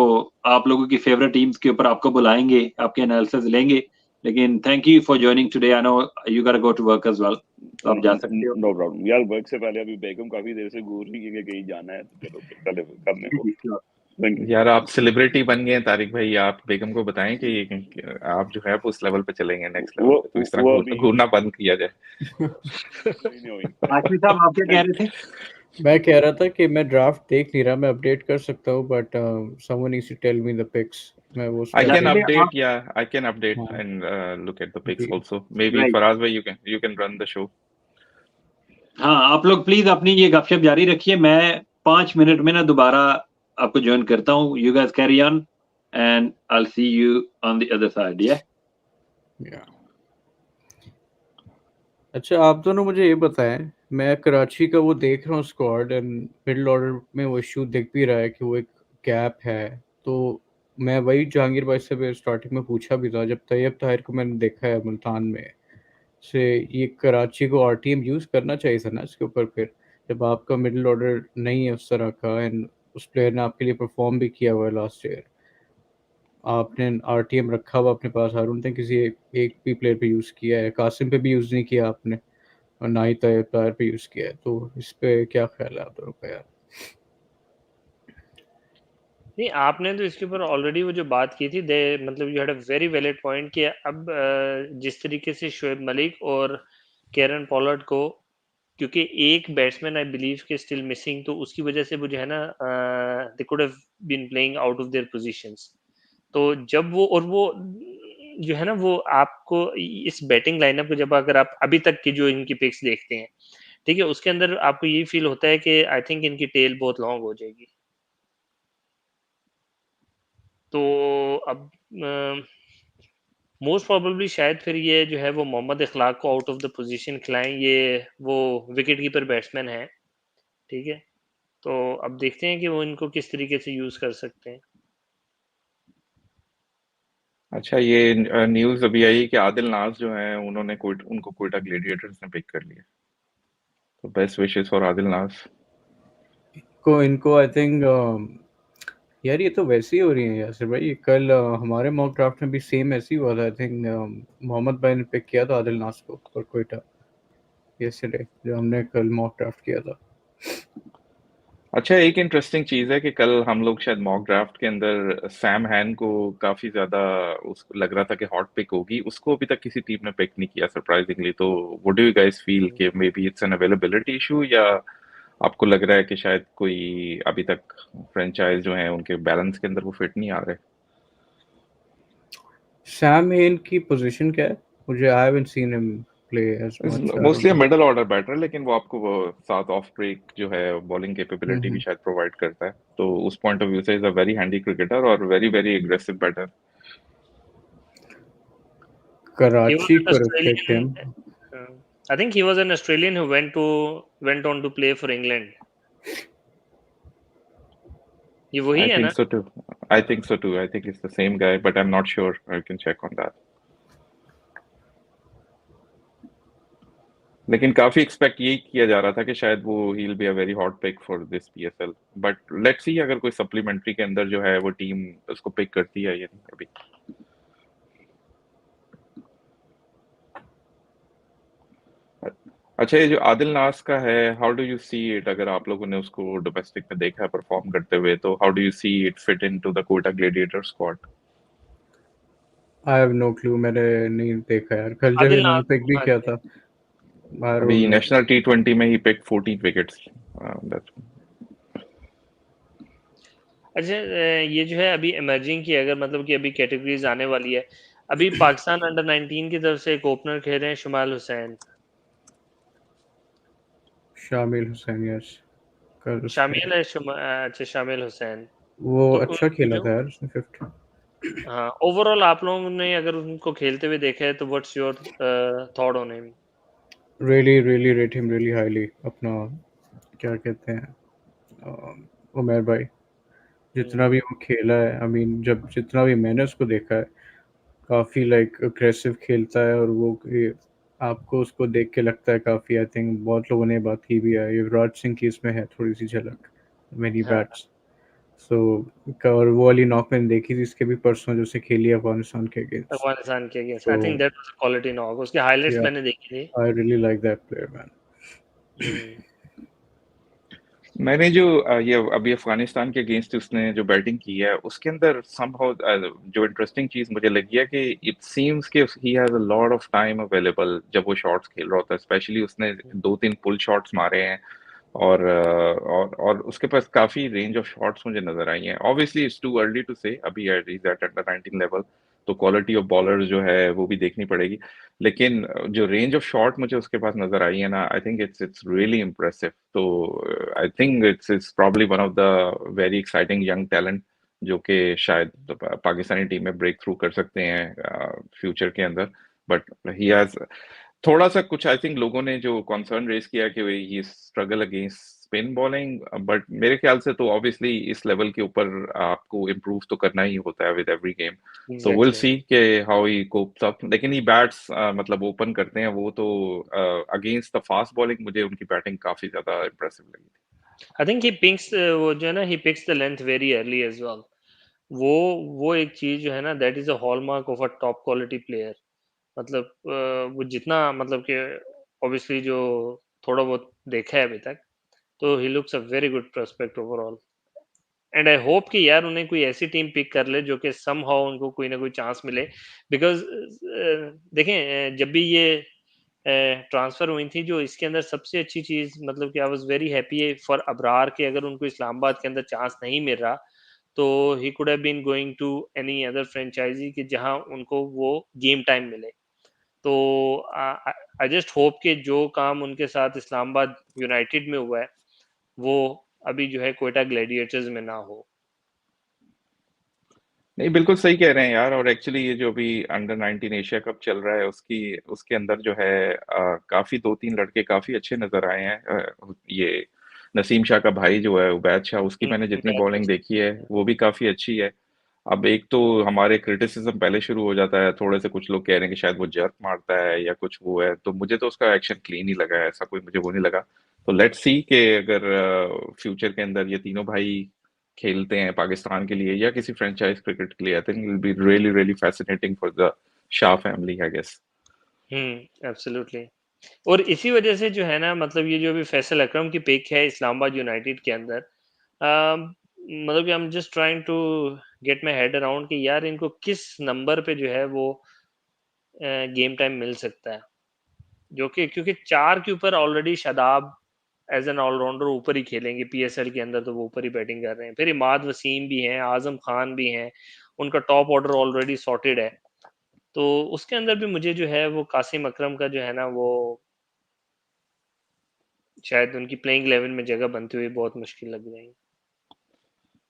आप लोगों की फेवरेट टीम्स के ऊपर आपको बुलाएंगे, आपके एनालिसिस लेंगे। लेकिन thank you for joining today. I know you got go to work as well, तो आप जा सकते हो। नो प्रॉब्लम यार। वर्क से पहले अभी बेगम काफी देर से घूर रही है कि कहीं जाना है, तो चलो फिर कल करने को। थैंक यू यार आप सेलिब्रिटी बन गए हैं तारिक भाई, आप बेगम को बताएं कि आप जो है उस लेवल पे चलेंगे, नेक्स्ट लेवल पे, तो इस वो तरह अभी घूरना बंद किया जाए। नहीं हुई। आशमी साहब आप क्या कह रहे थे? मैं कह रहा था कि मैं ड्राफ्ट देख नहीं रहा, मैं अपडेट कर सकता हूँ, but someone needs to tell me the picks. मैं वो I can strategy. update, yeah, I can update हाँ and look at the picks जी। also. Maybe right, Faraz bhai, you can run the show. हाँ आप लोग please अपनी ये गपशप जारी रखिए। मैं 5 मिनट में ना दोबारा आपको ज्वाइन करता हूँ। You guys carry on and I will see you on the other side. या अच्छा, आप दोनों मुझे ये बताएं, मैं कराची का वो देख रहा हूँ स्क्वाड, एंड मिडिल ऑर्डर में वो इशू दिख भी रहा है कि वो एक गैप है। तो मैं वही जहांगीर भाई से स्टार्टिंग में पूछा भी था, जब तैयब ताहिर को मैंने देखा है मुल्तान में से, ये कराची को आरटीएम यूज़ करना चाहिए था ना इसके ऊपर। फिर जब आपका मिडिल ऑर्डर नहीं है उस तरह का, एंड उस प्लेयर ने आपके लिए परफॉर्म भी किया हुआ है लास्ट ईयर, आपने आरटीएम रखा हुआ अपने पास। हारून ने किसी एक भी प्लेयर पे यूज़ किया है, कासिम पे भी यूज़ नहीं किया आपने, और ना ही तैयब ताहिर पे यूज़ किया है। तो इस पे क्या ख्याल है आप दोनों का यार? नहीं, आपने तो इसके ऊपर ऑलरेडी वो जो बात की थी, दे मतलब you had a very valid point कि अब जिस तरीके से शोएब मलिक और केरन पॉलार्ड को, क्योंकि एक बैट्समैन आई बिलीव के स्टिल मिसिंग, तो उसकी वजह से वो जो है ना they could have been playing out of their positions. तो जब वो और वो जो है ना वो आपको इस बैटिंग लाइनअप को जब अगर आप अभी तक की जो इनकी पिक्स देखते हैं, ठीक है, उसके अंदर आपको ये फील होता है कि आई थिंक इनकी टेल बहुत लॉन्ग हो जाएगी। तो अब मोस्ट प्रोबेबली शायद फिर ये जो है वो मोहम्मद इखलाक को आउट ऑफ द पोजीशन खिलाएं। ये वो विकेट कीपर बैट्समैन है, ठीक है, तो अब देखते हैं कि वो इनको किस तरीके से यूज कर सकते हैं। अच्छा, ये न्यूज़ अभी आई कि आदिल नाज जो है उन्होंने उनको कोयटा ग्लेडिएटर्स ने पिक कर लिया। तो बेस्ट विशेस फॉर आदिल नाज। इनको आई थिंक यार ये तो वैसे ही हो रही है यासिर भाई। ये कल हमारे मॉक ड्राफ्ट में भी सेम ऐसे ही हुआ था। आई थिंक मोहम्मद भाई ने पिक किया था आदिल नाज को और कोयटा, यस्टरडे जो हमने कल मॉक ड्राफ्ट किया था। अच्छा, एक इंटरेस्टिंग चीज है कि कल हम लोग शायद मॉक ड्राफ्ट के अंदर सैम हैन को काफी ज्यादा उसको लग रहा था कि हॉट पिक होगी, उसको अभी तक किसी टीम ने पिक नहीं किया सरप्राइजिंगली। तो what do you guys feel कि maybe it's an availability issue, या आपको लग रहा है कि शायद कोई अभी तक फ्रेंचाइज जो है उनके बैलेंस के अंदर वो फिट नहीं आ रहे? सैम हेन की पोजीशन क्या है? मुझे I haven't seen him play as much, I mostly don't know. Middle order batter, लेकिन वो आपको वो साथ ऑफ ब्रेक जो है बॉलिंग कैपेबिलिटी भी हम्म, शायद प्रोवाइड करता है, तो उस पॉइंट ऑफ व्यू से is a very handy cricketer और very very aggressive batter. He was Karachi an could have picked Australian. him. uh, I think he was an Australian who went on to play for England. ये वही I है think ना? so too. I think so too. I think it's the same guy, but I'm not sure. I can check on that. लेकिन काफी expect यही किया जा रहा था कि शायद वो he will be a very hot pick for this PSL, but let's see अगर कोई सप्लीमेंट्री के अंदर जो है वो टीम उसको पिक करती है या नहीं अभी। अच्छा, ये जो आदिल नास का है, how do you see it? अगर आप लोगों ने उसको डोमेस्टिक में देखा है परफॉर्म करते हुए, तो how do you see it fit into the Quetta gladiator squad? I have no clue, मैंने नहीं देखा यार। कल जब आदिल इन्होंने नाथ। पिक भी हाँ किया जी। था, आई अभी डोंट नो। नेशनल टी20 में ही पिक 14 विकेट्स। अच्छा, ये जो है अभी इमर्जिंग की अगर मतलब कि अभी कैटेगरीज आने वाली है। अभी पाकिस्तान अंडर 19 की तरफ से एक ओपनर खेल रहे हैं शुमाल हुसैन। शामिल हुसैन, यस। कल उसने शामिल है अच्छा, शामिल हुसैन। वो तो अच्छा खेला जो था यार, उसने 50। हाँ, ओवरऑल आप लोगों ने अगर उनको खेलते हुए देखा है तो what's your thought on him? Really really rate him really highly. अपना क्या कहते हैं, उमर भाई, जितना भी वो खेला है, आई मीन जब जितना भी मैंने उसको देखा है, काफ़ी लाइक अग्रेसिव खेलता है। और वो आपको उसको देख के लगता है काफ़ी, आई थिंक बहुत लोगों ने बात की भी है, युवराज सिंह की इसमें है थोड़ी सी झलक, मेनी हाँ, बैट्स। सो और वो वाली नॉक मैंने देखी थी इसके भी परसों, जो से खेली है अफगानिस्तान के अगेंस्ट। अफगानिस्तान के अगेंस्ट आई तो think that was a quality knock. उसके हाइलाइट्स या मैंने देखी थी। I really like that player man. Hmm, मैंने जो ये अभी अफगानिस्तान के अगेंस्ट उसने जो बैटिंग की है उसके अंदर somehow जो इंटरेस्टिंग चीज मुझे लगी है कि इट सीम्स कि ही has a lot of time available जब वो शॉट्स खेल रहा होता है, स्पेशली उसने 2-3 पुल शॉट्स मारे हैं और उसके पास काफी रेंज ऑफ शॉट्स मुझे नजर आई हैं। Obviously it's too early to say, अभी इज एट अंडर 19 लेवल, तो क्वालिटी ऑफ बॉलर्स जो है वो भी देखनी पड़ेगी, लेकिन जो रेंज ऑफ शॉट मुझे उसके पास नजर आई है ना, I think it's really impressive. तो I think it's probably one of the very exciting young talent जो कि शायद पाकिस्तानी टीम में ब्रेक थ्रू कर सकते हैं फ्यूचर के अंदर। बट ही हैज थोड़ा सा कुछ, आई थिंक लोगों ने जो कंसर्न रेज किया कि he struggle against spin bowling, but मेरे ख्याल से तो ऑब्वियसली इस लेवल के ऊपर आपको इम्प्रूव तो करना ही होता है विद एवरी गेम। तो विल एग्जैक्टली। सी के हाउ ही कोप्स अप, लेकिन ये बैट्स मतलब ओपन करते हैं वो तो अगेंस्ट द फास्ट बॉलिंग मुझे उनकी बैटिंग काफी ज्यादा इंप्रेसिव लगी आई थिंक ही पिक्स वो जो है ना, he picks the length very early as well. वो वो एक चीज जो है ना, that is a hallmark of a top quality player. मतलब वो जितना मतलब कि ऑब्वियसली जो थोड़ा बहुत देखा है अभी तक, तो ही looks a very good prospect overall. And I hope कि यार उन्हें कोई ऐसी टीम पिक कर ले जो कि समहाउ उनको कोई ना कोई चांस मिले। बिकॉज देखें, जब भी ये ट्रांसफर हुई थी, जो इसके अंदर सबसे अच्छी चीज मतलब कि I was very happy for Abrar के, अगर उनको इस्लामाबाद के अंदर चांस नहीं मिल रहा तो he could have been going to any other franchise कि जहां उनको वो गेम टाइम मिले। तो आई जस्ट होप कि जो काम उनके साथ इस्लामाबाद यूनाइटेड में हुआ है वो अभी जो है कोयटा ग्लैडिएटर्स में ना हो। नहीं, बिल्कुल सही कह रहे हैं यार। और एक्चुअली ये जो अभी अंडर 19 एशिया कप चल रहा है उसकी उसके अंदर जो है काफी 2-3 लड़के काफी अच्छे नजर आए हैं। ये नसीम शाह का भाई जो है उबैद शाह, उसकी मैंने जितनी बॉलिंग देखी है वो भी काफी अच्छी है। अब एक तो हमारे क्रिटिसिज्म पहले शुरू हो जाता है थोड़े से, कुछ लोग कह रहे हैं कि शायद वो जर्क मारता है या कुछ वो है, तो मुझे तो उसका एक्शन क्लीन ही लगा है, ऐसा कोई मुझे वो नहीं लगा। तो लेट्स सी कि अगर फ्यूचर के अंदर ये तीनों भाई खेलते हैं पाकिस्तान के लिए या किसी फ्रेंचाइज क्रिकेट के लिए, I think will be really really fascinating for the Shah family I guess. Absolutely. और इसी वजह से जो है ना, मतलब ये जो अभी फैसल अकरम की पिक है इस्लामाबाद यूनाइटेड के अंदर, मतलब कि I am just trying to get my head around कि यार इनको किस नंबर पे जो है वो गेम टाइम मिल सकता है, जो कि क्योंकि 4 के ऊपर already Shadab as an allrounder ऊपर ही खेलेंगे पीएसएल के अंदर, तो वो ऊपर ही बैटिंग कर रहे हैं। फिर इमाद वसीम भी हैं, आजम खान भी हैं, उनका टॉप ऑर्डर ऑलरेडी सॉर्टेड है। तो उसके अंदर भी मुझे जो है वो कासिम अकरम का जो है ना वो शायद उनकी प्लेइंग 11 में जगह बनती हुई बहुत मुश्किल लग जाएगी।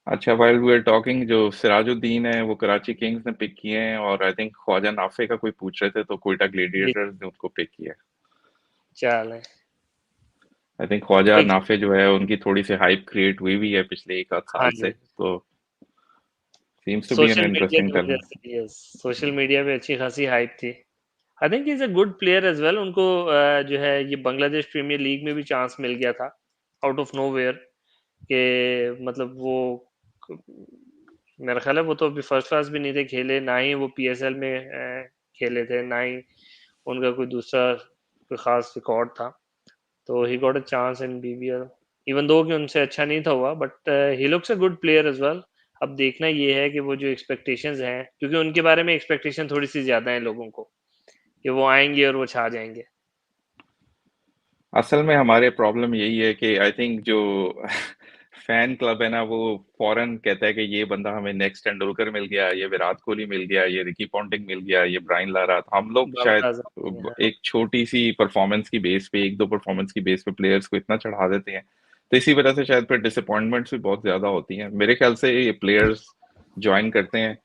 अच्छा, व्हाइल वी आर टॉकिंग, जो सिराजुद्दीन है वो कराची किंग्स ने पिक किए हैं, और आई थिंक ख्वाजा नाफे का कोई पूछ रहे थे तो कोयटा जी, ग्लेडिएटर्स ने उनको पिक किया है। चल है। आई थिंक ख्वाजा एक नाफे जो है उनकी थोड़ी सी हाइप क्रिएट हुई भी है पिछले एक आध हाँ साल से, जी, तो seems to be an social media interesting की वजह टैलेंट। से, यस, सोशल मीडिया पे अच्छी खासी हाइप थी। I think he is a good player as well. उनको जो है ये बांग्लादेश प्रीमियर लीग में भी चांस मिल गया था आउट ऑफ नोवेयर, के मतलब वो मेरा ख्याल है वो तो अभी फर्स्ट क्लास भी नहीं थे खेले, ना ही वो पीएसएल में खेले थे, ना ही उनका कोई दूसरा कोई खास रिकॉर्ड था। तो he got a chance in BBL, even though कि उनसे अच्छा नहीं था हुआ, but he looks a good player as well. अब देखना ये है कि वो जो एक्सपेक्टेशंस हैं, क्योंकि उनके बारे में एक्सपेक्टेशन थोड़ी सी ज्यादा है लोगों को, कि वो आएंगे और वो छा जाएंगे। असल में हमारे प्रॉब्लम यही है कि आई थिंक जो फैन क्लब है ना, वो फॉरेन कहता है कि ये बंदा हमें नेक्स्ट तेंदुलकर मिल गया, ये विराट कोहली मिल गया, ये रिकी पॉन्टिंग मिल गया, ये ब्रायन लारा। तो हम लोग बाबर शायद आजम, हाँ। एक छोटी सी परफॉर्मेंस की बेस पे, एक दो परफॉर्मेंस की बेस पे प्लेयर्स को इतना चढ़ा देते हैं, तो इसी वजह से शायद फिर डिसअपॉइंटमेंट्स भी बहुत ज्यादा होती हैं। मेरे ख्याल से ये प्लेयर्स ज्वाइन करते हैं।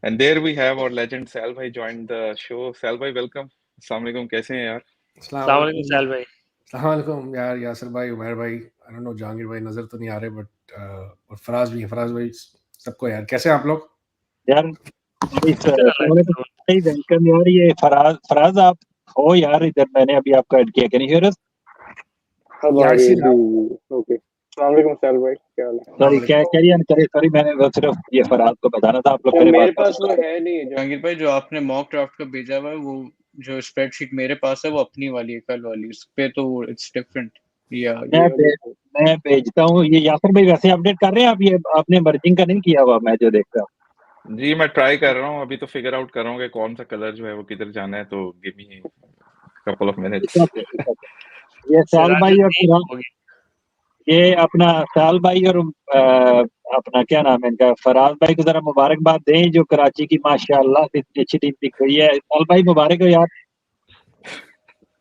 एंड देयर वी हैव और लेजेंड सैल भाई ज्वाइन द शो। सैल भाई वेलकम, अस्सलाम वालेकुम, कैसे हैं यार? अस्सलाम वालेकुम साल भाई। अस्सलाम यार, यासिर भाई, उमर भाई, आई डोंट नो, जहांगीर भाई नजर तो नहीं आ रहे, बट और फराज भी है, फराज भाई, सबको यार, कैसे हैं आप लोग? यार शुक्र अल्लाह का। वेलकम यार। ये फराज आप हो यार इधर, मैंने अभी आपको ऐड किया। Can you here us? Yasir okay, अस्सलाम वालेकुम साल भाई, क्या हाल है? सॉरी, क्या कैरी ऑन करे। सॉरी, मैंने वो सिर्फ ये फराज को बताना था। आप लोग यार मेरे मेरे पास पास वो है नहीं जहांगीर भाई, जो आपने मॉक ड्राफ्ट का भेजा हुआ है, वो जो स्प्रेडशीट मेरे पास है वो अपनी वाली है, कल वाली, उस पे तो इट्स डिफरेंट। या ये मैं वाली भे- मैं भेजता हूँ। ये यासर भाई वैसे अपडेट कर रहे हैं आप? ये आपने मर्जिंग का नहीं किया हुआ, मैं जो देख रहा हूँ। जी मैं ट्राई कर रहा हूँ, अभी तो फिगर आउट कर रहा हूँ कि कौन सा कलर जो है वो किधर जाना है, तो give me couple of minutes. It's okay, it's okay। ये साल भाई और सिराजुद्दीन फराज, हो गई। ये अपना साल भाई और अपना क्या नाम है इनका, फराज भाई को जरा मुबारकबाद दें, जो कराची की माशाल्लाह से इतनी अच्छी टीम पिक हुई है। साल भाई मुबारक हो यार।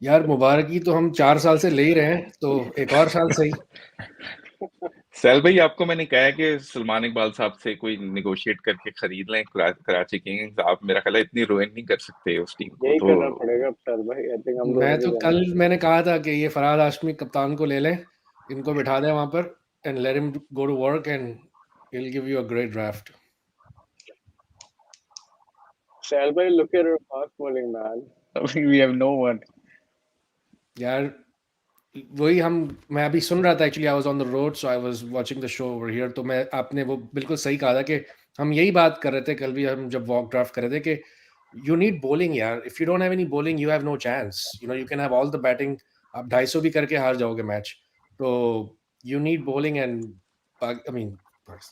यार मुबारकी तो हम 4 साल से ले ही रहे हैं, तो एक और साल सही। सैल भाई, आपको मैंने कहा है कि सलमान इकबाल साहब से कोई निगोशिएट करके खरीद लें कराची किंग्स। आप मेरा ख्याल है इतनी रोइन नहीं कर सकते उस टीम को, यही तो करना पड़ेगा अब साल भाई, आई थिंक हम मैं दोनों तो को कल जाना मैंने कहा था कि ये फराज हाशमी कप्तान को ले लें, इनको बिठा दें वहां पर, and let him go to work, and he will give you a great draft. साल भाई, look at fast bowling man, we have no one. यार वही हम मैं अभी सुन रहा था, actually I was on the road, so I was watching the show over here. तो मैं आपने वो बिल्कुल सही कहा था कि हम यही बात कर रहे थे कल भी, हम जब वॉक ड्राफ्ट कर रहे थे, कि यू नीड बॉलिंग यार। If you don't have any bowling, you have no chance. You know, you can have all the batting, आप 250 भी करके हार जाओगे मैच। तो you need bowling, and I mean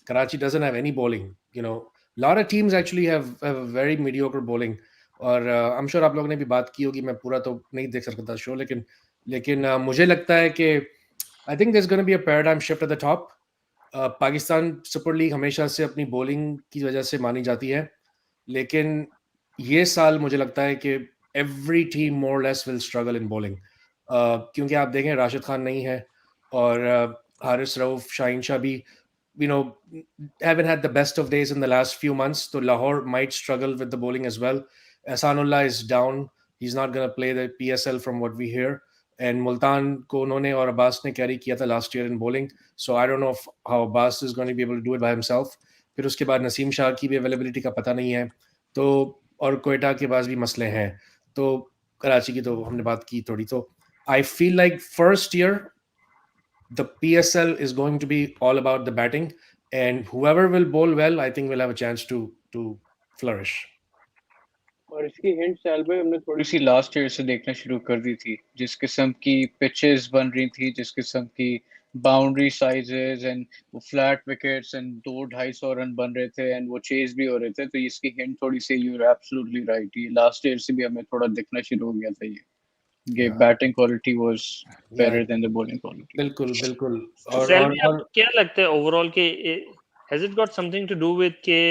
Karachi doesn't have any bowling, you know. Lot of teams actually have very mediocre bowling. और I am sure आप लोगों ने भी बात की होगी, मैं पूरा तो नहीं देख सकता था शो, लेकिन मुझे लगता है कि I think there is gonna be a paradigm shift at the top. Pakistan super league हमेशा से अपनी बॉलिंग की वजह से मानी जाती है, लेकिन ये साल मुझे लगता है कि every team more less will struggle in bowling, क्योंकि आप देखें राशिद खान नहीं है, और हारिस रऊफ, शाहीन शाह भी, you know, haven't had the best of days in the last few months. So Lahore might struggle with the bowling as well. Ahsanullah is down. He's not going to play the PSL from what we hear. And Multan ko unhone aur Abbas ne carry kiya tha last year in bowling. So I don't know how Abbas is going to be able to do it by himself. फिर उसके बाद नसीम शाह की भी availability का पता नहीं है, तो और कोयटा के पास भी मसले हैं। तो कराची की तो हमने बात की थोड़ी। तो I feel like first year the PSL is going to be all about the batting, and whoever will bowl well, I think will have a chance to flourish. और इसकी हिंट साल भाई हमने थोड़ी सी लास्ट ईयर से देखना शुरू कर दी थी, जिस किस्म की पिचेस बन रही थी, जिस किस्म की boundary sizes and flat wickets and 200-250 run बन रहे थे एंड वो चेज भी हो रहे थे, तो इसकी हिंट थोड़ी सी, यू आर एब्सोल्युटली राइट, ये लास्ट ईयर से भी हमें थोड़ा दिखना शुरू हो गया था ये batting quality was better than the bowling quality. बिल्कुल बिल्कुल। सेल्वी, आपको क्या लगता है ओवरऑल के has it got something to do with के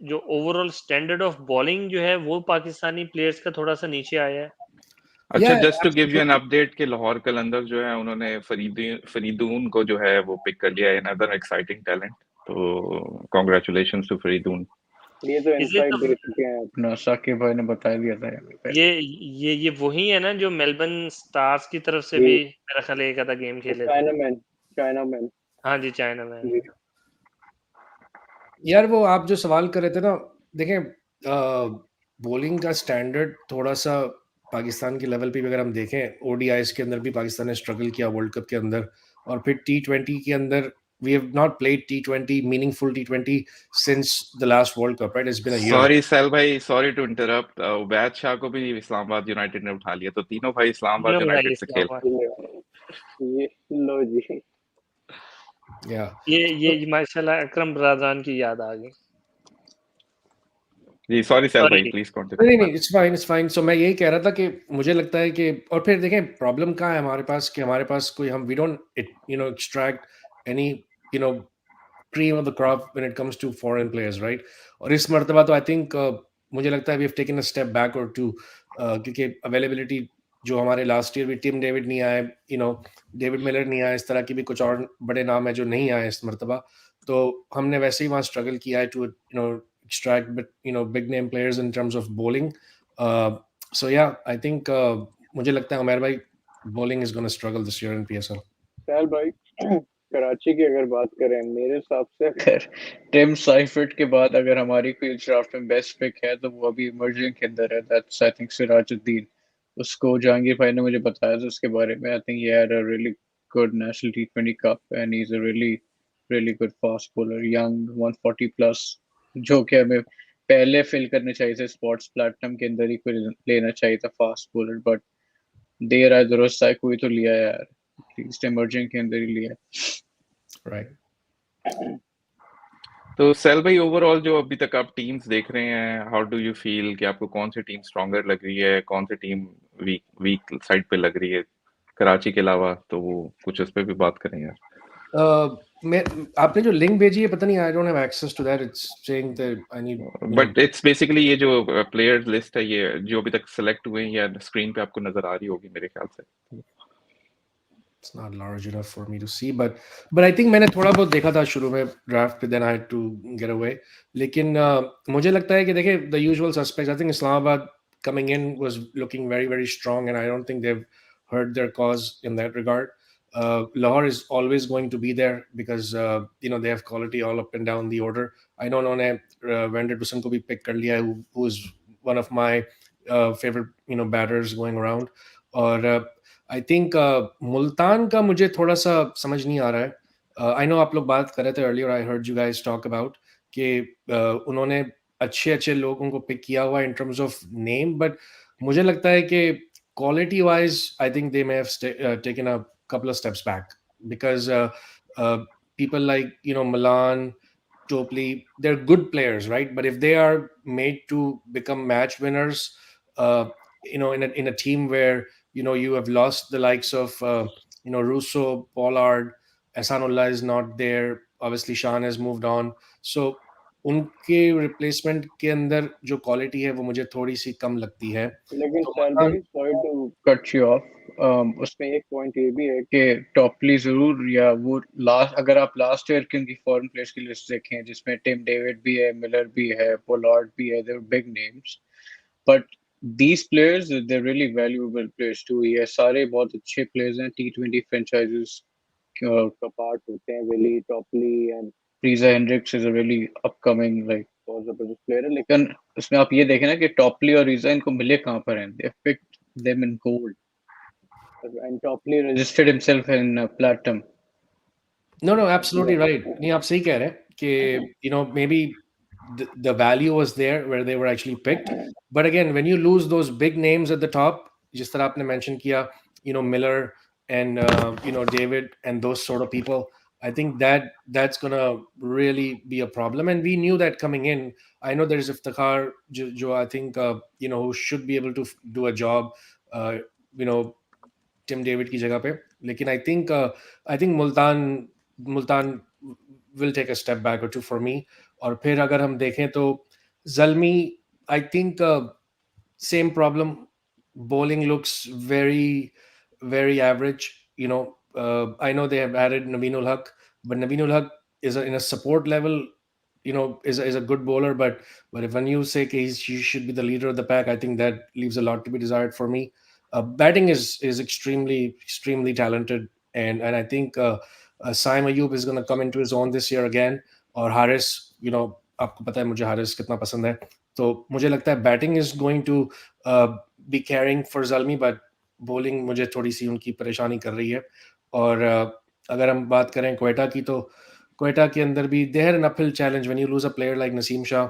जो ओवरऑल स्टैंडर्ड ऑफ बॉलिंग जो है वो पाकिस्तानी प्लेयर्स का थोड़ा सा नीचे आया है? अच्छा, just to give you an update कि लाहौर कलंदर्स जो है उन्होंने फरीदून को जो है वो पिक कर लिया है, अनदर एक्साइटिंग टैलेंट, तो कांग्रेचुलेशंस टू फरीदून। ये तो इनसाइड दे चुके हैं अपना साकिब भाई ने बता दिया था ये वही है ना जो मेलबर्न स्टार्स की तरफ से भी मेरा ख्याल एक आधा गेम खेले थे। चाइनामैन हाँ जी, चाइनामैन। यार वो आप जो सवाल कर रहे थे ना, देखें बॉलिंग का स्टैंडर्ड थोड़ा सा पाकिस्तान के लेवल पे भी अगर हम देखें, ओडीआईस के अंदर भी पाकिस्तान ने स्ट्रगल किया वर्ल्ड कप के अंदर, और फिर टी20 के अंदर we have not played T20 meaningful T20 since the last World Cup, right? It's been a year. Sorry सेल भाई, sorry to interrupt, Ubaid Shah को भी इस्लामाबाद यूनाइटेड ने उठा लिया, तो तीनों भाई इस्लामाबाद यूनाइटेड से खेल। ये लो जी, ये माशाल्लाह अकरम बरादरान की याद आ गई जी। सॉरी सेल भाई, प्लीज कंटिन्यू। नहीं, इट्स फाइन। सो मैं यही कह रहा था कि मुझे लगता है कि, और फिर देखें प्रॉब्लम कहाँ है हमारे पास, कि हमारे पास कोई, हम we don't extract any cream of the crop when it comes to foreign players, right? और इस मर्तबा तो आई थिंक मुझे लगता है we have taken a step back or two, क्योंकि अवेलेबिलिटी जो हमारे लास्ट ईयर भी टीम डेविड नहीं आए, डेविड मिलर नहीं आए, इस तरह की भी कुछ और बड़े नाम है जो नहीं आए इस मर्तबा, तो हमने वैसे ही वहाँ स्ट्रगल किया है to extract big name players in terms of bowling. So yeah, I think मुझे लगता है उमर भाई bowling is going to struggle this year in PSL. Sal भाई कराची की अगर बात करें, मेरे हिसाब से अगर टिम साइफर्ट के बाद अगर हमारी कोई ड्राफ्ट में बेस्ट पिक है तो वो अभी इमर्जिंग के अंदर है, दैट्स आई थिंक सिराजुद्दीन। उसको जहांगीर भाई ने मुझे बताया था उसके बारे में। I think he had a really good national T20 cup and he is a really really good fast bowler, young 140 plus, जो कि हमें पहले फिल करने चाहिए थे स्पोर्ट्स प्लेटिनम के अंदर ही कोई लेना चाहिए था फास्ट बॉलर, बट देर आए दुरुस्त आए, कोई तो लिया यार, एटलीस्ट इमर्जिंग के अंदर ही लिया, राइट? तो सेल भाई, ओवरऑल जो अभी तक आप टीम्स देख रहे हैं, हाउ डू यू फील कि आपको कौन सी टीम स्ट्रॉन्गर लग रही है, कौन सी टीम वीक साइड पे लग रही है कराची के अलावा, तो वो कुछ उस पे भी बात करें यार। मैं, आपने जो लिंक भेजी है, पता नहीं, I don't have access to that, it's saying that I need, but it's basically ये जो प्लेयर्स लिस्ट है, ये जो अभी तक सेलेक्ट हुए हैं, या स्क्रीन पे आपको नजर आ रही होगी मेरे ख्याल से। It's not large enough for me to see, but I think मैंने थोड़ा बहुत देखा था शुरू में ड्राफ्ट पे, then I had to get away. लेकिन मुझे लगता है कि देखिए the usual suspects, I think Islamabad coming in was looking very very strong, and I don't think they've heard their cause in that regard. Lahore is always going to be there because they have quality all up and down the order. I know उन्होंने vendor टुसन को भी pick कर लिया है, who is one of my favorite batters going around. और I think Multan का मुझे थोड़ा सा समझ नहीं आ रहा है। आई नो आप लोग बात कर रहे थे earlier, I heard you guys talk about कि उन्होंने अच्छे लोगों को पिक किया हुआ इन टर्म्स ऑफ नेम, बट मुझे लगता है कि quality wise I think they may have taken a couple of steps back because people like Milan, Topley, they're good players, right? But if they are made to become match winners, in a team where you have lost the likes of Russo, Pollard, Ahsanullah is not there, obviously Shan has moved on, so उनके replacement के अंदर जो quality है वो मुझे थोड़ी सी कम लगती है। लेकिन तो सैल भाई, sorry to cut you off, उसमें एक पॉइंट ये भी है कि टॉपली जरूर, या वो लास्ट, अगर आप लास्ट ईयर की उनकी फॉरेन प्लेयर्स की लिस्ट देखें जिसमें टिम डेविड भी है, मिलर भी है, पोलार्ड भी है, there big names, but these players they're really valuable players too। ये सारे बहुत अच्छे प्लेयर्स हैं, टी20 फ्रेंचाइजेस का पार्ट होते हैं। Willey, Topley and Riza Hendricks is a really upcoming like जबरदस्त प्लेयर है, लेकिन उसमें आप ये देखें ना कि टॉपली और रीजा इनको मिले कहाँ पर हैं, they picked them in gold and Topley registered himself in platinum। No, absolutely right. नहीं, आप सही कह रहे हैं कि maybe the value was there where they were actually picked, but again when you lose those big names at the top, जिस तरह आपने mention किया, Miller and David and those sort of people, I think that's gonna really be a problem, and we knew that coming in. I know there's Iftikhar, jo I think who should be able to do a job, uh, you know, Tim David की जगह पे, लेकिन I think Multan will take a step back or two for me. और फिर अगर हम देखें तो Zalmi, I think same problem. Bowling looks very, very average. I know they have added Naveenul Haq, but Naveenul Haq is in a support level. Is a good bowler, but if when you say he should be the leader of the pack, I think that leaves a lot to be desired for me. Batting is extremely talented, and I think Saim Ayub is going to come into his own this year again. और हारिस, आपको पता है मुझे हारिस कितना पसंद है, तो मुझे लगता है batting is going to be carrying for Zalmi, but bowling मुझे थोड़ी सी उनकी परेशानी कर रही है. और अगर हम बात करें क्वेटा की, तो क्वेटा के अंदर भी they had an uphill challenge. When you lose a player like Naseem Shah,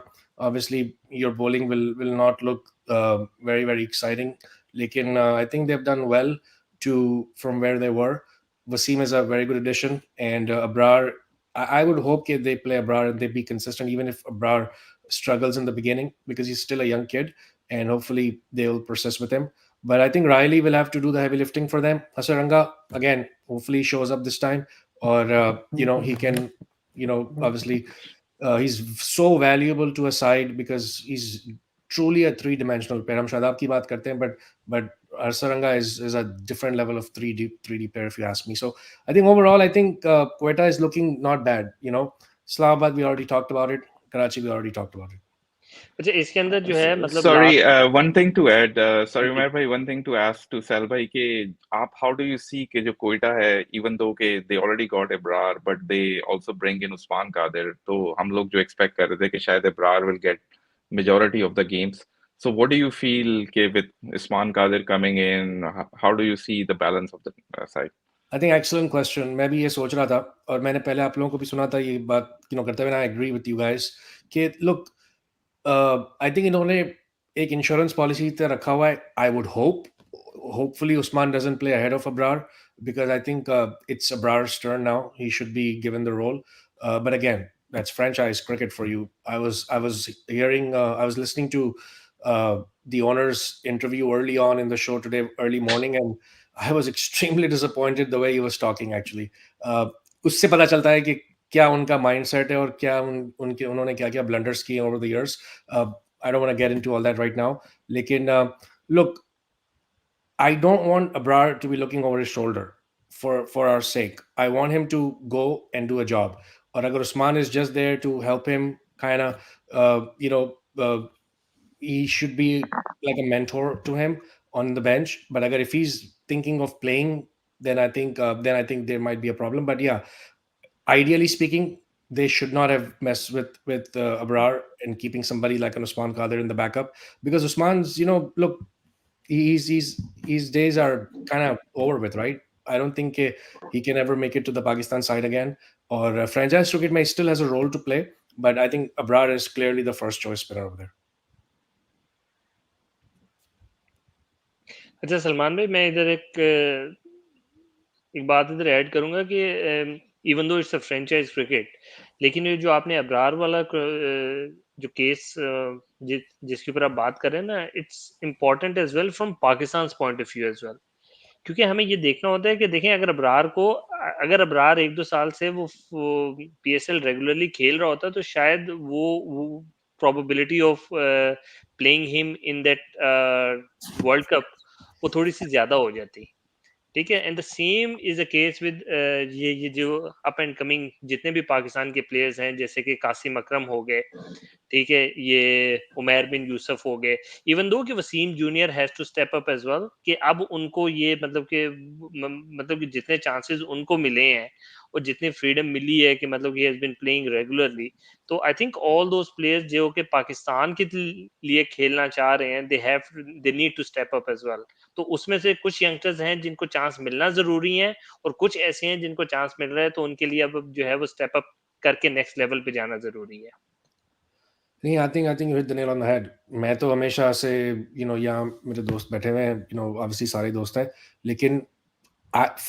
obviously your bowling will not look very very exciting, लेकिन I think they've done well to from where they were. Wasim is a very good addition, and Abrar, I would hope that they play Abrar and they be consistent, even if Abrar struggles in the beginning, because he's still a young kid, and hopefully they'll persist with him. But I think Riley will have to do the heavy lifting for them. Hasaranga, again, hopefully shows up this time, or he can, obviously he's so valuable to a side because he's truly a three-dimensional player. हम शादाब की बात करते हैं, but Harsaranga is a different level of 3D player, if you ask me. So I think overall, I think Quetta is looking not bad. Islamabad, we already talked about it. Karachi, we already talked about it. अच्छा, इसके अंदर जो है मतलब Sorry, last one thing to add. Sorry, ji Umair bhai, one thing to ask to Sal bhai कि आप how do you see कि जो कोयटा है, even though कि they already got Ebrar, but they also bring in Usman Qadir, तो हम लोग जो expect कर रहे थे कि शायद Ebrar will get majority of the games. So what do you feel कि with Usman Qadir coming in, how do you see the balance of the side? I think excellent question. मैं भी ये सोच रहा था, और मैंने पहले आप लोगों को भी सुना था ये बात करते हुए. I agree with you guys कि look, I think इन्होंने एक इंश्योरेंस पॉलिसी तो रखा हुआ है. I would hopefully Usman doesn't play ahead of Abrar, because I think it's Abrar's turn now. He should be given the role. But again, that's franchise cricket for you. I was hearing, I was listening to the owner's interview early on in the show today, early morning, and I was extremely disappointed the way he was talking. Actually, उससे पता चलता है कि क्या उनका mindset है और क्या उन्होंने क्या ब्लंडर्स किए over the years. I don't want to get into all that right now. लेकिन look, I don't want Abrar to be looking over his shoulder for our sake. I want him to go and do a job. Or agar Usman is just there to help him, kind of, he should be like a mentor to him on the bench. But agar if he's thinking of playing, then I think there might be a problem. But yeah, ideally speaking, they should not have messed with Abrar and keeping somebody like an Usman Qadir in the backup, because Usman's, look, his days are kind of over with, right? I don't think he can ever make it to the Pakistan side again. Or franchise cricket may still has a role to play, but I think Abrar is clearly the first choice spinner over there. अच्छा सलमान भाई, मैं इधर एक बात इधर add करूंगा कि even though it's a franchise cricket, लेकिन ये जो आपने अब्रार वाला जो केस जिसके ऊपर आप बात कर रहे हैं ना, it's important as well from Pakistan point of view as well, क्योंकि हमें ये देखना होता है कि देखें अगर अब्रार 1-2 साल से वो पीएसएल रेगुलरली खेल रहा होता तो शायद वो probability of playing him in that world cup वो थोड़ी सी ज्यादा हो जाती. ठीक है, and the same is a case with ये जो अप एंड कमिंग जितने भी पाकिस्तान के प्लेयर्स हैं, जैसे कि कासिम अकरम हो गए, ठीक है, ये उमैर बिन यूसुफ हो गए, इवन दो कि Wasim junior has to step up as well, कि अब उनको ये मतलब कि जितने चांसेस उनको मिले हैं और जितनी फ्रीडम मिली है कि मतलब he has been playing regularly, तो I think all those players जो कि पाकिस्तान के लिए खेलना चाह रहे हैं, they need to step up as well. तो उसमें से कुछ यंगस्टर्स हैं जिनको चांस मिलना जरूरी है, और कुछ ऐसे हैं जिनको चांस मिल रहा है, तो उनके लिए अब जो है वो स्टेप अप करके नेक्स्ट लेवल पे जाना जरूरी है. नहीं, I think you hit the nail on the head. मैं तो हमेशा से यहाँ मेरे दोस्त बैठे हुए हैं, obviously सारे दोस्त हैं, लेकिन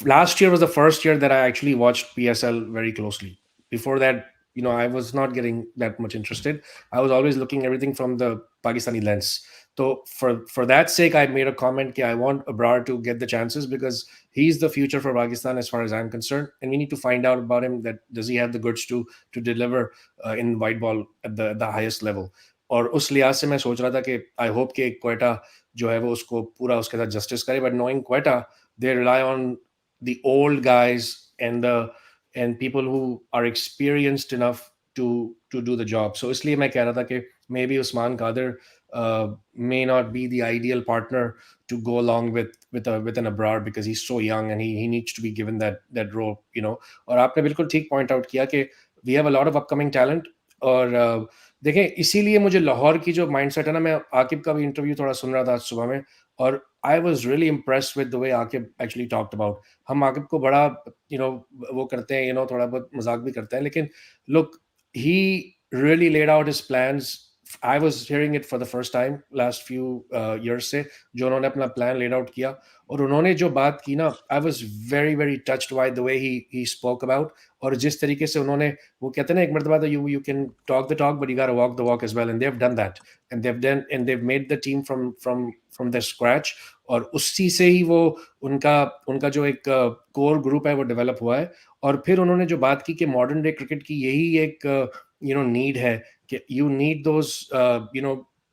last year was the first year that I actually watched PSL very closely. Before that, I was not getting that much interested. I was always looking everything from the Pakistani lens. So for that sake, I made a comment that I want Abrar to get the chances because he's the future for Pakistan as far as I'm concerned, and we need to find out about him. That does he have the goods to deliver in white ball at the highest level? और उस लिहाज से मैं सोच रहा था कि आई hope कि क्वेटा जो है वो उसको पूरा उसके साथ जस्टिस करे, but knowing Quetta they rely on the old guys and people who are experienced enough to do the job. So इसलिए मैं कह रहा था कि maybe Usman Qadir may not be the ideal partner to go along with an Abrar because he's so young and he needs to be given that role. और आपने बिल्कुल ठीक point out किया कि we have a lot of upcoming talent. और देखें, इसीलिए मुझे लाहौर की जो माइंडसेट है ना, मैं आकिब का भी इंटरव्यू थोड़ा सुन रहा था आज सुबह में, और आई was really impressed with the way Aqib actually talked about. हम आकिब को बड़ा वो करते हैं, थोड़ा बहुत मजाक भी करते हैं, लेकिन look, he really laid out his plans. I was hearing it for the first time last few years से जो उन्होंने अपना प्लान लेड आउट किया, और उन्होंने जो बात की ना, I was very very touched bye the way he spoke about. और जिस तरीके से उन्होंने, वो कहते हैं ना एक मरतबा तो you can talk the talk but you gotta walk the walk as well, and they have done that, and they've made the team from the scratch. और उसी से ही वो उनका जो एक कोर ग्रुप है वो डेवलप हुआ है. और फिर उन्होंने जो बात की कि मॉडर्न डे क्रिकेट की यही एक नीड है कि you need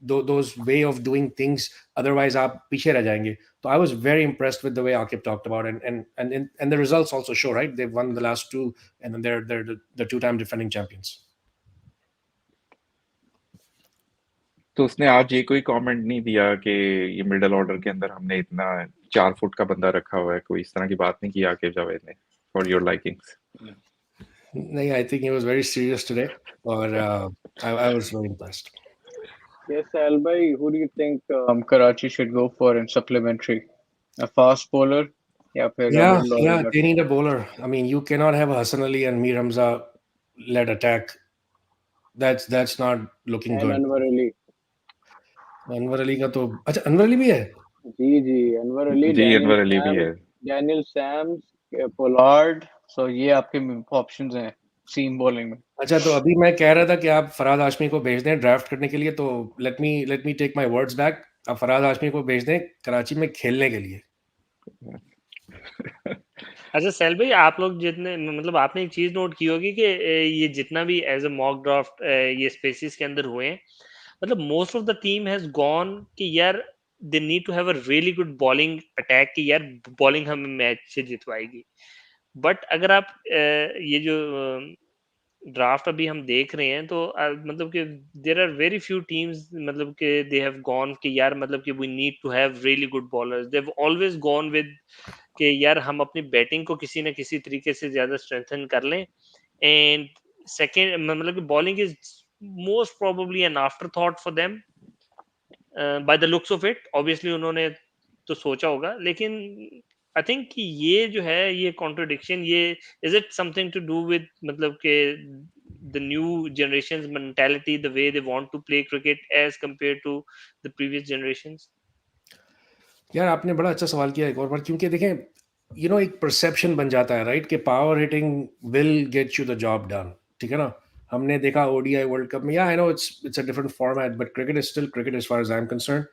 those way of doing things, otherwise आप पीछे रह जाएंगे. So I was very impressed with the way Akib talked about it, and the results also show, right? They've won the last two, and then they're the two-time defending champions. तो उसने आज ये कोई comment नहीं दिया कि ये middle order के अंदर हमने इतना 4 फुट का बंदा रखा हुआ है, कोई इस तरह की बात नहीं की आकिब जावेद ने, फॉर योर लाइकिंग्स? नहीं, I think he was very serious today, or I was very impressed. Yes, Albay, who do you think Karachi should go for in supplementary? A fast bowler? Yeah, They need a bowler. I mean, you cannot have Hassan Ali and Mir Hamza led attack. That's not looking good. Anwar Ali का तो अच्छा, अनवर अली भी है? जी अनवर अली, अनवर अली भी है, Daniel Sams, Pollard. सो ये आपके options हैं सीम बॉलिंग में. अच्छा, तो अभी मैं कह रहा था कि आप फराद हाशमी को भेज दें ड्राफ्ट करने के लिए, तो let me take my words back. आप फराद हाशमी को भेज दें कराची में खेलने के लिए. अच्छा सैल भाई, आप लोग जितने, मतलब आपने एक चीज नोट की होगी कि ये जितना भी एज अ मॉक ड्राफ्ट ये स्पेसिस के अंदर हुए हैं, मतलब most of the team has gone कि यार they need to have a really good bowling attack, कि यार बॉलिंग हमें मैच से जितवाएगी. बट अगर आप ये जो ड्राफ्ट अभी हम देख रहे हैं, तो मतलब कि there are very few teams, मतलब कि दे हैव गॉन कि यार मतलब कि we need to have really good bowlers. They have always gone with कि यार हम अपनी बैटिंग को किसी न किसी तरीके से ज्यादा स्ट्रेंथन कर लें. एंड सेकंड, मतलब कि bowling is most probably an afterthought for them by the looks of it. Obviously उन्होंने तो सोचा होगा, लेकिन आई थिंक कि ये जो है ये कॉन्ट्रडिक्शन, ये is it something to do with मतलब के the new generation's mentality, the way they want to play cricket as compared to the previous generations? यार आपने बड़ा अच्छा सवाल किया एक और बार, क्योंकि देखें एक परसेप्शन बन जाता है, राइट, कि power hitting will get you the job done. ठीक है ना, हमने देखा ओडीआई वर्ल्ड कप में, I know it's a different format, but cricket is still cricket as far as I am concern.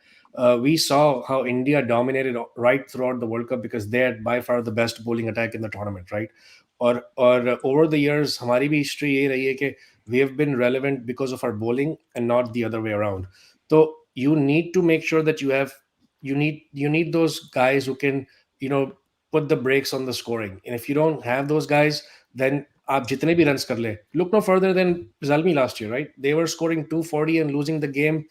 We saw how India dominated right throughout the World Cup because they had by far the best bowling attack in the tournament, right? Or over the years, हमारी भी history ये रही है कि we have been relevant because of our bowling and not the other way around. So you need to make sure that you need those guys who can put the brakes on the scoring. And if you don't have those guys, then आप जितने भी runs कर ले, look no further than Zalmi last year, right? They were scoring 240 and losing the game,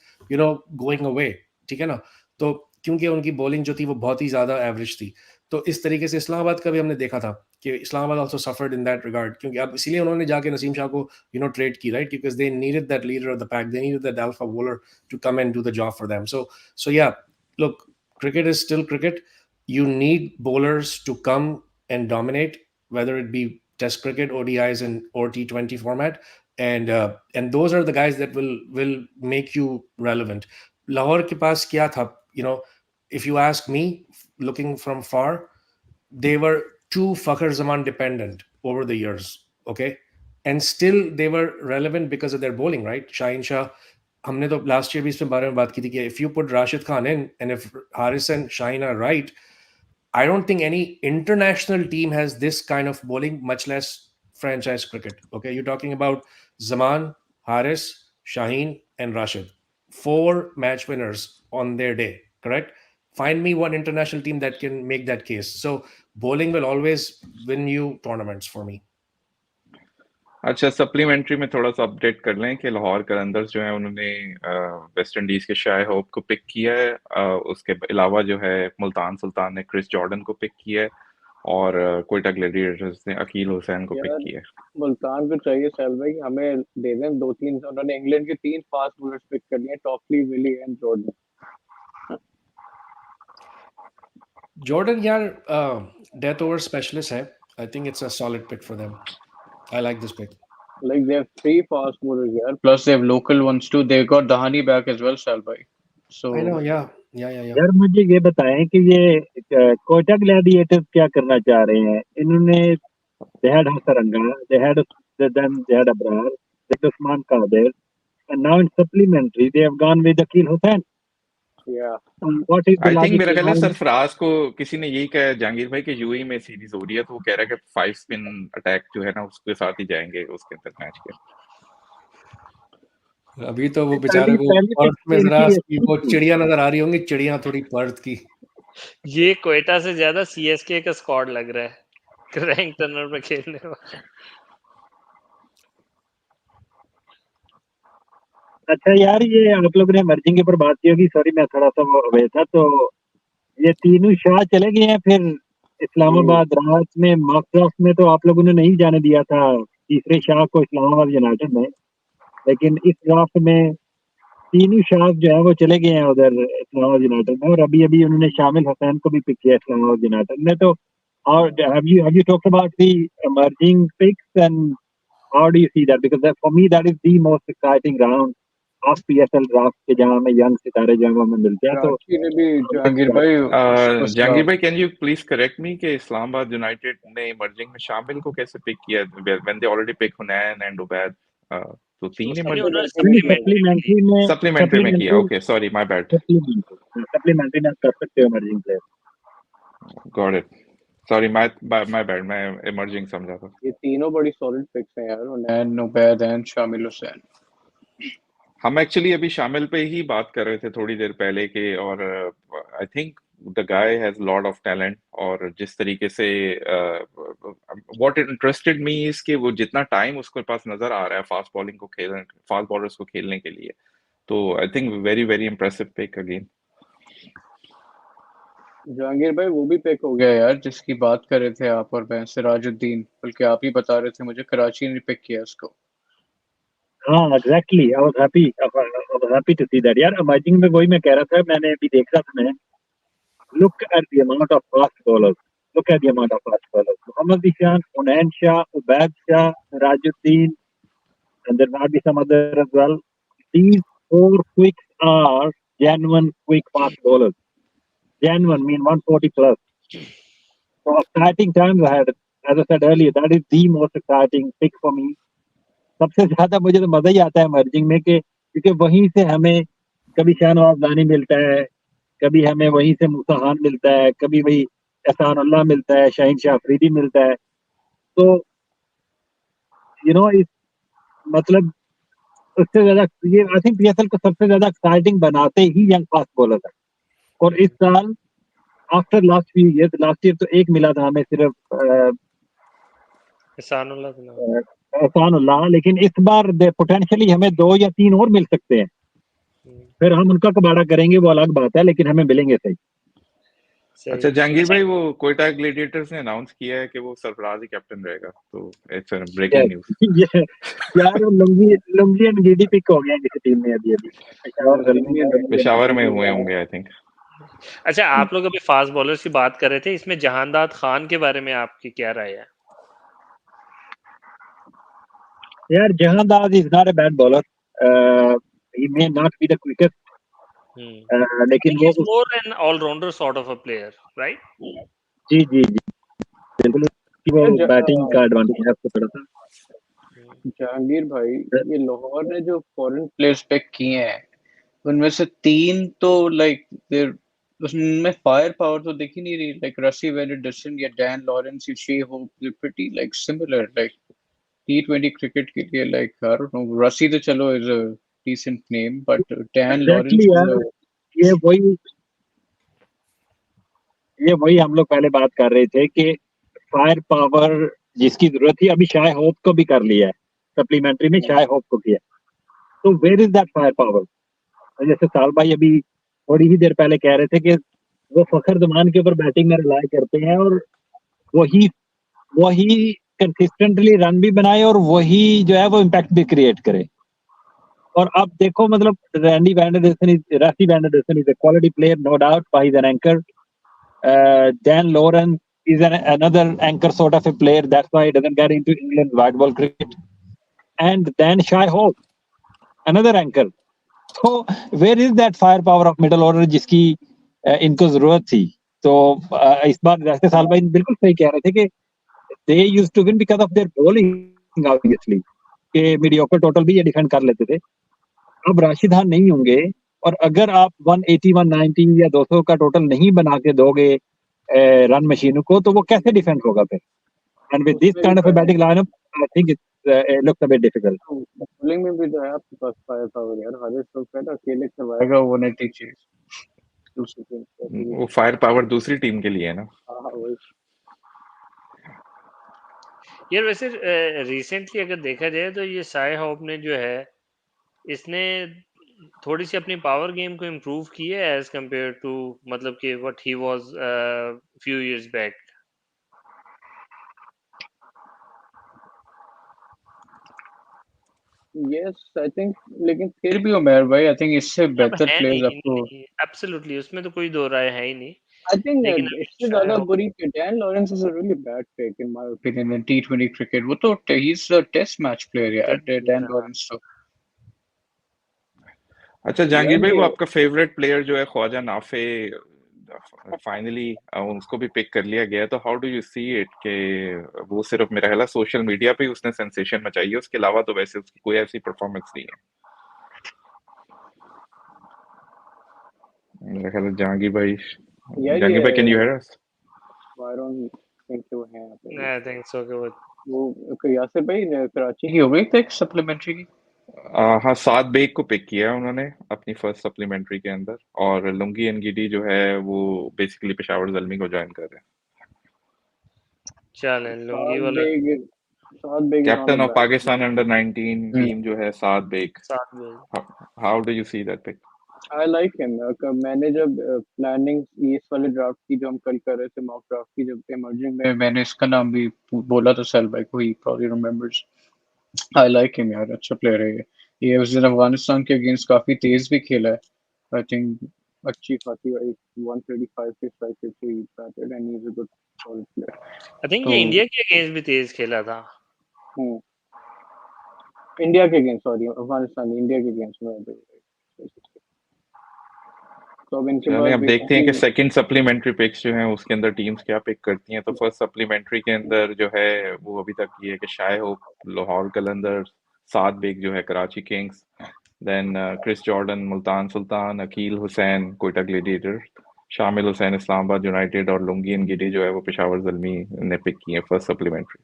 going away. ठीक है ना, तो क्योंकि उनकी बॉलिंग जो थी वो बहुत ही ज्यादा एवरेज थी. तो इस तरीके से इस्लामाबाद का भी हमने देखा था कि Islamabad also suffered in that regard, क्योंकि अब इसीलिए उन्होंने जाके नसीम शाह को ट्रेड की, right, because they needed that leader of the pack, they needed that alpha bowler to come and do the job for them. So yeah, look, cricket is still cricket. You need bowlers to come and dominate, whether it be test cricket, ODIs or T20 format, and those are the guys that will make you relevant. Lahore के पास क्या था, if you ask me, looking from far, they were too Fakhar Zaman dependent over the years, okay? And still they were relevant because of their bowling, right? Shaheen Shah, हमने तो last year भी इसमें बारे में बात की थी कि if you put Rashid Khan in and if Haris and Shaheen are right, I don't think any international team has this kind of bowling, much less franchise cricket. Okay, you're talking about Zaman, Haris, Shaheen, and Rashid. 4 match winners on their day, correct? Find me one international team that can make that case. So bowling will always win you tournaments for me. अच्छा, supplementary में थोड़ा सा update कर लें कि लाहौर कलंदर्स जो है उन्होंने वेस्ट इंडीज के शाय होप को पिक किया है। उसके अलावा जो है मुल्तान सुल्तान ने क्रिस जॉर्डन को पिक किया है और कोयटा ग्लैडिएटर्स ने अकील हुसैन को पिक यार किया है। मुल्तान को चाहिए सैल भाई हमें दे दें 2-3, उन्होंने इंग्लैंड के 3 फास्ट बॉलर्स पिक कर लिए, Topley, Willey and Jordan. Jordan, यार, डेथ ओवर स्पेशलिस्ट है. I think it's a solid pick for them. I like this pick. Like they have 3 fast bowlers here, plus they have local ones too. They got Dahani back as well, Sal bhai. So I know, yeah. यार मुझे ये बताएं कि ये Quetta Gladiators क्या करना चाह रहे हैं? इन्होंने they had Hasaranga, they had Abrar, they had Usman Qadir, and now in supplementary they have gone with Akil Hussain. yeah, What is the I think logic मेरा ख्याल है behind? सरफराज को किसी ने यही कहा, जहांगीर भाई के यूएई में सीरीज हो रही है तो वो कह रहा है कि 5 स्पिन अटैक जो है ना उसके साथ ही जाएंगे उसके अंदर मैच के। अभी तो वो बेचारे को पहली पर्थ में जरा पिच वो चिड़िया नजर आ रही होंगी, चिड़िया थोड़ी पर्थ की। ये कोयटा से ज्यादा सीएसके का स्क्वाड लग रहा है रैंक टर्नर में खेलने वाला। अच्छा यार, ये आप लोगों ने मर्जिंग के ऊपर बात की होगी, सॉरी मैं थोड़ा सा वो अवे था। तो ये तीनों शाह चले गए हैं, फिर इस्लामाबाद रात में मॉक ड्राफ्ट में तो आप लोगों ने नहीं जाने दिया था तीसरे शाह को इस्लामाबाद यूनाइटेड में, लेकिन इस ड्राफ्ट में तीनों शाह जो है वो चले गए हैं उधर इस्लामाबाद यूनाइटेड में, और अभी अभी उन्होंने शामिल हुसैन को भी पिक किया इस्लामाबाद यूनाइटेड में। तो और have you talked about the emerging picks and how do you see that? Because that, for me that is the most exciting round of PSL draft के, जहां में यंग सितारे जो हमें मिलते हैं। तो कराची ने भी जहांगीर भाई जहांगीर भाई कैन यू प्लीज करेक्ट मी कि इस्लामाबाद यूनाइटेड ने इमर्जिंग में शामिल को कैसे पिक किया when they already pick Hunain and Ubaid? तो तीन सप्लीमेंट्री में किया। Okay, sorry my bad. Supplementary में कर सकते हो emerging player. Got it, sorry my bad, मैं इमर्जिंग समझा था। ये तीनों बड़ी सॉलिड पिक्स हैं यार, हुनैन, उबैद एंड शामिल हुसैन। हम एक्चुअली अभी शामिल पे ही बात कर रहे थे थोड़ी देर पहले के, और I think the guy has lot of talent, और जिस तरीके से व्हाट इंटरेस्टेड मी इज कि वो जितना टाइम उसके पास नजर आ रहा है फास्ट बॉलिंग को खेलने, फास्ट बॉलर्स को खेलने के लिए, तो I think very very impressive pick again. Jahangir भाई वो भी पिक हो गया यार जिसकी बात कर रहे थे आप और मैं, सिराजुद्दीन, बल्कि आप ही बता रहे थे मुझे, कराची ने पिक किया उसको। हाँ exactly, I was happy to see that यार। इमर्जिंग में वही मैं कह रहा था, मैंने अभी देखा था, मैं look at the amount of fast bowlers, look at the amount of fast bowlers. Muhammad Ishan, Hunain Shah, Ubaid Shah, Rajuddin, and there might be some other as well. These 4 quicks are genuine quick fast bowlers. Genuine mean 140 plus. So exciting times ahead. As I said earlier, that is the most exciting pick for me. सबसे ज्यादा मुझे तो मजा ही आता है merging में, कि क्योंकि वहीं से हमें कभी शाहनवाज दानी मिलता है, कभी हमें वहीं से मूसा खान मिलता है, कभी वही एहसान अल्लाह मिलता है, शाहीन शाह अफरीदी मिलता है। तो यू नो इस मतलब उससे ज्यादा ये आई थिंक पीएसएल को सबसे ज्यादा एक्साइटिंग बनाते ही यंग फास्ट बॉलर है। और इस साल आफ्टर लास्ट ईयर तो एक मिला था हमें सिर्फ एहसानुल्लाह, लेकिन इस बार पोटेंशियली हमें 2 या 3 और मिल सकते हैं। फिर हम उनका कबाड़ा करेंगे वो अलग बात है, लेकिन हमें मिलेंगे सही। अच्छा जहांगीर भाई, वो कोयटा ग्लैडिएटर्स ने अनाउंस किया है कि वो सरफराज ही कैप्टन रहेगा, तो इट्स ब्रेकिंग न्यूज़। यार लुंगी एंड गीडी पिक हो गया किसी टीम में अभी पेशावर में हुए होंगे आई थिंक। अच्छा, आप लोग अभी फास्ट बॉलर्स की बात कर रहे थे, इसमें जहानदाद खान के बारे में आपकी क्या राय है? यार Jahandad is not a bad bowler, he may not be the quickest, लेकिन वो more an allrounder sort of a player, right? जी जी जी बिल्कुल कि वो बैटिंग का एडवांटेज है आपको थोड़ा सा। जहांगीर भाई, ये लाहौर ने जो फॉरेन प्लेयर्स पिक किए हैं उनमें से 3 तो लाइक देयर उसमें फायर पावर तो दिख ही नहीं रही, लाइक रसी वेलिडसन या डैन लॉरेंस या Shai Hope, they pretty like similar like T20 cricket के लिए, like I don't know, Rassie तो चलो is a decent name, but Dan Lawrence exactly यार, ये वही ये वही हम लोग पहले बात कर रहे थे कि फायर पावर जिसकी जरूरत थी अभी शाय होप को भी कर लिया है, सप्लीमेंट्री में शाय होप को किया। तो where is that firepower? जैसे साल भाई अभी थोड़ी ही देर पहले कह रहे थे कि वो फखर जमान के ऊपर बैटिंग में रिलाई करते हैं और वही वही कंसिस्टेंटली रन भी बनाए और वही जो है वो इम्पैक्ट भी क्रिएट करे। और अब देखो मतलब Randy Vanderson is a quality player, no doubt, by his an anchor. Dan Loren is another anchor sort of a player. That's why he doesn't get into England white ball cricket. And then Shai Hope, another anchor. So where is that firepower of middle order जिसकी इनको जरूरत थी? तो इस बार जैसे साल भाई बिल्कुल सही कह रहे थे कि they used to win because of their bowling obviously, कि मीडियोकर टोटल भी ये डिफेंड कर लेते थे. अब राशिद खान नहीं होंगे और अगर आप 180 190 या 200 का टोटल नहीं बना के दोगे रन मशीन को, तो वो कैसे डिफेंड होगा फिर? And with this kind of a batting lineup I think it looks a bit difficult. Bowling में भी तो है आपके पास फायर पावर यार, हारिस तो कहता अकेले करवाएगा 180 चेज दूसरी टीम। वो फायर पावर दूसरी टीम के लिए है ना। हाँ वही। यार वैसे रिसेंटली अगर देखा जाए तो ये साय होप ने जो है इसने थोड़ी सी अपनी पावर गेम को इम्प्रूव की है एज कम्पेयर टू मतलब कि what he was few years back. Yes I think, लेकिन फिर भी उमर भाई आई थिंक इससे अब बेहतर है प्लेयर्स नहीं आपको, नहीं एब्सोल्युटली उसमें तो कोई दो राय है ही नहीं. आई थिंक लेकिन अगर इससे शाय ज्यादा होप बुरी Dan Lawrence is a really bad pick in my opinion in T20 cricket. वो तो ही is a test match player यार, डैन लॉरेंस तो। अच्छा जहांगीर यार भाई, वो ये आपका फेवरेट प्लेयर जो है ख्वाजा नाफे, फाइनली उसको भी पिक कर लिया गया, तो how do you see it के वो सिर्फ मेरा ख्याल है सोशल मीडिया पे ही उसने सेंसेशन मचाई है, उसके अलावा तो वैसे उसकी कोई ऐसी परफॉर्मेंस नहीं है मेरा ख्याल है। यार जहांगीर भाई can you here us? I don't think वो है यहाँ पे। आई थिंक सो कि वो यासिर भाई कराची की हो गई था एक सप्लीमेंट्री की। हाँ, सात बेग को पिक किया है उन्होंने अपनी फर्स्ट सप्लीमेंट्री के अंदर, और लुंगी एनगिडी जो है वो बेसिकली पेशावर ज़ल्मी को ज्वाइन कर रहे हैं। चलें लुंगी वाला Saad Baig captain of Pakistan under 19 team जो है सात बेग, साथ में how do you see that pick? I like him. मैंने जब प्लानिंग इस वाले ड्राफ्ट की जो हम कल कर रहे थे, मॉक ड्राफ्ट की, जब इमर्जिंग में मैंने इसका नाम भी बोला था सेल भाई को, he probably remembers. I like him यार, अच्छा प्लेयर है ये उस दिन अफगानिस्तान के अगेंस्ट काफी तेज भी खेला है। आई थिंक अच्छी खासी 135 के स्ट्राइक रेट से ही batted and he is a good solid player. I think तो ये इंडिया के अगेंस्ट भी तेज खेला था. इंडिया के अगेंस्ट, सॉरी अफगानिस्तान, इंडिया के अगेंस्ट में। तो अब इनके चलिए पास अब देखते हैं कि बेसिकली सेकंड सप्लीमेंट्री पिक्स जो हैं उसके अंदर टीम्स क्या पिक करती हैं। तो फर्स्ट सप्लीमेंट्री के अंदर जो है वो अभी तक ये है कि शाय होप लाहौर कलंदर, सात बेग जो है Karachi Kings, then Chris Jordan Multan Sultan, Akeal Hosein Quetta Gladiator, Shamyl Hussain Islamabad United, और लुंगी एनगिडी जो है वो पेशावर ज़ल्मी ने पिक की है फर्स्ट सप्लीमेंट्री।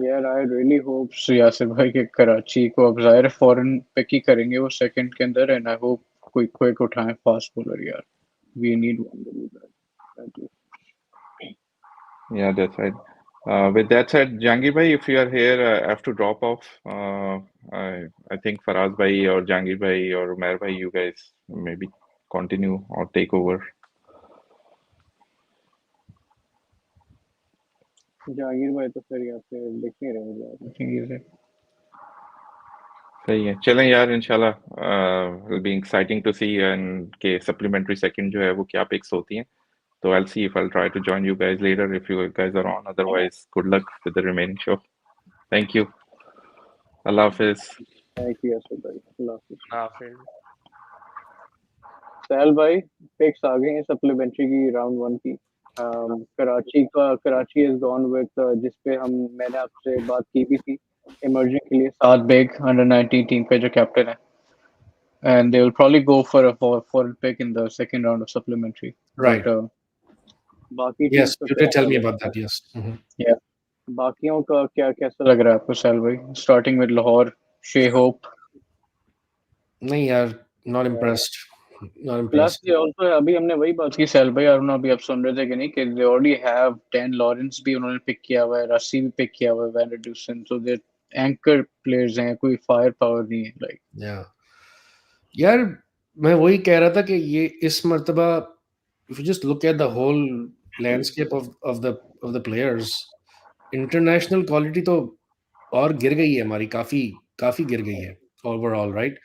यार आई रियली होप यासिर भाई के कराची को, अब जाहिर फॉरेन पिक ही करेंगे वो सेकंड के अंदर, एंड आई होप कोई क्विक उठाएं फास्ट बॉलर यार, we need one really bad. Yeah, that's right. With that said, Jahangir bhai, if you are here, I have to drop off. I think Faraz bhai or Jahangir bhai or Umair bhai, you guys maybe continue or take over. Jahangir भाई तो फिर यहाँ पे दिख नहीं रहे मुझे। सही है, चलें यार इंशाल्लाह will be exciting to see and के supplementary second जो है वो क्या picks होती हैं। तो I'll see if I'll try to join you guys later if you guys are on. Otherwise, good luck with the remaining show. Thank you. Allah Hafiz. Thank you Yasir भाई, अल्लाह हाफिज़। हाफिज. सहल भाई पिक्स आ गए हैं सप्लीमेंट्री की round 1 की। Karachi is gone with जिस पे मैंने आपसे बात की भी थी इमर्जिंग के लिए साद बेग अंडर 19 टीम का जो कैप्टन है, and they will probably go for a foreign pick in the second round of supplementary. Right. But बाकी Yes, teams का you क्या did tell हाल me है? about that. Yes. Yeah. बाकियों का क्या कैसा लग रहा है आपको सैल भाई? Starting with Lahore, Shea Hope. नहीं यार, not impressed. Not Plus impressed. they also अभी हमने वही बात की सैल भाई, I don't know अभी आप सुन रहे थे कि नहीं कि they already have Dan Lawrence भी उन्होंने पिक किया हुआ है, रस्सी भी पिक किया हुआ है, Van der Dusen, so they anchor players हैं, कोई फायर पावर नहीं है like. Yeah. यार मैं वही कह रहा था कि ये इस मर्तबा if you just look at the whole landscape of the players, international quality तो और गिर गई है हमारी, काफी काफी गिर गई है ओवरऑल, राइट?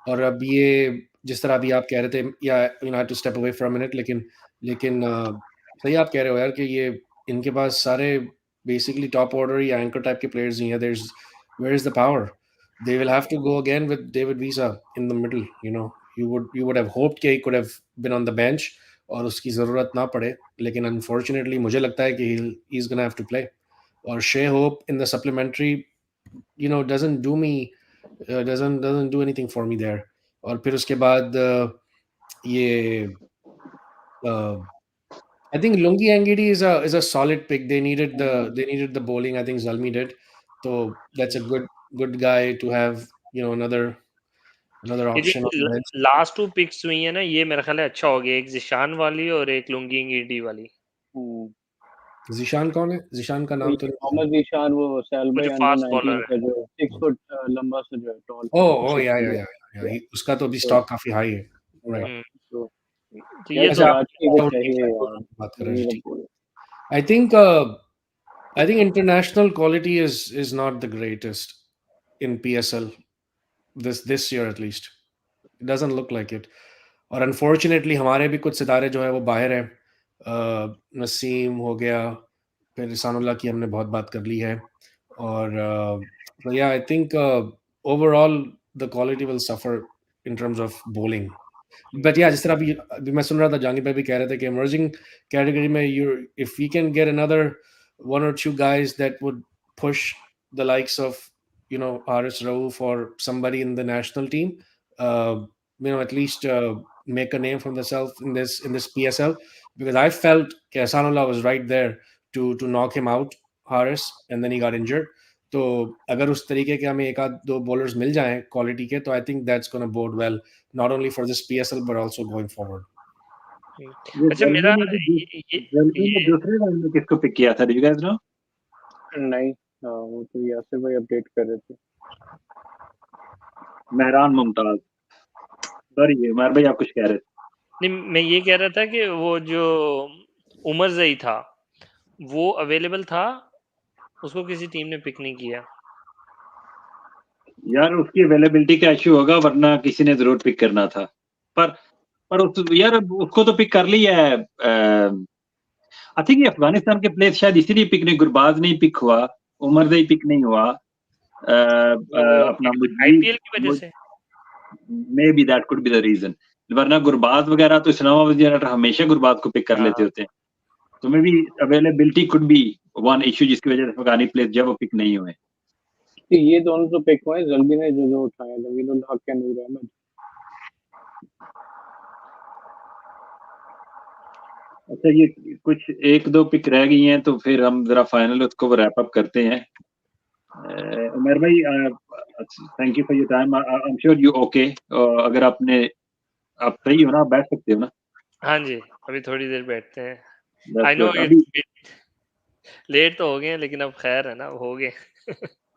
और अब ये जिस तरह अभी आप कह रहे थे, या you know, had to step away for a minute, लेकिन सही आप कह रहे हो यार कि ये इनके पास सारे बेसिकली टॉप ऑर्डर या एंकर टाइप के प्लेयर्स नहीं है. Where is the power? They will have to go again with David Visa in the middle. You would have hoped कि he could have been on the bench और उसकी ज़रूरत ना पड़े, लेकिन unfortunately मुझे लगता है कि he's gonna have to play. और Shea Hope in the supplementary, doesn't do me doesn't do anything for me there. और फिर उसके बाद ये I think Lungi Angidi is a solid pick. They needed the bowling. I think Zalmi did. So that's a good guy to have. Another ये option on the bench. Last 2 picks हुई है ना, ये मेरा ख्याल है अच्छा हो गया, एक जिशान वाली और एक लुंगी ईडी वाली. जिशान कौन है? जिशान का नाम तो नहीं पता. मोहम्मद ईशान वो सैल वो भाई जो अंडर फास्ट 19 बॉलर का है. जो 6 फुट लंबा सा जो है टॉल ओह या. उसका तो अभी स्टॉक काफी हाई है. राइट. हम्म, तो तो यार ये तो कराची को अच्छा, चाहिए यार बात कर रहे ये हैं. लोग बोलो। I think international quality is not the greatest in PSL this year at least. It doesn't look like it. और अनफॉर्चुनेटली हमारे भी कुछ सितारे जो है वो बाहर हैं. नसीम हो गया, फिर रिसानुल्लाह की हमने बहुत बात कर ली है. और या आई think overall the quality will suffer in terms of bowling. But या जिस तरह अभी मैं सुन रहा था, जहांगीर भाई भी कह रहे थे कि इमर्जिंग कैटेगरी में if we can get another 1 or 2 guys that would push the likes of Haris Rauf or somebody in the national team, at least make a name for themselves in this PSL, because I felt Hasanullah was right there to knock him out, Haris, and then he got injured. तो अगर उस तरीके के हमें एक आध दो bowlers मिल जाएं क्वालिटी के, तो I think that's gonna bode well not only for this PSL but also going forward. अच्छा मेरा ने दूसरे राउंड में किसको पिक किया था? Do you guys know? नहीं वो तो यासिर भाई अपडेट कर रहे थे. मेहरान मुमताज. सॉरी उमर भाई आप कुछ कह रहे थे. नहीं, मैं ये कह रहा था कि वो जो उमर जई था वो अवेलेबल था, उसको किसी टीम ने पिक नहीं किया. यार उसकी अवेलेबिलिटी का इशू होगा, वरना किसी ने जरूर पिक करना था. पर यार उसको तो पिक कर लिया है. आई थिंक ये अफगानिस्तान के प्लेयर शायद इसीलिए पिक नहीं, गुरबाज नहीं पिक हुआ, उमर जई पिक नहीं हुआ. अपना आईपीएल की वजह से maybe that could be the reason. वरना गुरबाज वगैरह तो इस्लामाबाद हमेशा गुरबाज को पिक कर लेते होते हैं. तो may be availability could be one issue जिसकी वजह से अफगानी प्लेयर जब वो पिक नहीं हुए. तो ये दोनों तो पिक हुए, जल्दी ने जो उठाया नवीनुल हक या नूर अहमद. अच्छा ये कुछ 1-2 पिक रह गई हैं, तो फिर हम जरा फाइनल उसको रैप अप करते हैं. उमर भाई thank you for your time. I am sure you okay. अगर आप सही हो ना, आप बैठ सकते हो ना? हाँ जी, अभी थोड़ी देर बैठते हैं. आई नो अभी लेट तो हो गए, लेकिन अब खैर है ना, हो गए.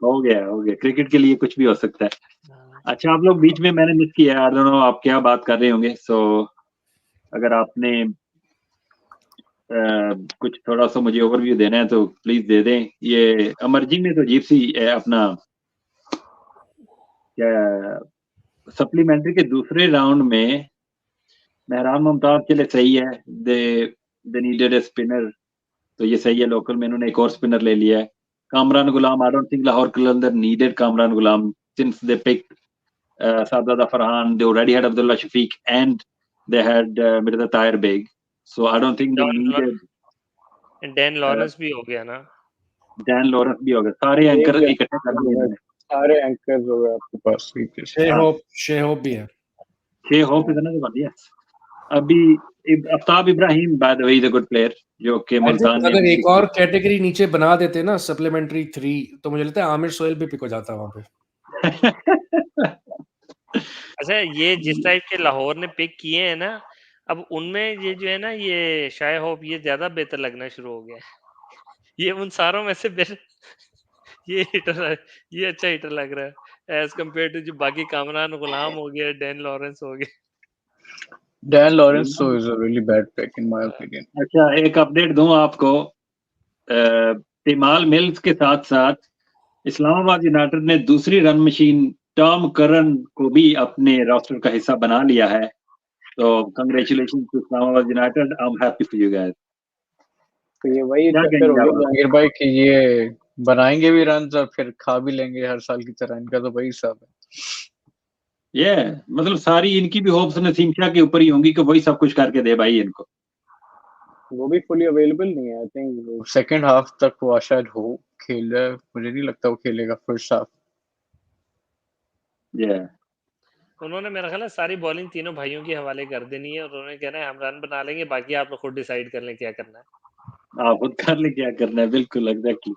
हो गया. क्रिकेट के लिए कुछ भी हो सकता है. अच्छा आप लोग बीच में मैंने मिस किया, आई डोंट नो आप क्या बात कर रहे होंगे. सो अगर आपने कुछ थोड़ा सा मुझे ओवरव्यू देना है तो प्लीज दे दें. ये अमर्जिंग में तो अजीब सी अपना क्या सप्लीमेंट्री के दूसरे राउंड में मेहरान मुमताज के लिए सही है. दे नीडेड ए स्पिनर, तो ये सही है. लोकल में इन्होंने एक और स्पिनर ले लिया है, Kamran Ghulam. I don't think Lahore Qalandar needed Kamran Ghulam since they picked Sadada Farhan. They already had Abdullah Shafiq and they had Mirza Tahir Beg. So I don't think they needed Dan Lawrence भी हो गया ना, डैन लॉरेंस भी हो गया, सारे एंकर इकट्ठे कर दिए इन्होंने। सारे एंकर्स हो गए आपके पास तरीके से। शे होप भी है। छह होप इतना तो बढ़िया। अभी Aftab Ibrahim bye the way is a good player जो कि मुल्तान ने अगर एक और कैटेगरी नीचे बना देते ना सप्लीमेंट्री 3 तो मुझे लगता है आमिर सोहेल भी पिक हो जाता वहां पे। अच्छा ये जिस टाइप के लाहौर ने पिक किए हैं ना, अब उनमें ये जो है ना ये शाय होप ये ज्यादा बेहतर लगना शुरू हो गया है। ये उन सारों में से ये हिटर है, ये अच्छा हिटर लग रहा है एज कम्पेयर टू जो बाकी कामरान गुलाम हो गया, डैन लॉरेंस हो गया। Dan Lawrence so is a really bad pick in my opinion. अच्छा एक अपडेट दूं आपको, तिमाल मिल्स के साथ साथ इस्लामाबाद यूनाइटेड ने दूसरी रन मशीन टॉम करन को भी अपने रोस्टर का हिस्सा बना लिया है, तो congratulation to Islamabad United, I am happy for you guys. तो ये वही क्या चक्कर कहेंगे हो आप? गया जहांगीर भाई कि ये बनाएंगे भी रन और फिर खा भी लेंगे हर साल की तरह, इनका तो वही हिसाब है। ये मतलब सारी इनकी भी होप्स नसीम शाह के ऊपर ही होंगी कि वही सब कुछ करके दे भाई इनको। वो भी फुली अवेलेबल नहीं है, आई थिंक सेकंड हाफ तक वो शायद हो खेल रहा है, मुझे नहीं लगता वो खेलेगा फर्स्ट हाफ। उन्होंने मेरा ख्याल है सारी बॉलिंग तीनों भाइयों के हवाले कर देनी है और उन्होंने कहना है हम रन बना लेंगे, बाकी आप लोग खुद डिसाइड कर लें क्या करना है। आप खुद कर ले क्या करना है, बिल्कुल एग्जैक्टली।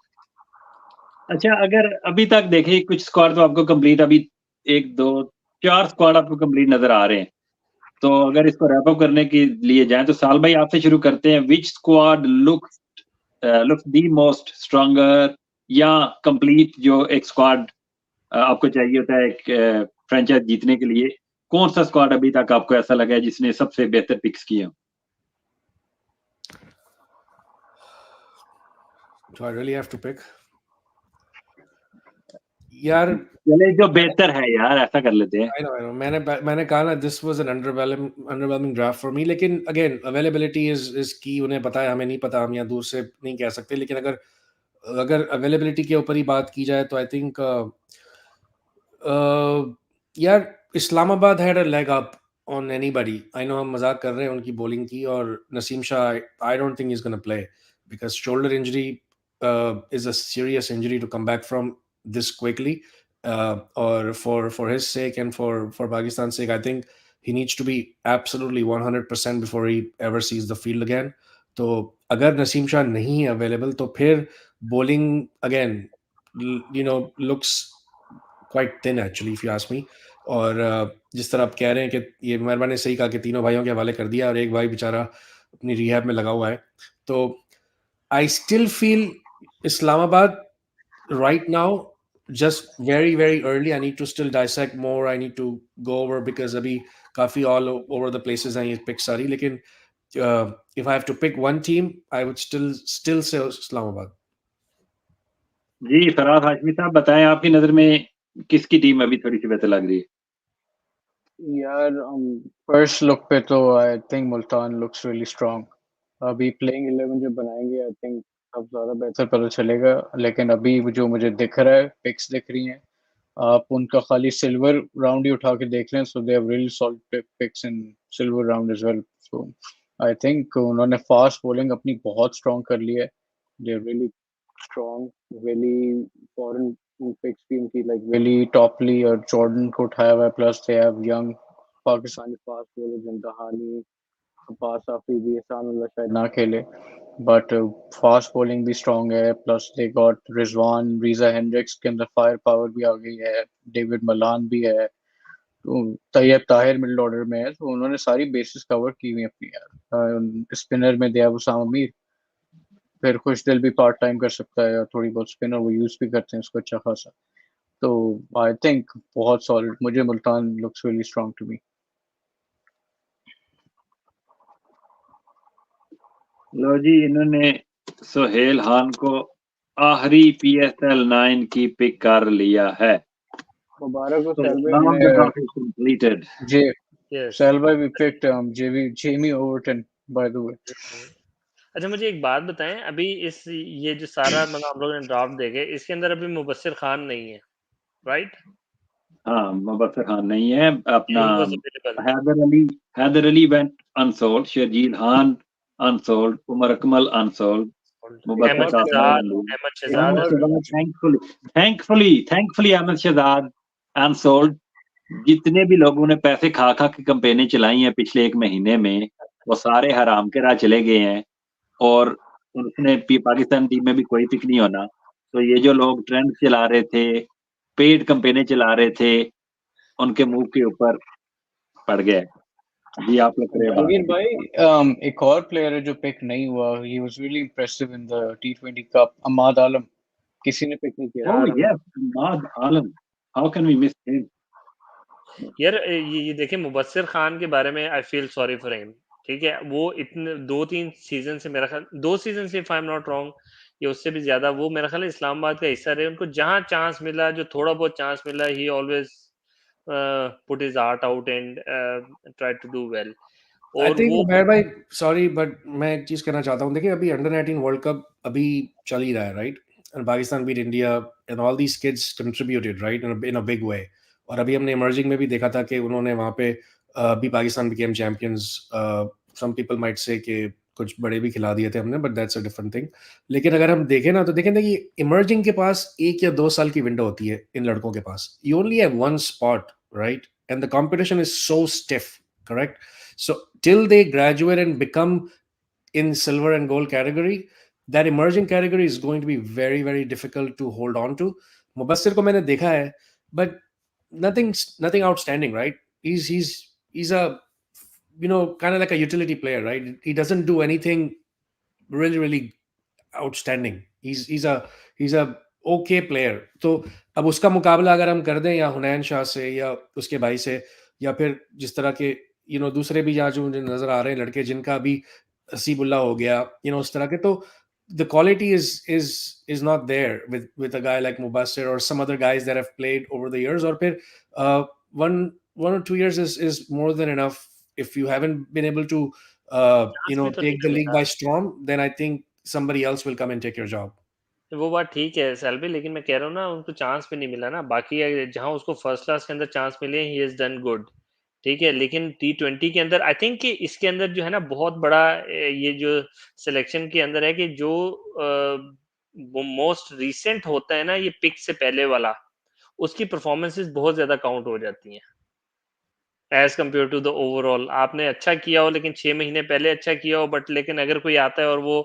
अच्छा अगर अभी तक देखें कुछ स्क्वाड तो आपको कंप्लीट, अभी 1 2 4 स्क्वाड आपको कंप्लीट नजर आ रहे हैं, तो अगर इसको रैप अप करने के लिए जाएं तो साल भाई आपसे शुरू करते हैं। Which squad looks the most stronger या कंप्लीट, जो एक स्क्वाड आपको चाहिए होता है एक फ्रेंचाइज जीतने के लिए, कौन सा स्क्वाड अभी तक आपको ऐसा लगा है जिसने सबसे बेहतर पिक्स किए हो? Do I really have to pick? यार चले जो बेहतर है यार, ऐसा कर लेते हैं। I know. मैंने कहा ना this was an underwhelming draft for me, लेकिन again availability is key। उन्हें पता है, हमें नहीं पता, हम यहाँ दूर से नहीं कह सकते, लेकिन अगर availability के ऊपर ही बात की जाए तो I think यार Islamabad had a leg up on anybody। I know हम मजाक कर रहे हैं उनकी बॉलिंग की, और Naseem Shah I don't think he's going to play because shoulder injury is a serious injury to come back from this quickly, or for his sake and for Pakistan's sake I think he needs to be absolutely 100% before he ever sees the field again। तो अगर नसीम शाह नहीं है available तो फिर bowling again looks quite thin actually if you ask me। और जिस तरह आप कह रहे हैं कि ये मेहरबान ने सही कहा कि तीनों भाइयों के हवाले कर दिया और एक भाई बेचारा अपनी रिहैब में लगा हुआ है, तो I still feel Islamabad right now just very very early। I need to still dissect more, I need to go over because अभी काफी all over the places हैं ये पिक सारी, लेकिन if I have to pick one team I would still say Islamabad। जी फराज हाशमी साहब बताएं, आपकी नजर में किसकी टीम अभी थोड़ी सी बेहतर लग रही है? यार फर्स्ट लुक पे तो I think Multan looks really strong. अभी प्लेइंग 11 जब बनाएंगे आई थिंक अब ज़्यादा बेहतर पता चलेगा, लेकिन अभी जो मुझे दिख रहा है पिक्स दिख रही हैं, आप उनका खाली सिल्वर राउंड ही उठा के देख लें, so they have really solid picks in silver round as well. So I think उन्होंने फास्ट बॉलिंग अपनी बहुत स्ट्रांग कर ली है, they are really strong. Willey foreign picks भी उनकी लाइक वेली टॉपली और जॉर्डन को उठाया हुआ है, plus they have young Pakistani fast bowlers in Dahani, पास आफरीदी, एहसान अल्लाह शायद ना खेले बट फास्ट बॉलिंग भी स्ट्रांग है, plus they got Rizwan, Reeza Hendricks के अंदर फायर पावर भी आ गई है, डेविड मलान भी है, तो तैयब ताहिर मिडिल ऑर्डर में है, तो उन्होंने सारी बेसिस कवर की हुई अपनी यार। स्पिनर में दिया उसामा मीर, फिर खुश दिल भी पार्ट टाइम कर सकता है, थोड़ी बहुत स्पिनर वो यूज भी करते हैं उसको अच्छा खासा, तो आई थिंक बहुत सॉलिड, मुझे Multan looks really strong to me. लो जी, इन्होंने सोहेल खान को आखिरी PSL9 की पिक कर लिया है। मुबारक हो So सैल now भाई। the draft is completed. Sal भाई we picked Jamie Overton by the way। अच्छा मुझे एक बात बताएं, अभी ये जो सारा मतलब हम लोगों ने ड्राफ्ट देखे इसके अंदर अभी मुबस्सिर खान नहीं है, राइट? हाँ मुबस्सिर खान नहीं है, अपना He was available। Haider Ali went unsold, Sharjeel Khan unsold, Umar Akmal unsold, Mubasshir Ahmed साहब ने शहजाद थैंकफुली अहमद शहजाद अनसोल्ड। जितने भी लोगों ने पैसे खा खा के कैंपेनें चलाई हैं पिछले 1 महीने में, वो सारे हराम के राह चले गए हैं और उसने पाकिस्तान टीम में भी कोई पिक नहीं होना। तो ये जो लोग ट्रेंड चला रहे थे, पेड कैंपेनें चला रहे थे, उनके मुंह के ऊपर पड़ गया। जी आप लोग करें बात। जहांगीर भाई एक और प्लेयर है जो पिक नहीं हुआ, he was really impressive in the T20 cup, Amad Alam. किसी ने पिक नहीं किया। Oh yes, Amad Alam, how can we miss him? यार ये देखिए मुबस्सिर खान के बारे में I feel sorry for him. ठीक है, वो इतने 2-3 सीजन से, मेरा ख्याल 2 सीजन से if I am not wrong, या उससे भी ज्यादा, वो मेरा ख्याल है इस्लामाबाद का हिस्सा रहे। उनको जहां चांस मिला, जो थोड़ा बहुत चांस मिला, he always put his heart out and try to do well. I और थिंक वो उबैर भाई, सॉरी बट मैं एक चीज कहना चाहता हूँ। देखिए अभी अंडर 19 वर्ल्ड कप अभी चल ही रहा है, right? And Pakistan beat India and all these kids contributed, right, in a big way. और अभी हमने इमर्जिंग में भी देखा था कि उन्होंने वहाँ पे अभी Pakistan became champions. Some people might say कि कुछ बड़े भी खिला दिए थे हमने, but that's a different thing. लेकिन अगर हम देखें ना, तो देखें ना कि इमर्जिंग के पास 1 या 2 साल की विंडो होती है इन लड़कों के पास। You only have one spot, right? And the competition is so stiff, correct? So till they graduate and become in silver and gold category, that emerging category is going to be very, very difficult to hold on to. Mubassir ko maine dekha hai, but nothing outstanding, right? He's a, kind of like a utility player, right? He doesn't do anything really outstanding. He's a okay player. तो अब उसका मुकाबला अगर हम कर दें या हुनैन शाह से या उसके भाई से, या फिर जिस तरह के दूसरे भी यहाँ जो मुझे नजर आ रहे हैं लड़के जिनका अभी हसीबुल्ला हो गया, उस तरह के, तो the quality is not there with a guy like Mubassir or some other guys that have played over the years. और फिर one or 2 years is more than enough. If you haven't been able to chance भी तो नहीं take the ना league मिला। by storm, then I think somebody else will come and take your job. वो बात ठीक है सैल्वी, लेकिन मैं कह रहा हूँ ना, उनको चांस भी नहीं मिला ना। बाकी जहां उसको फर्स्ट क्लास के अंदर चांस मिले, ही हैज डन गुड। ठीक है, लेकिन T20 के अंदर आई थिंक कि इसके अंदर जो है ना, बहुत बड़ा ये जो सिलेक्शन के अंदर है कि जो वो मोस्ट रीसेंट होता है ना, ये पिक से पहले वाला, उसकी परफॉर्मेंसेस बहुत ज्यादा काउंट हो जाती हैं as compared to the overall. आपने अच्छा किया हो, लेकिन 6 महीने पहले अच्छा किया हो, बट लेकिन अगर कोई आता है और वो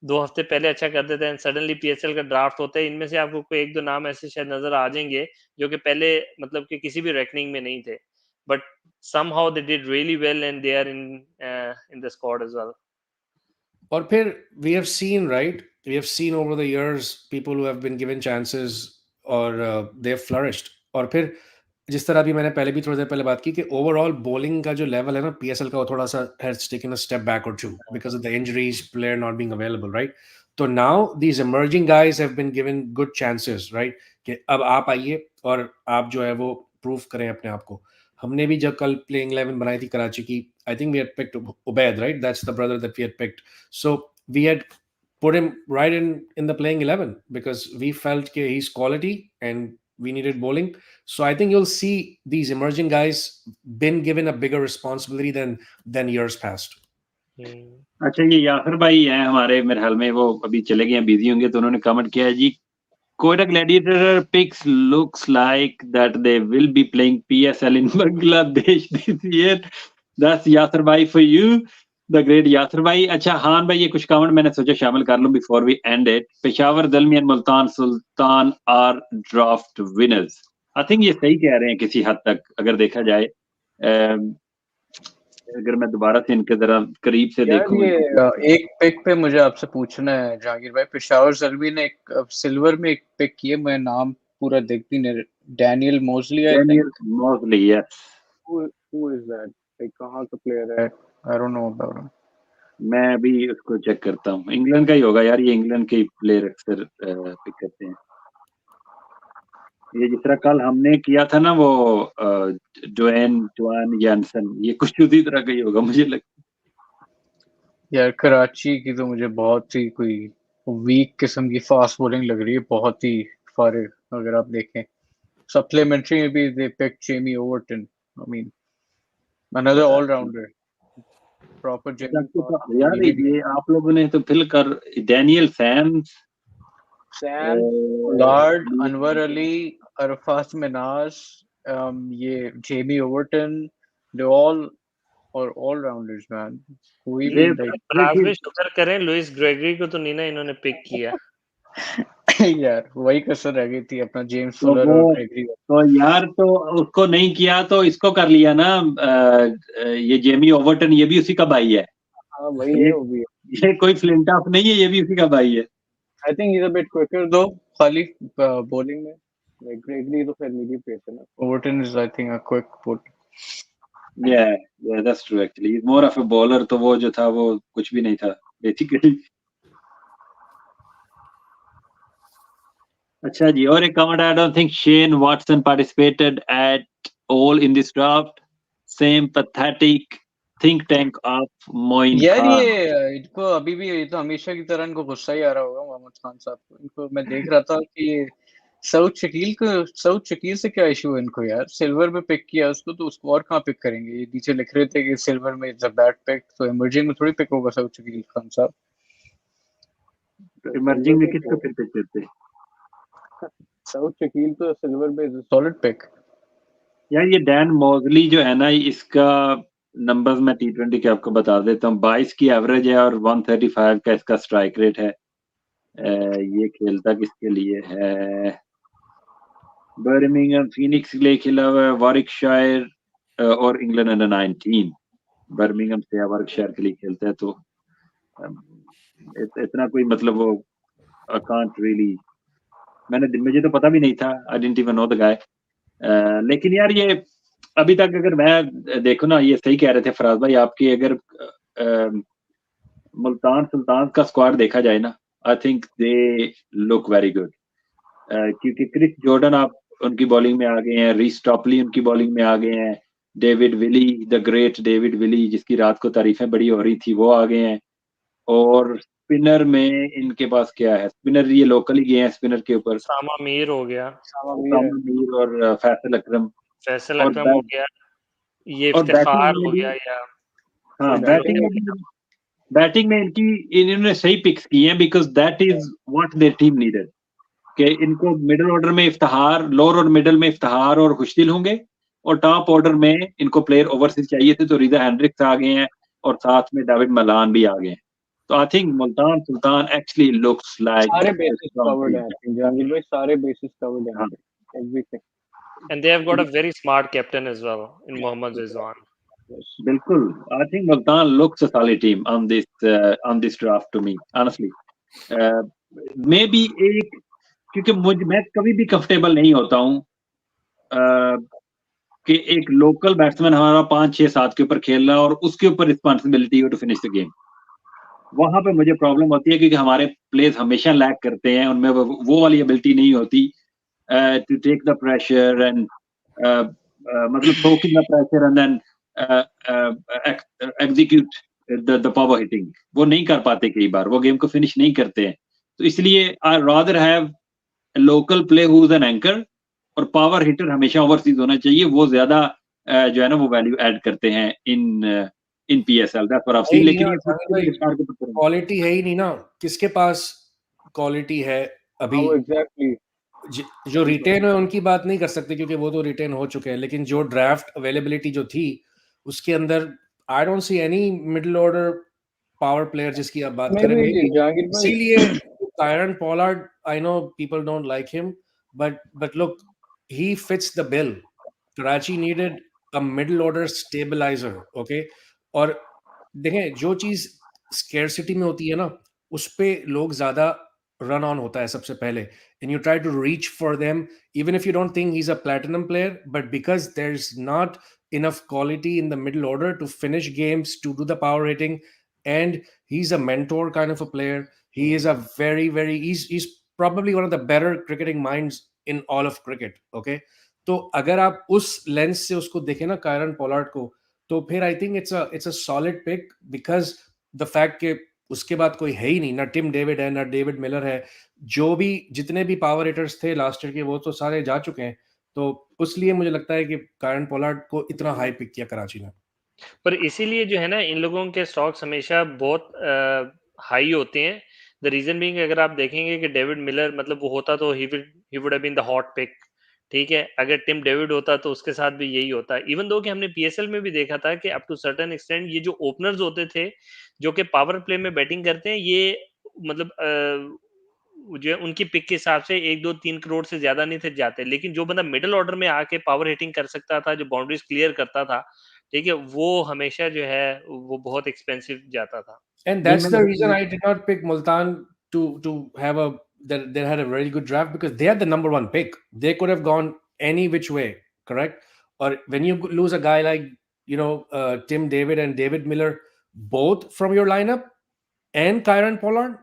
2 हफ्ते पहले अच्छा कर देता है, सडनली PSL का ड्राफ्ट होता है, इनमें से आपको कोई 1-2 नाम ऐसे शायद नजर आ जाएंगे जो कि पहले मतलब कि किसी भी रैंकिंग में नहीं थे, but somehow they did really well and they are in the squad as well. और फिर we have seen, right? We have seen over the years people who have been given chances और they have flourished. और फिर जिस तरह भी मैंने पहले भी थोड़ी देर पहले बात की कि ओवरऑल बॉलिंग का जो लेवल है ना PSL का, वो थोड़ा सा has taken a step back or two because of the injuries, player not being available, right? तो now these emerging guys have been given good chances, right? कि अब आप आइए और आप जो है वो प्रूव करें अपने आप को। हमने भी जब कल प्लेइंग 11 बनाई थी कराची की, I think we had picked Obaid, right? That's the brother that we had picked. So we had put him right in the playing 11 because we felt that he's quality and we needed bowling. So I think you'll see these emerging guys been given a bigger responsibility than years past. अच्छा, ये यासिर भाई हैं हमारे, मेरे ख्याल में वो अभी चले गए हैं, बिजी होंगे, तो उन्होंने कमेंट किया है जी, Quetta Gladiator picks looks like that they will be playing PSL in Bangladesh this year. That's Yasir भाई for you, the great Yasir भाई। अच्छा हान भाई, ये कुछ कमेंट मैंने सोचा शामिल कर लूं before we end it. Peshawar, Zalmi and Multan Sultan are draft winners. I think ये सही कह रहे हैं किसी हद तक, अगर देखा जाए। अगर मैं दोबारा से इनके जरा करीब से यार देखूं, ये एक पिक पे मुझे आपसे पूछना है जहांगीर भाई। पेशावर जलवी ने एक सिल्वर में एक पिक किए, मैं नाम पूरा देखती नहीं, डैनियल मोजली आई डैनियल थिंक। मोजली, yes. Who is that? Like कहाँ का प्लेयर है? आई डोंट नो अबाउट हिम। मैं अभी उसको चेक करता हूँ, इंग्लैंड का ही होगा यार, ये इंग्लैंड के प्लेयर अक्सर पिक करते हैं। ये जिस तरह कल हमने किया था ना वो जोआन यानसन, ये कुछ उसी तरह का ही होगा मुझे लगता यार कराची की तो मुझे बहुत ही कोई वीक किस्म की फास्ट बॉलिंग लग रही है, बहुत ही फारिग। अगर आप देखें सप्लीमेंट्री में भी they pick Jamie Overton, I mean another है। ऑलराउंडर। प्रॉपर जेमी यार ये आप लोगों ने तो फिल कर Daniel Sams, Sam Pollard, Anwar Ali, Arafat Minhas, ये Jamie Overton, they all are allrounders man. कोई भी फराज भाई शुक्र करें लुइस ग्रेगरी को तो नहीं ना इन्होंने पिक किया। यार वही कसर रह गई थी अपना जेम्स फुलर और ग्रेगरी। तो यार तो उसको नहीं किया तो इसको कर लिया ना, ये जेमी ओवरटन, ये भी उसी का भाई है। हाँ वही है, वो भी है। ये कोई फ्लिंटॉफ नहीं है, ये भी उसी का भाई है। I think is a bit quicker though, खाली बॉलिंग में ग्रेगरी तो फिर मीडियम पेस है ना। Overton is I think a quick put. Yeah, that's true actually. He's more of a bowler, तो वो जो था वो कुछ भी नहीं था basically. अच्छा जी, और एक comment, I don't think Shane Watson participated at all in this draft. Same pathetic think tank of Moin यार Khan. ये इनको अभी भी, ये तो हमेशा की तरह इनको गुस्सा ही आ रहा होगा मोहम्मद खान साहब को। इनको मैं देख रहा था कि साउथ शकील से क्या इशू है इनको यार। सिल्वर में पिक किया उसको, तो उसको और कहाँ पिक करेंगे। ये नीचे लिख रहे थे कि सिल्वर में इज अ बैड पिक, तो इमर्जिंग में थोड़ी पिक होगा साउथ शकील खान साहब। इमर्जिंग में किसको फिर पिक करते? साउथ शकील तो सिल्वर में इज अ सॉलिड पिक। यार ये डैन मॉजली जो है ना, इसका नंबर्स मैं T20 के आपको बता देता हूँ। 22 की एवरेज है और 135 का इसका स्ट्राइक रेट है। ये खेलता किसके लिए है? बर्मिंघम फीनिक्स के लिए खेला हुआ है, वारिकशायर और इंग्लैंड अंडर 19। बर्मिंघम से या वारिकशायर के लिए खेलता है, तो इतना कोई मतलब वो आई कांट रियली, मुझे तो पता भी नहीं था, I didn't even know the guy. लेकिन यार ये अभी तक अगर मैं देखो ना, ये सही कह रहे थे फराज भाई आपकी, अगर मुल्तान सुल्तान का स्क्वाड देखा जाए ना, I think they look very good. क्योंकि क्रिस जॉर्डन आप उनकी बॉलिंग में आ गए हैं, रीस टॉपली उनकी बॉलिंग में आ गए हैं, David Willey, the great David Willey, जिसकी रात को तारीफें बड़ी हो रही थी, वो आ गए हैं। और स्पिनर में इनके पास क्या है? स्पिनर ये लोकल ही गए हैं स्पिनर के ऊपर, सामा मीर हो गया, मीर और फैसल अकरम, फैसल और अकरम हो गया, ये और इफ्तिखार हो गया। या हाँ, बैटिंग में इन्होंने सही पिक्स किए हैं, because that is what their team needed. कि इनको मिडिल ऑर्डर में इफ्तिखार, लोअर और मिडिल में इफ्तिखार और खुशदिल होंगे, और टॉप ऑर्डर में इनको प्लेयर ओवरसीज चाहिए थे, तो रिजा हेंड्रिक्स आ गए हैं और साथ में डेविड मलान भी आ गए हैं। तो I think Multan Sultan actually looks like सारे बेसिस कवर्ड हैं जहांगीर भाई, सारे बेसिस कवर्ड हैं, everything. and they have got a very smart captain as well in Mohammad Rizwan. बिल्कुल, I think Multan looks a solid team on this draft to me honestly. Maybe एक, क्योंकि मैं कभी भी कंफर्टेबल नहीं होता हूँ कि एक लोकल बैट्समैन हमारा 5, 6, 7 के ऊपर खेल रहा है और उसके ऊपर रिस्पॉन्सिबिलिटी हो टू फिनिश द गेम। वहां पे मुझे प्रॉब्लम होती है, क्योंकि हमारे प्लेयर्स हमेशा लैक करते हैं, उनमें वो वाली एबिलिटी नहीं होती to take the pressure and मतलब soaking the pressure and then execute the power hitting. वो नहीं कर पाते, कई बार वो गेम को फिनिश नहीं करते हैं। तो इसलिए I rather have local play who is an anchor, और पावर हिटर हमेशा ओवरसीज होना चाहिए। वो ज्यादा जो है ना वो वैल्यू ऐड करते हैं इन PSL, that's what I seen. लेकिन ये क्वालिटी है ही नहीं ना, किसके पास क्वालिटी है अभी? एग्जैक्टली जो रिटेन है उनकी बात नहीं कर सकते, क्योंकि वो तो रिटेन हो चुके हैं। लेकिन जो ड्राफ्ट अवेलेबिलिटी जो थी उसके अंदर I don't see any middle order power player जिसकी आप बात करेंगे। इसीलिए Kieron Pollard, I know people don't like him, but look, he fits the bill. Karachi needed a middle order stabiliser, okay. और देखें, जो चीज स्केर्सिटी में होती है ना, उस पे लोग ज्यादा रन ऑन होता है सबसे पहले, and you try to reach for them even if you don't think he's a platinum player, but because there's not enough quality in the middle order to finish games, to do the power hitting, and he's a mentor kind of a player. He is a very he's probably one of the better cricketing minds in all of cricket, okay. तो अगर आप उस lens से उसको देखें ना, Kieron Pollard को, तो फिर I think it's a solid pick, because the fact के उसके बाद कोई है ही नहीं, ना टिम डेविड है, ना डेविड मिलर है। जो भी जितने भी पावर हिटर्स थे लास्ट ईयर के, वो तो सारे जा चुके हैं। तो उसलिए मुझे लगता है कि कायरन पोलार्ड को इतना हाई पिक किया कराची ने। पर इसीलिए जो है ना इन लोगों के स्टॉक्स हमेशा बहुत हाई होते हैं। द रीजन बीइंग अगर आप देखेंगे कि डेविड मिलर मतलब वो होता तो he would have been the hot pick, ठीक है। अगर टिम डेविड होता तो उसके साथ भी यही होता। इवन दो कि हमने पीएसएल में भी देखा था कि अप टू सर्टेन एक्सटेंट ये जो ओपनर्स होते थे जो कि पावर प्ले में बैटिंग करते हैं, ये मतलब जो है उनकी पिक के हिसाब से 1-2-3 करोड़ से ज्यादा नहीं थे जाते, लेकिन जो बंदा मिडिल ऑर्डर में आके पावर हिटिंग कर सकता था, जो बाउंड्रीज क्लियर करता था, ठीक है, वो हमेशा जो है वो बहुत एक्सपेंसिव जाता था। And नहीं that's the reason I did not pick Multan to have a that they had a very good draft, because they had the number one pick. They could have gone any which way, correct? Or when you lose a guy like Tim David and David Miller, both from your lineup, and Kyron Pollard,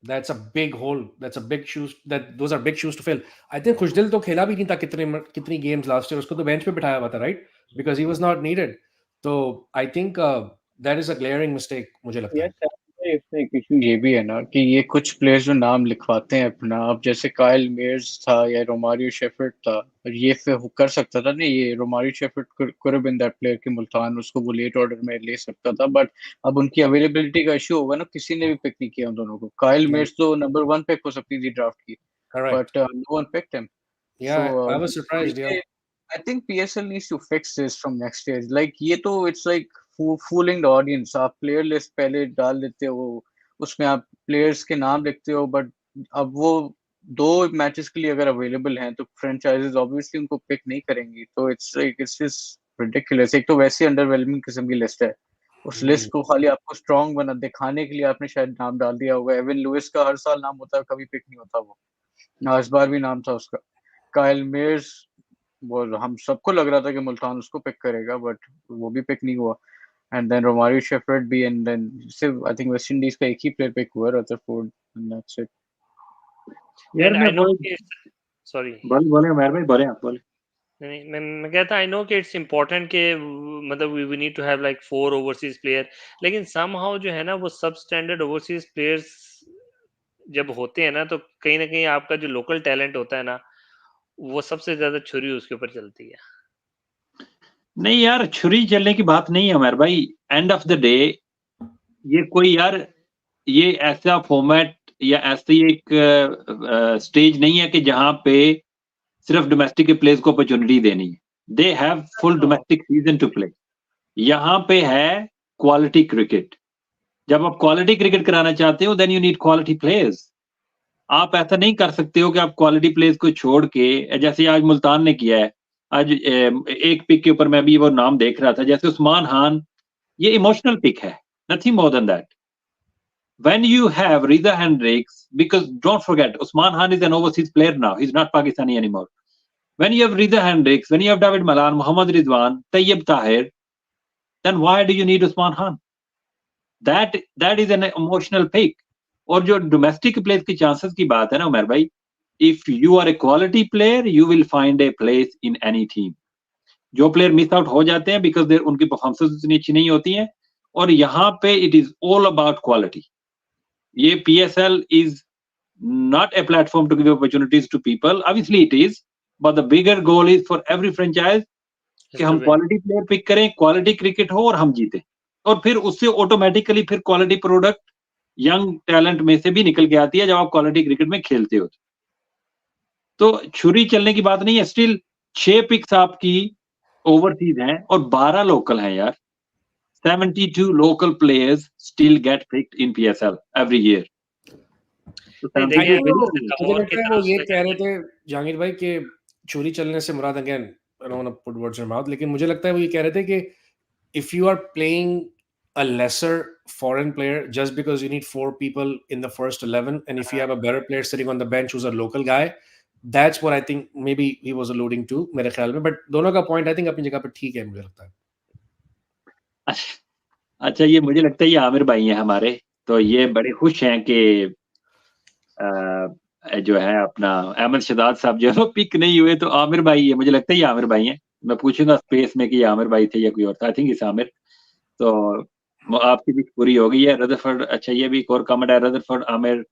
that's a big hole. That's a big shoes. Those are big shoes to fill. I think Khushdil तो खेला भी नहीं था कितनी games last year. उसको तो bench पे बिठाया हुआ था, right? Because he was not needed. So I think that is a glaring mistake, मुझे लगता है। इसमें एक इशू ये भी है ना कि ये कुछ प्लेयर्स जो नाम लिखवाते हैं अपना, अब जैसे काइल मेयर्स था या रोमारियो शेफर्ड था, और ये फिर कर सकता था ना, ये Romario Shepherd could have been that player कि मुल्तान उसको वो लेट ऑर्डर में ले सकता था, बट अब उनकी अवेलेबिलिटी का इशू होगा ना, किसी ने भी पिक नहीं किया उन दोनों को। काइल मेयर्स तो नंबर 1 पिक हो सकती थी ड्राफ्ट की, Correct. but no one picked him. Yeah, So I was surprised. Yeah. I think PSL needs to fix this from next year. Like ये तो it's like fooling the audience. आप player list पहले डाल देते हो, उसमें आप players के नाम लिखते हो, but अब वो 2 मैचेस के लिए अगर अवेलेबल हैं तो franchises obviously उनको पिक नहीं करेंगी। तो it's just ridiculous. एक तो वैसे अंडरवेलमिंग किस्म की लिस्ट है, उस लिस्ट को खाली आपको स्ट्रॉन्ग बना दिखाने के लिए आपने शायद नाम डाल दिया होगा। एविन लुइस का हर साल नाम होता है, कभी पिक नहीं होता वो, ना इस बार भी नाम था उसका। काइल मेयर्स, वो हम सबको लग रहा था कि मुल्तान उसको पिक करेगा, बट वो भी पिक नहीं हुआ। एंड देन रोमारियो शेफर्ड भी, एंड देन सिर्फ आई थिंक वेस्ट इंडीज का एक ही प्लेयर पिक हुआ, रदरफोर्ड, एंड दैट्स इट। यार एंड मैं आई नो वो कि सॉरी बोले उमर भाई, बोले आप बोले। नहीं, मैं कहता आई नो कि इट्स इम्पोर्टेंट कि मतलब we need to have like 4 overseas player, लेकिन समहाउ जो है ना वो सब स्टैंडर्ड ओवरसीज प्लेयर्स जब होते हैं ना तो कहीं ना कहीं आपका जो लोकल टैलेंट होता है ना वो सबसे ज्यादा छुरी उसके ऊपर चलती है। नहीं यार, छुरी चलने की बात नहीं है उमर भाई। एंड ऑफ द डे ये कोई यार, ये ऐसा फॉर्मेट या ऐसी एक स्टेज नहीं है कि जहां पे सिर्फ डोमेस्टिक के प्लेयर्स को अपॉर्चुनिटी देनी है। They have full domestic season two play. यहाँ पे है क्वालिटी क्रिकेट। जब आप क्वालिटी क्रिकेट कराना चाहते हो then you need quality players. आप ऐसा नहीं कर सकते हो कि आप क्वालिटी प्लेयर्स को छोड़ के, जैसे आज मुल्तान ने किया है। आज एक पिक के ऊपर मैं भी वो नाम देख रहा था, जैसे उस्मान खान, ये इमोशनल पिक है, nothing more than that. When you have Riza Hendricks, because don't forget, Usman Khan is an overseas player now. He's not Pakistani anymore. When you have Riza Hendricks, when you have David Malan, Mohammad Rizwan, Tayyib Tahir, then why do you need Usman Khan? That is an emotional pick. और जो domestic players की chances की बात है ना उमर भाई, if you are a quality player you will find a place in any team. जो player miss out हो जाते हैं बिकॉज उनकी परफॉर्मेंसेस इतनी अच्छी नहीं होती हैं, और यहाँ पे it is all about quality. ये PSL is not a platform to give opportunities to people. Obviously it is, but the bigger goal is for every franchise कि हम क्वालिटी प्लेयर पिक करें, क्वालिटी क्रिकेट हो और हम जीते, और फिर उससे ऑटोमेटिकली फिर क्वालिटी प्रोडक्ट यंग टैलेंट में से भी निकल के आती है जब आप क्वालिटी क्रिकेट में खेलते हो। तो छुरी चलने की बात नहीं है। स्टिल 6 पिक्स आपकी ओवरसीज हैं और 12 लोकल हैं यार। 72 local players still get picked in PSL every year. मुझे लगता है वो ये कह रहे थे जहांगीर भाई के चोरी चलने से मुराद, again I don't want to put words in mouth, लेकिन मुझे लगता है वो ये कह रहे थे कि if you are playing a lesser foreign player just because you need 4 people in the first 11, and if you have a better player sitting on the bench who's a local guy, that's what I think maybe he was alluding to मेरे ख्याल में। But दोनों का point I think अपनी जगह पे ठीक है, मुझे लगता है। अच्छा, ये मुझे लगता है ये आमिर भाई हैं हमारे, तो ये बड़े खुश हैं कि जो है अपना अहमद शहजाद साहब जो है पिक नहीं हुए, तो आमिर भाई है, मुझे लगता है ये आमिर भाई हैं। मैं पूछूंगा स्पेस में कि ये आमिर भाई थे या कोई और था। आई थिंक इस आमिर, तो आपकी भी पूरी हो गई है। रदरफोर्ड, अच्छा ये भी एक और कमेंट है, Rutherford Aamir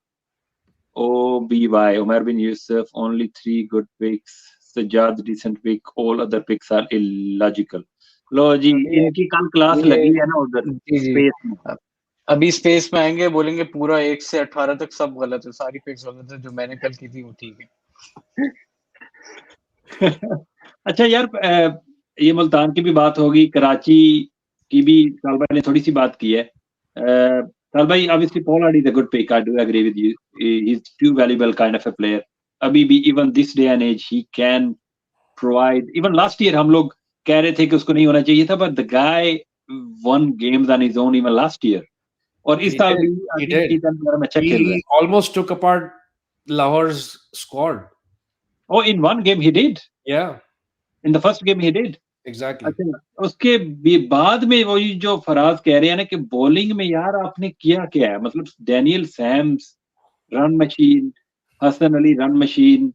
OBY, Umar Bin Yusuf, only 3 good picks, Sajjad decent pick, all other picks are illogical. लो जी, अभी इनकी कल क्लास ये लगी है ना उधर जी जी स्पेस में। अभी स्पेस में आएंगे, बोलेंगे पूरा 1 से 18 तक सब गलत है, सारी पिक्स गलत है, जो मैंने कल की थी वो ठीक है। अच्छा यार, ये मुल्तान की भी बात होगी, कराची की भी साल भाई ने थोड़ी सी बात की है। साल भाई, obviously Pollard is a good pick. I do agree with you. He's too valuable kind of a player. अभी भी even this day and age he can provide. Even last year हम लोग कह रहे थे कि उसको नहीं होना चाहिए था, but the guy won games on his own even last year. और इस He साल did. भी I He think did. he's done बहुत अच्छा खेल रहा है। He almost took apart Lahore's squad. Oh, in one game he did. Yeah, In the first game he did. exactly. अच्छा, उसके बाद में वही जो फराज कह रहे हैं ना कि बॉलिंग में यार आपने किया क्या है, मतलब Daniel Sams run machine, Hasan Ali run machine,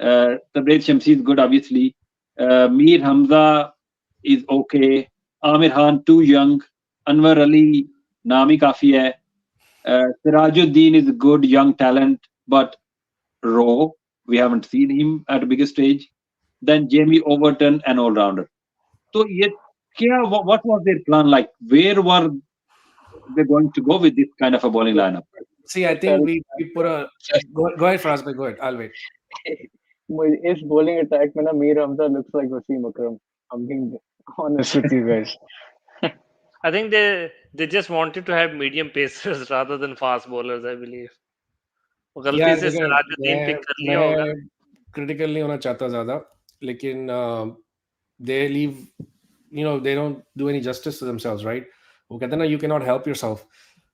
Tabraiz Shamsi is good obviously, Mir Hamza is okay, Aamir Khan too young, Anwar Ali नाम ही काफी है, Sirajuddin is good young talent but raw, we haven't seen him at big stage, then Jamie Overton an allrounder. तो ये क्या, what was their plan like? Where were they going to go with this kind of a bowling lineup? See, I think we put a go ahead, Faraz bhai, go ahead. I'll wait. इस bowling attack में ना Mir Hamza looks like Wasim Akram. I'm being honest with you guys. I think they just wanted to have medium pacers rather than fast bowlers, I believe. वो गलती यार से देखो, Sirajuddin pick कर लिया होगा। मैं क्रिटिकल नहीं होना चाहता ज्यादा, लेकिन they leave, they don't do any justice to themselves, right? वो कहते हैं ना, you cannot help yourself.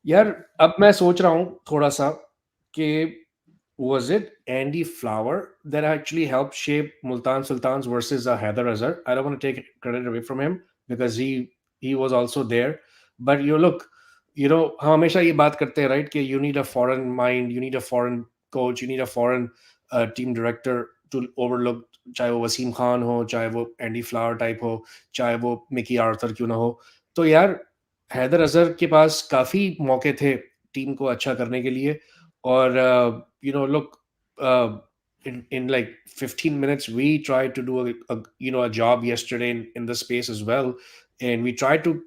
यार अब मैं सोच रहा हूँ थोड़ा सा कि was it Andy Flower that actually helped shape Multan Sultans versus Haider Azhar? I don't want to take credit away from him because he was also there. But look, हम हमेशा ये बात करते हैं, right, कि you need a foreign mind, you need a foreign coach, you need a foreign team director to overlook, चाहे वो वसीम खान हो, चाहे वो एंडी फ्लावर टाइप हो, चाहे वो मिकी आर्थर क्यों ना हो। तो यार हैदर अजहर के पास काफी मौके थे टीम को अच्छा करने के लिए, और look, in like 15 minutes we tried to do a job yesterday in the space as well, and we tried to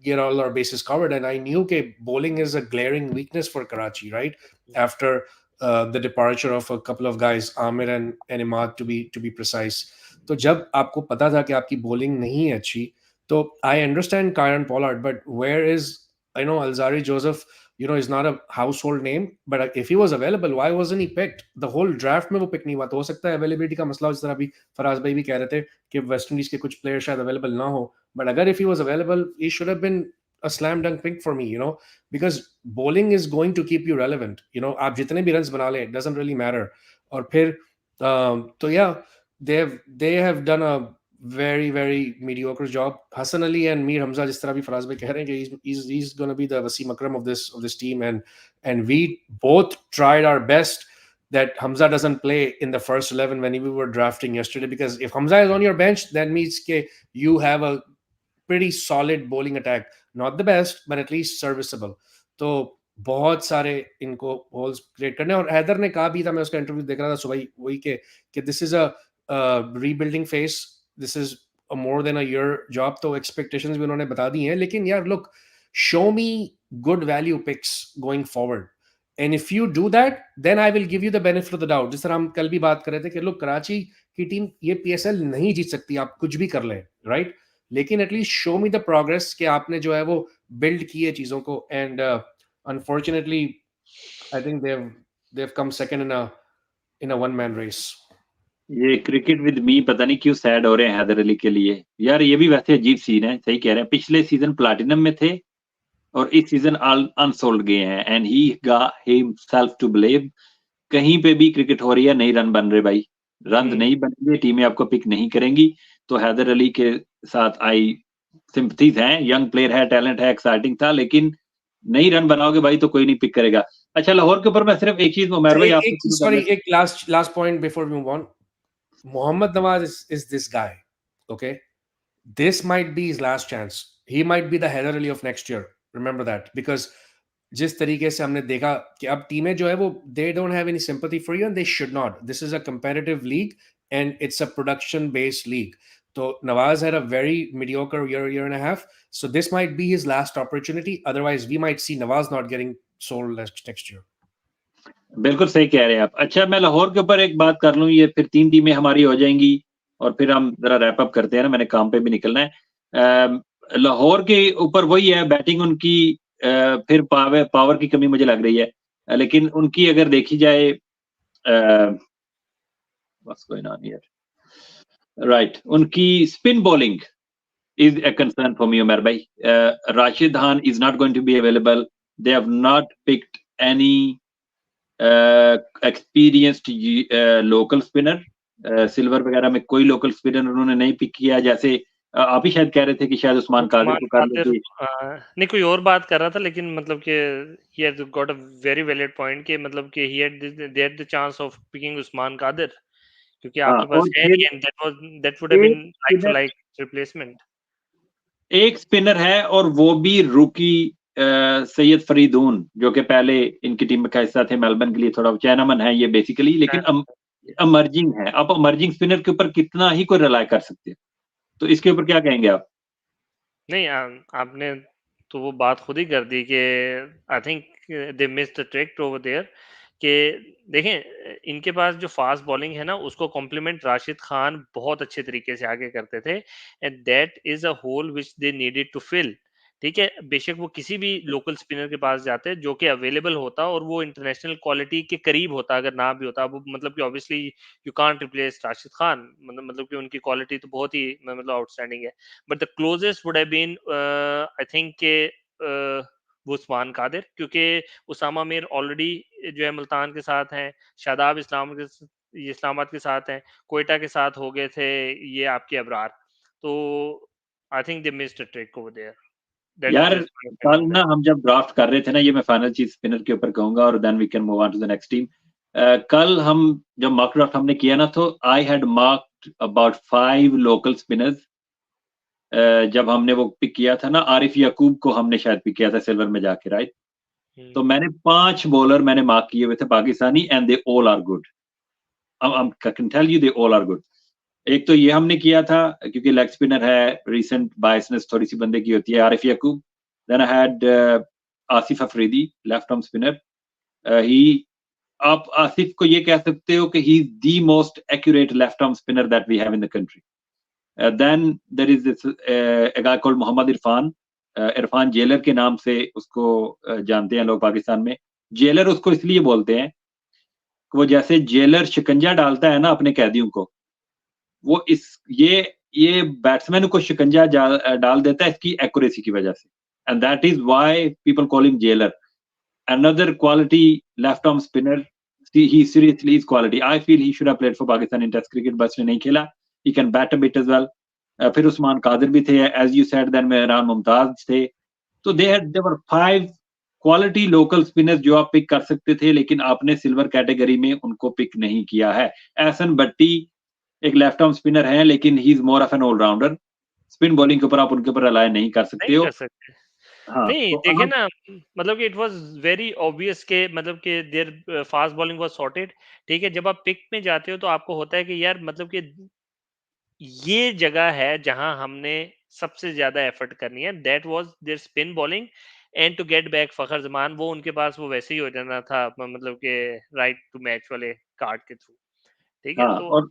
get all our bases covered, and I knew that bowling is a glaring weakness for Karachi, right, after the departure of a couple of guys, Amir and Imad, to be precise. तो जब आपको पता था कि आपकी bowling नहीं है अच्छी, तो I understand Kieran Pollard, but where is, I know Alzari Joseph, is not a household name, but if he was available, why wasn't he picked? The whole draft में वो pick नहीं हुआ, तो हो सकता है availability का मसला हो, जिस तरह अभी फराज भाई भी कह रहे थे कि वेस्ट इंडीज के कुछ प्लेयर शायद available ना हो, but अगर if he was available, he should have been a slam dunk pick for me, because bowling is going to keep you relevant. आप जितने भी runs बना ले, it doesn't really matter. और फिर तो yeah, they have done a very very mediocre job. Hassan Ali and Mir Hamza, जिस तरह भी फराज भाई कह रहे हैं कि he's going to be the Wasim Akram of this team, and we both tried our best that Hamza doesn't play in the first 11 when we were drafting yesterday, because if Hamza is on your bench, that means that you have a pretty solid bowling attack, not the best but at least serviceable. तो बहुत सारे इनको holes create करने, और हैदर ने कहा भी था, मैं उसका इंटरव्यू देख रहा था सुबह वही कि this is a rebuilding face, this is a more than a year job, तो expectations भी उन्होंने बता दी हैं, लेकिन यार look, show me good value picks going forward, and if you do that, then I will give you the benefit of the doubt. जिस तरह हम कल भी बात कर रहे थे कि लोग कराची की टीम ये PSL नहीं जीत सकती, आप कुछ भी कर लें, राइट, लेकिन at least show me the progress कि आपने जो है वो बिल्ड की है चीजों को, and unfortunately I think they've come second in a one man race. ये क्रिकेट विद मी पता नहीं क्यों सैड हो रहे हैं हैदर अली के लिए यार, ये भी वैसे अजीब सीन है, सही कह रहे हैं, पिछले सीजन प्लैटिनम में थे और इस सीजन अनसोल्ड गए हैं, and he got himself to blame. कहीं पे भी क्रिकेट हो रही है, नहीं रन बन रहे भाई, रन नहीं बनेंगे, टीमें आपको पिक नहीं करेंगी, तो हैदर अली के साथ आई सिंपथीज हैं, यंग प्लेयर है, टैलेंट है, एक्साइटिंग था, लेकिन नहीं रन बनाओगे भाई तो कोई नहीं पिक करेगा। अच्छा, लाहौर के ऊपर मैं सिर्फ एक चीज उमर भाई आपको सॉरी, एक last point before we move on. Mohammad Nawaz is this guy, okay? This might be his last chance. He might be the Haider Ali of next year. Remember that, because जिस तरीके से हमने देखा कि अब टीमें जो है वो they don't have any sympathy for you, and they should not. This is a competitive league and it's a production based league. So Nawaz had a very mediocre year and a half. So this might be his last opportunity. Otherwise, we might see Nawaz not getting sold next year. बिल्कुल सही कह रहे हैं आप। अच्छा, मैं लाहौर के ऊपर एक बात कर लूँ, ये फिर 3 टीमें हमारी हो जाएंगी और फिर हम जरा रैप अप करते हैं ना, मैंने काम पे भी निकलना है। लाहौर के ऊपर वही है, बैटिंग उनकी फिर पावर की कमी मुझे लग रही है, लेकिन उनकी अगर देखी जाए what's going on here, right, उनकी spin bowling is a concern for me, Umar bhai. Rashid Khan is not going to be available. They have not picked any experienced local spinner. Silver वगैरह में कोई local spinner उन्होंने नहीं pick किया, जैसे आप ही शायद कह रहे थे कि शायद उस्मान कादिर को कर लेते। नहीं, कोई और बात कर रहा था, लेकिन मतलब कि he had got a very valid point कि मतलब कि they had the chance of picking Usman Qadir, क्योंकि आपके पास है नहीं, and that would have been like for like replacement. एक स्पिनर है और वो भी रूकी सैयद फरीदून, जो कि पहले इनकी टीम का हिस्सा थे मेलबर्न के लिए, थोड़ा चैनामन है ये बेसिकली, लेकिन अमर्जिंग है। अब अमर्जिंग स्पिनर के ऊपर कितना ही कोई रिलाय कर सकते हैं, तो इसके ऊपर क्या कहेंगे आप? नहीं, आपने तो वो बात खुद ही कर दी कि I think they miss the trick over there कि देखें, इनके पास जो फास्ट बॉलिंग है ना, उसको कॉम्प्लीमेंट राशिद खान बहुत अच्छे तरीके से आगे करते थे, and that is a hole which they needed to fill. ठीक है, बेशक वो किसी भी लोकल स्पिनर के पास जाते जो कि अवेलेबल होता और वो इंटरनेशनल क्वालिटी के करीब होता, अगर ना भी होता, वो मतलब कि obviously you can't replace Rashid Khan, मतलब कि उनकी क्वालिटी तो बहुत ही मतलब आउटस्टैंडिंग है, but the closest would have been I think के वो उस्मान कादिर, क्योंकि उसामा मीर ऑलरेडी जो है मुल्तान के साथ हैं, शादाब इस्लामाबाद के साथ हैं, कोयटा के साथ हो गए थे ये आपके अबरार, तो I think they missed a trick over there. यार कल ना हम जब ड्राफ्ट कर रहे थे ना, ये मैं फाइनल चीज स्पिनर के ऊपर कहूंगा और then we can move on to the next team. कल हम जब मॉक ड्राफ्ट हमने किया ना, तो I had marked about 5 local spinners. जब हमने वो पिक किया था ना, आरिफ याकूब को हमने शायद पिक किया था सिल्वर में जाके, राइट? तो मैंने 5 बॉलर मैंने मार्क किए हुए थे Pakistani, and they all are good. I can tell you they all are good. एक तो ये हमने किया था क्योंकि लेग स्पिनर है, रीसेंट बायसनेस थोड़ी सी बंदे की होती है, Arif Yaqoob. Then I had Asif Afridi, left arm spinner. ही आप आसिफ को ये कह सकते हो कि he is the most accurate left arm spinner that we have in the country. Then there is this a guy called Mohammad Irfan, Irfan Jailer के नाम से उसको जानते हैं लोग पाकिस्तान में। जेलर उसको इसलिए बोलते हैं, वो जैसे जेलर शिकंजा डालता है ना अपने कैदियों को, वो ये बैट्समैन को शिकंजा डाल देता है इसकी एक्यूरेसी की वजह से, and that is why people call him jailer. Another quality left arm spinner, he seriously is quality. I feel he should have played for Pakistan in test cricket, but नहीं खेला। He can bat a bit as well. फिर उस्मान कादिर भी थे, as you said, then Mehran Mumtaz थे। तो देवर 5 quality local spinners जो आप pick कर सकते थे, लेकिन आपने सिल्वर कैटेगरी में उनको पिक नहीं किया है। एहसन भट्टी एक लेफ्ट आर्म स्पिनर है, लेकिन he is more of an allrounder. Spin bowling के ऊपर आप उनके ऊपर रिलाय नहीं कर सकते हो। हाँ, नहीं, तो देखिए ना, मतलब कि इट वाज वेरी ऑब्वियस के मतलब कि their fast bowling was sorted. ठीक है, जब आप पिक में जाते हो तो आपको होता है कि यार मतलब कि ये जगह है जहां हमने सबसे ज्यादा एफर्ट करनी है, that was their spin bowling, and to get back Fakhar Zaman, वो उनके पास वो वैसे ही हो जाना था, मतलब कि राइट टू मैच वाले कार्ड के थ्रू। ठीक है, हाँ, तो और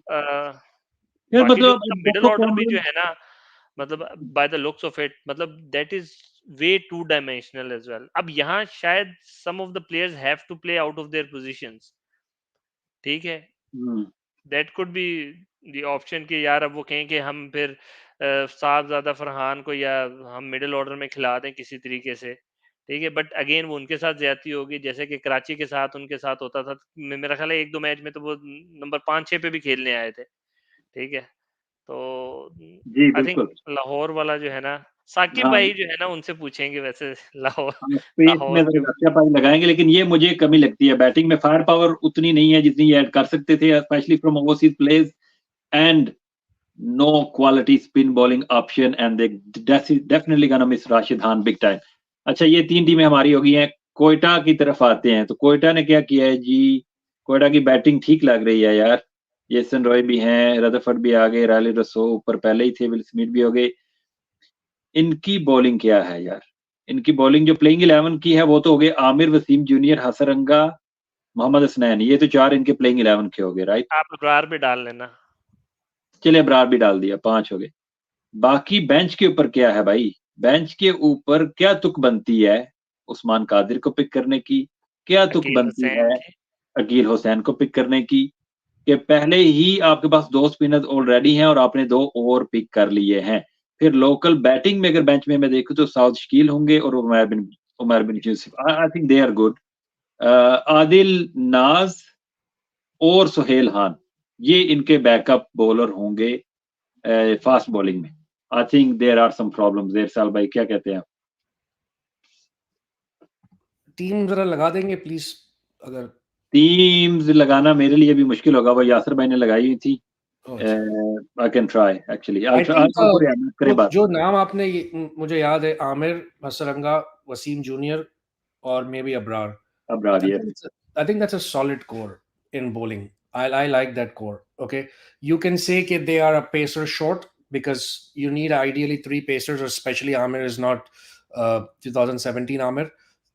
बाकी जो मतलब मतलब मिडिल ऑर्डर भी जो है ना, मतलब by the looks of it, मतलब that is way two dimensional as well. अब यहाँ शायद some of the players have to play out of their positions. ठीक है, that could be the option कि यार अब वो कहें कि हम फिर साहबजादा फरहान को या हम मिडिल ऑर्डर में खिला दें किसी तरीके से। ठीक है, बट अगेन वो उनके साथ ज्यादती होगी, जैसे कि कराची के साथ उनके साथ होता था। मेरा ख्याल है 1-2 मैच में तो वो नंबर 5-6 पे भी खेलने आए थे। ठीक है, तो जी आई थिंक बिल्कुल। लाहौर वाला जो है ना, साकिब हाँ, भाई जो है ना, उनसे पूछेंगे वैसे लाहौर स्पेस में लाहौर के। रक्षा पाई लगाएंगे, लेकिन ये मुझे कमी लगती है। बैटिंग में फायर पावर उतनी नहीं है जितनी ये ऐड कर सकते थे, specially from overseas players, and no quality spin bowling option, and they definitely gonna miss Rashid Khan big time. अच्छा, ये 3 टीमें हमारी हो गई हैं। कोयटा की तरफ आते हैं, तो कोयटा ने क्या किया है जी? कोयटा की बैटिंग ठीक लग रही है यार। जेसन रॉय भी हैं, रदरफोर्ड भी आ गए, रायली रसो ऊपर पहले ही थे, विल स्मिथ भी हो गए। इनकी बॉलिंग क्या है यार? इनकी बॉलिंग जो प्लेइंग 11 की है वो तो हो गए आमिर, वसीम जूनियर, हसरंगा, मोहम्मद हसनैन, ये तो 4 इनके प्लेइंग 11 के हो गए, राइट? आप अब्रार भी डाल लेना। चलिए अब्रार भी डाल दिया, 5 हो गए। बाकी बेंच के ऊपर क्या है भाई? बेंच के ऊपर क्या तुक बनती है उस्मान कादिर को पिक करने की? क्या तुक अकील बनती हुसैन है की। अकील हुसैन को पिक करने की? कि पहले ही आपके पास 2 स्पिनर्स ऑलरेडी हैं और आपने 2 और पिक कर लिए हैं। फिर लोकल बैटिंग में अगर बेंच में मैं देखूं तो साउथ शकील होंगे और Umar Bin Yousuf. I think they are good. Adil, Naz और सुहेल खान, ये इनके बैकअप बॉलर होंगे फास्ट बॉलिंग में। I think there are some problems there. साल भाई क्या कहते हैं? टीम जरा लगा देंगे प्लीज, अगर टीम्स लगाना मेरे लिए भी मुश्किल होगा, वो यासर भाई ने लगाई हुई थी। I can try actually, I think करे बात। जो नाम आपने मुझे याद है, आमिर, हसरंगा, वसीम जूनियर और may be Abrar. Abrar, I yes. think that's a solid core in bowling. I like that core. Okay, you can say that they are a pacer short because you need ideally 3 pacers, especially Amir is not 2017 Amir.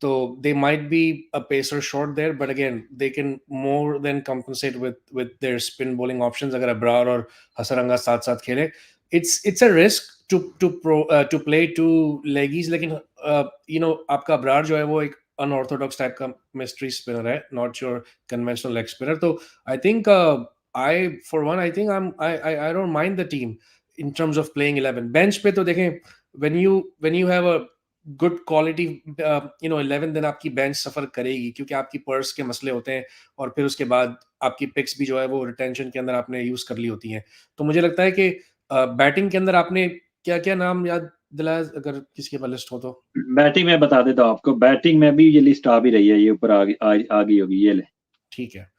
So they might be a pacer short there, but again, they can more than compensate with their spin bowling options. अगर अब्रार और हसरंगा साथ साथ खेले, it's a risk to play 2 leggies. लेकिन आपका अब्रार जो है वो एक अनऑर्थोडॉक्स टाइप का मिस्ट्री स्पिनर है, not your conventional leg spinner. तो I think I for one I think I don't mind the team in terms of playing 11। Bench पे तो देखें, when you have a good quality 11, then आपकी bench suffer करेगी क्योंकि आपकी purse के मसले होते हैं और फिर उसके बाद आपकी पिक्स भी जो है वो रिटेंशन के अंदर आपने यूज कर ली होती हैं। तो मुझे लगता है कि बैटिंग के अंदर आपने क्या क्या नाम याद दिलाया, अगर किसी के पास लिस्ट हो तो? बैटिंग में बता देता हूँ आपको, बैटिंग में भी ये लिस्ट आ भी रही है, ये ऊपर आ गई होगी, ये ले। ठीक है,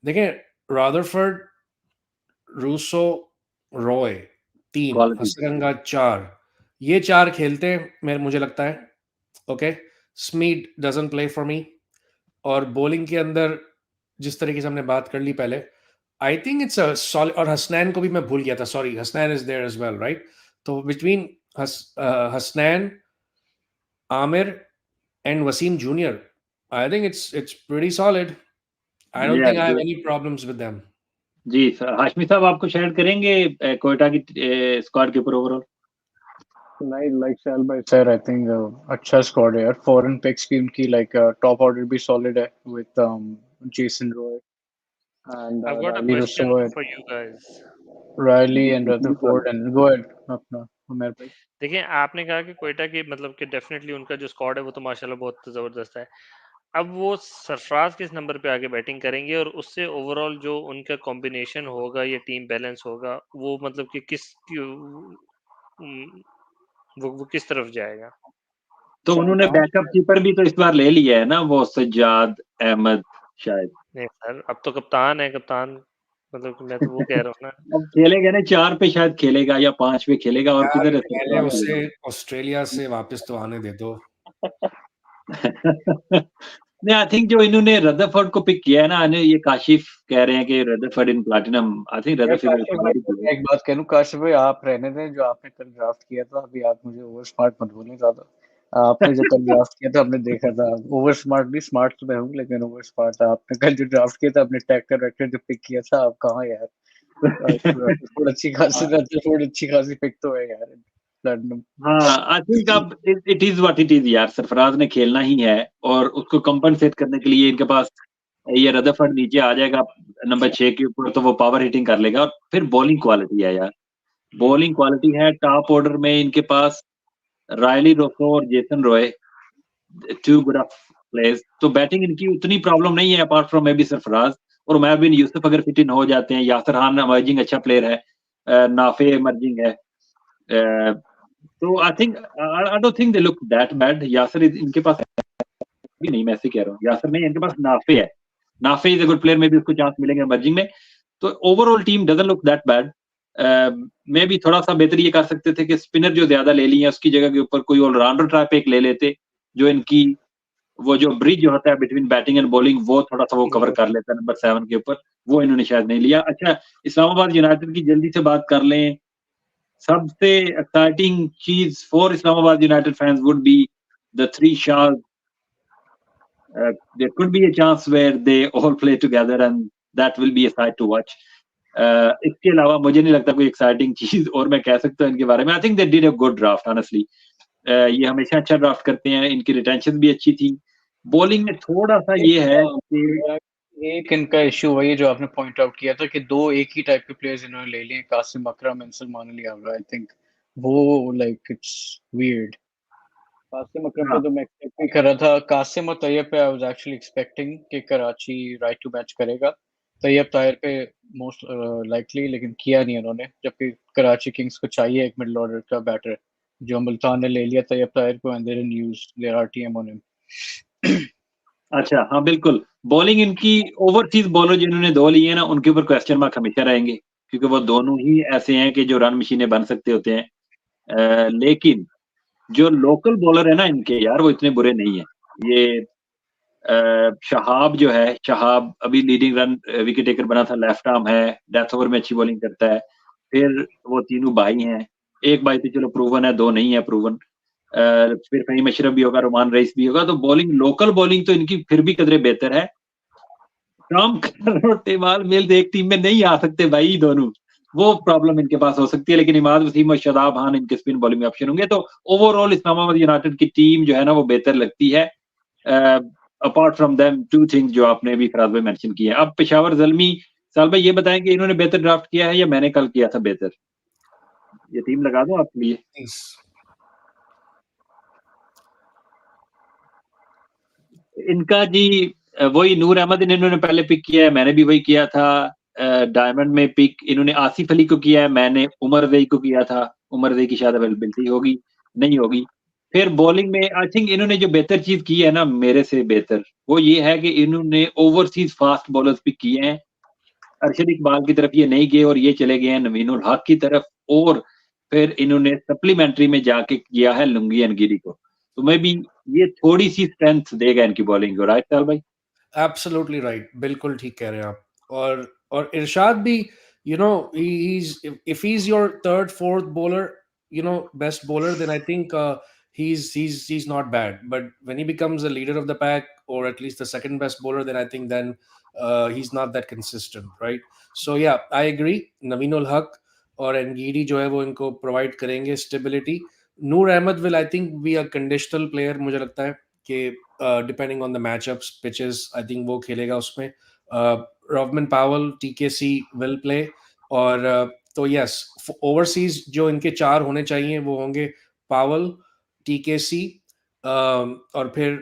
देखें, Rutherford, Rossouw, Roy 3, quality. Hasaranga 4, ये 4 खेलते हैं मुझे लगता है। Okay, Smith doesn't play for me. और बॉलिंग के अंदर जिस तरीके से हमने बात कर ली पहले, I think it's a solid. और हसनैन को भी मैं भूल गया था, sorry, Hasnain is there as well, right? तो between Hasnain, Amir and Wasim junior, I think it's pretty solid. I don't think I have any problems with them. जी सर, हाशमी साहब आपको शेयर करेंगे कोयटा की स्क्वाड के ऊपर overall? like Shal bhai said, I think अच्छा squad है यार। फॉरेन पिक्स की उनकी टॉप ऑर्डर भी सॉलिड है with Jason Roy and I've got a Riley question Rousseau and for you guys. Riley and Rutherford and go ahead अपना उमेर भाई। देखिए, आपने कहा कि क्वेटा की मतलब कि डेफिनेटली उनका जो स्क्वाड है वो तो माशाल्लाह बहुत जबरदस्त है। अब वो सरफराज किस नंबर पे आके बैटिंग करेंगे और उससे ओवरऑल जो उनका कॉम्बिनेशन होगा या टीम बैलेंस होगा वो मतलब कि वो किस तरफ जाएगा? तो उन्होंने बैकअप कीपर भी तो इस बार ले लिया है ना, वो सज्जाद अहमद शायद। नहीं सर, अब तो कप्तान है, कप्तान मतलब कि मैं तो वो कह रहा हूँ ना। अब खेलेगा ना 4 पे शायद खेलेगा या 5 पे खेलेगा, और यार किधर है पहले सरफराज उसे खेलेगा? ऑस्ट्रेलिया से वापस तो आने दे दो। नहीं, आई थिंक जो इन्होंने रदरफोर्ड को पिक किया है ना, ये काशिफ कह रहे हैं कि रदरफोर्ड इन प्लैटिनम, आई थिंक यार रदरफोर्ड काशिफ भाई, मैं एक बात कह लूं, काशिफ भाई आप रहने दें, जो आपने कल ड्राफ्ट किया था, अभी आप मुझे ओवर स्मार्ट मत बोलें ज्यादा। आपने जो कल ड्राफ्ट किया था हमने देखा था, ओवर स्मार्ट नहीं, स्मार्ट तो मैं हूँ लेकिन ओवर स्मार्ट था। आपने कल जो ड्राफ्ट किया था, अपने ट्रैक्टर वैक्टर जो पिक किया था, आप कहाँ यार? रदरफोर्ड अच्छी खासी पिक तो है यार प्लैटिनम। हाँ, आई थिंक अब it is what it is यार। सरफराज ने खेलना ही है और उसको कंपनसेट करने के लिए इनके पास ये रदरफोर्ड नीचे आ जाएगा नंबर 6 के ऊपर, तो वो पावर हिटिंग कर लेगा। और फिर बॉलिंग क्वालिटी है यार, बॉलिंग क्वालिटी है। टॉप ऑर्डर में इनके पास रायली रोसो और जेसन रॉय, 2 गुड प्लेयर्स। तो बैटिंग इनकी उतनी प्रॉब्लम नहीं है, apart from may be Sarfaraz और उमर बिन यूसुफ अगर फिट इन हो जाते हैं। यासर खान इमर्जिंग अच्छा प्लेयर है, नाफे इमर्जिंग है। तो I think I don't think they look that bad. Yasir इनके पास भी नहीं, मैं ऐसे कह रहा हूँ, यासर नहीं, इनके पास नाफे है। Nafe is a good player, may be उसको चांस मिलेंगे इमर्जिंग में। तो overall team doesn't look that bad. May be थोड़ा सा बेहतर ये कर सकते थे कि स्पिनर जो ज्यादा ले लिए उसकी जगह के ऊपर कोई ऑलराउंडर टाइप एक ले लेते, जो इनकी वो जो ब्रिज होता है बिटवीन बैटिंग एंड बॉलिंग वो थोड़ा सा वो कवर कर लेता है नंबर 7 के ऊपर, वो इन्होंने शायद नहीं लिया। अच्छा, इस्लामाबाद यूनाइटेड की जल्दी से बात कर लें। सबसे एक्साइटिंग चीज for Islamabad United fans would be the three Shaz. There could be a chance where they all play together and that will be a sight to watch. इसके अलावा मुझे नहीं लगता कोई एक्साइटिंग चीज और मैं कह सकता हूँ इनके बारे में। I think they did a good draft honestly. ये हमेशा अच्छा ड्राफ्ट करते हैं, इनकी रिटेंशन भी अच्छी थी। बॉलिंग में थोड़ा सा ये है कि एक इनका इशू वही जो आपने पॉइंट आउट किया था कि दो एक ही टाइप के प्लेयर्स इन्होंने ले लिए, Qasim Akram and Salman Ali Agha. I think वो like it's weird. Qasim Akram हाँ, पे तो मैं एक्सपेक्ट नहीं कर रहा था। कासिम और तैयब पे आई वाज एक्चुअली एक्सपेक्टिंग कि कराची राइट टू मैच करेगा, तैयब ताहिर पे मोस्ट लाइकली, लेकिन किया नहीं उन्होंने, जबकि कराची किंग्स को चाहिए एक मिडिल ऑर्डर का बैटर। जो मुल्तान ने ले लिया तैयब ताहिर को and they didn't use their RTM on him. अच्छा, हाँ बिल्कुल। बॉलिंग इनकी ओवरसीज बॉलर जिन्होंने 2 लिए हैं ना, उनके ऊपर क्वेश्चन मार्क हमेशा रहेंगे, क्योंकि वो दोनों ही ऐसे हैं कि जो रन मशीनें बन सकते होते हैं। लेकिन जो लोकल बॉलर है ना इनके, यार वो इतने बुरे नहीं है। ये शहाब जो है, शहाब अभी लीडिंग रन विकेट टेकर बना था, लेफ्ट आर्म है, डेथ ओवर में अच्छी बॉलिंग करता है। फिर वो तीनों भाई हैं, एक भाई तो चलो प्रूवन है, 2 नहीं है प्रूवन। फिर फहीम अशरफ भी होगा, रोमान रईस भी होगा, तो बॉलिंग लोकल बॉलिंग तो इनकी फिर भी कदरे बेहतर है। टॉम करर और टेमाल मिल्स एक टीम में नहीं आ सकते भाई दोनों, वो प्रॉब्लम इनके पास हो सकती है। लेकिन इमाद वसीम और शादाब खान इनके स्पिन बॉलिंग में ऑप्शन होंगे, तो ओवरऑल इस्लामाबाद यूनाइटेड की टीम जो है ना वो बेहतर लगती है। अपार्ट फ्रॉम देम 2 थिंग्स जो आपने भी फराज भाई मेंशन किए हैं। अब पेशावर जल्मी, साल भाई ये बताएं कि इन्होंने बेहतर ड्राफ्ट किया है या मैंने कल किया था बेहतर? ये टीम लगा दो आपके लिए। इनका जी वही नूर अहमद इन्होंने पहले पिक किया है, मैंने भी वही किया था। डायमंड में पिक इन्होंने आसिफ अली को किया है, मैंने उमर जई को किया था। उमर जई की शायद अवेलेबिलिटी होगी, नहीं होगी। फिर बॉलिंग में आई थिंक इन्होंने जो बेहतर चीज की है ना मेरे से बेहतर, वो ये है कि इन्होंने ओवरसीज फास्ट बॉलर्स पिक किए हैं। अरशद इकबाल की तरफ ये नहीं गए और ये चले गए हैं नवीनुल हक की तरफ, और फिर इन्होंने सप्लीमेंट्री में जाके किया है लुंगी अनगिरी को। तो मैं भी ये थोड़ी सी स्ट्रेंथ देगा इनकी बॉलिंग को, राइट साल भाई? एब्सोल्युटली राइट, बिल्कुल ठीक कह रहे हैं आप। और इरशाद भी, you know, if he is your third fourth bowler, you know, best bowler, then I think he's not bad. But when he becomes a leader of the pack, or at least the second best bowler, then I think then he's not that consistent, right? So yeah, I agree. Naveenul Haq और Ngidi जो है वो इनको provide करेंगे stability. Noor Ahmad will I think be a conditional player, मुझे लगता है कि depending on the matchups pitches, I think वो खेलेगा उसमें। रॉबमन पावल, टीकेसी विल प्ले। और तो यस, ओवरसीज जो इनके 4 होने चाहिए वो होंगे पावल, टीकेसी, और फिर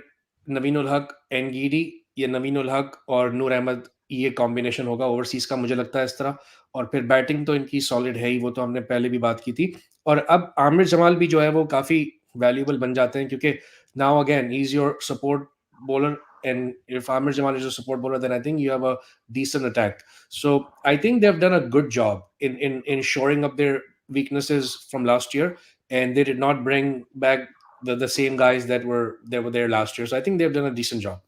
नवीनुल हक, एनगीडी, ये नवीनुल हक और नूर अहमद, ये कॉम्बिनेशन होगा ओवरसीज का, मुझे लगता है इस तरह। और फिर बैटिंग तो इनकी सॉलिड है ही, वो तो हमने पहले भी बात की थी। और अब आमिर जमाल भी जो है वो काफी वैल्यूएबल बन जाते हैं, क्योंकि now again he is your support bowler, and if Amir Jamal is a support bowler, then I think you have a decent attack. So I think they've done a good job in shoring up their weaknesses from last year, and they did not bring back the same guys that were there last year. So I think they've done a decent job.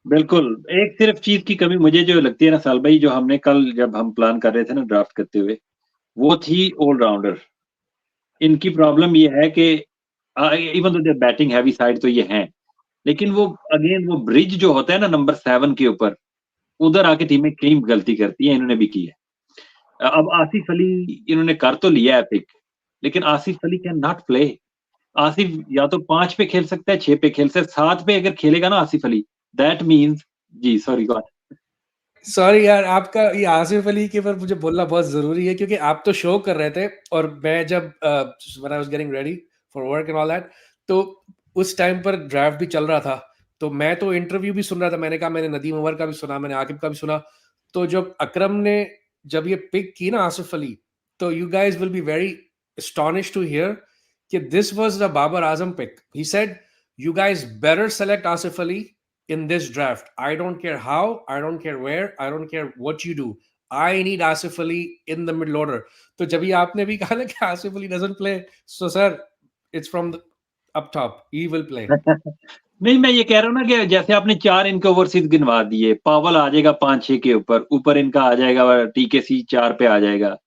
बिल्कुल। एक सिर्फ चीज की कमी मुझे जो लगती है ना साल भाई, जो हमने कल जब हम प्लान कर रहे थे ना ड्राफ्ट करते हुए, वो थी ऑलराउंडर। इनकी प्रॉब्लम ये है कि इवन तो बैटिंग हैवी साइड तो ये हैं, लेकिन वो अगेन वो ब्रिज जो होता है ना नंबर 7 के ऊपर, उधर आके टीमें कई गलती करती है, इन्होंने भी की है। अब आसिफ अली इन्होंने कर तो लिया है पिक, लेकिन Asif Ali can not play. Asif या तो 5 पे खेल सकता है, 6 पे खेल सकता है, 7 पे अगर खेलेगा ना आसिफ अली, दैट मीन्स जी सॉरी गॉड। सॉरी यार, आपका ये आसिफ अली के ऊपर मुझे बोलना बहुत जरूरी है, क्योंकि आप तो शो कर रहे थे और मैं जब when I was getting ready for work and all that, तो उस टाइम पर ड्राफ्ट भी चल रहा था, तो मैं तो इंटरव्यू भी सुन रहा था। मैंने कहा मैंने नदीम उमर का भी सुना, मैंने आकिब का भी सुना। तो जब अकरम ने जब ये पिक की ना आसिफ अली, तो you guys will be very astonished to hear कि this was the Babar Azam pick. He said you guys better select Asif Ali in this draft. I don't care how, I don't care where, I don't care what you do. I need Asif Ali in the middle order. तो जब ये आपने भी कहा ना कि Asif Ali doesn't play, so sir, it's from the up top. He will play. नहीं, मैं ये कह रहा हूँ ना कि जैसे आपने 4 इनके ओवरसीज गिनवा दिए, पावल आ जाएगा 5-6 के ऊपर इनका आ जाएगा टीकेसी 4 पे आ जाएगा।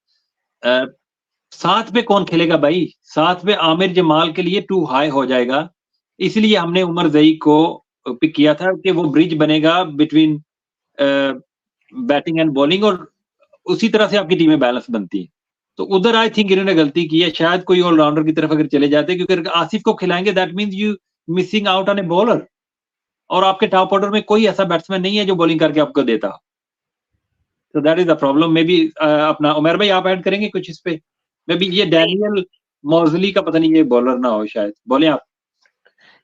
7 पे कौन खेलेगा भाई? 7 पे आमिर जमाल के लिए टू हाई हो जाएगा। इसलिए हमने उमर ज़ई को पिक किया था कि वो ब्रिज बनेगा बिटवीन बैटिंग एंड बॉलिंग, और उसी तरह से आपकी टीमें बैलेंस बनती हैं। तो उधर आई थिंक इन्होंने गलती की है, शायद कोई ऑलराउंडर की तरफ अगर चले जाते, क्योंकि अगर आसिफ को खिलाएंगे that means you missing out on a bowler, और आपके टॉप ऑर्डर में कोई ऐसा बैट्समैन नहीं है जो बॉलिंग करके आपको देता। तो that is the problem. May be अपना उमर भाई आप ऐड करेंगे कुछ इस पे? मे बी ये नहीं, डैनियल मौजली का पता नहीं ये बॉलर ना हो, शायद बोले आप।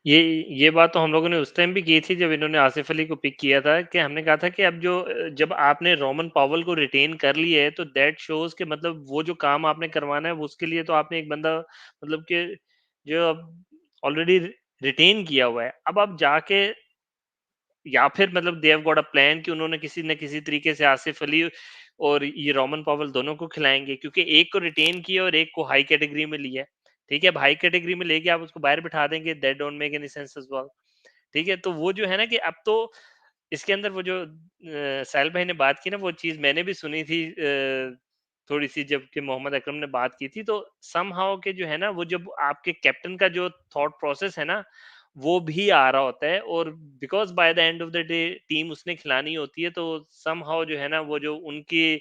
ये बात तो हम लोगों ने उस टाइम भी की थी जब इन्होंने आसिफ अली को पिक किया था, कि हमने कहा था कि अब जब आपने रोमन पावल को रिटेन कर लिया है तो दैट शोज के मतलब वो जो काम आपने करवाना है वो उसके लिए तो आपने एक बंदा मतलब कि जो ऑलरेडी रिटेन किया हुआ है, अब आप जाके या फिर मतलब दे हैव गॉट अ प्लान कि उन्होंने किसी न किसी तरीके से आसिफ अली और ये रोमन पावल दोनों को खिलाएंगे, क्योंकि एक को रिटेन किया और एक को हाई कैटेगरी में लिया है। ठीक है, अब हाई कैटेगरी में लेके आप उसको बाहर बिठा देंगे, that don't make any sense as well. ठीक है, तो वो जो है ना कि अब तो इसके अंदर वो जो साहिल भाई ने बात की ना, वो चीज़ मैंने भी सुनी थी थोड़ी-सी, जब कि मोहम्मद अकरम ने बात की थी, तो समहाउ के जो है ना, वो जब आपके कैप्टन का जो थॉट प्रोसेस है ना, वो भी आ रहा होता है, और because by the end of the day team उसने खिलानी होती है, तो समहाउ जो है ना, वो जो उनकी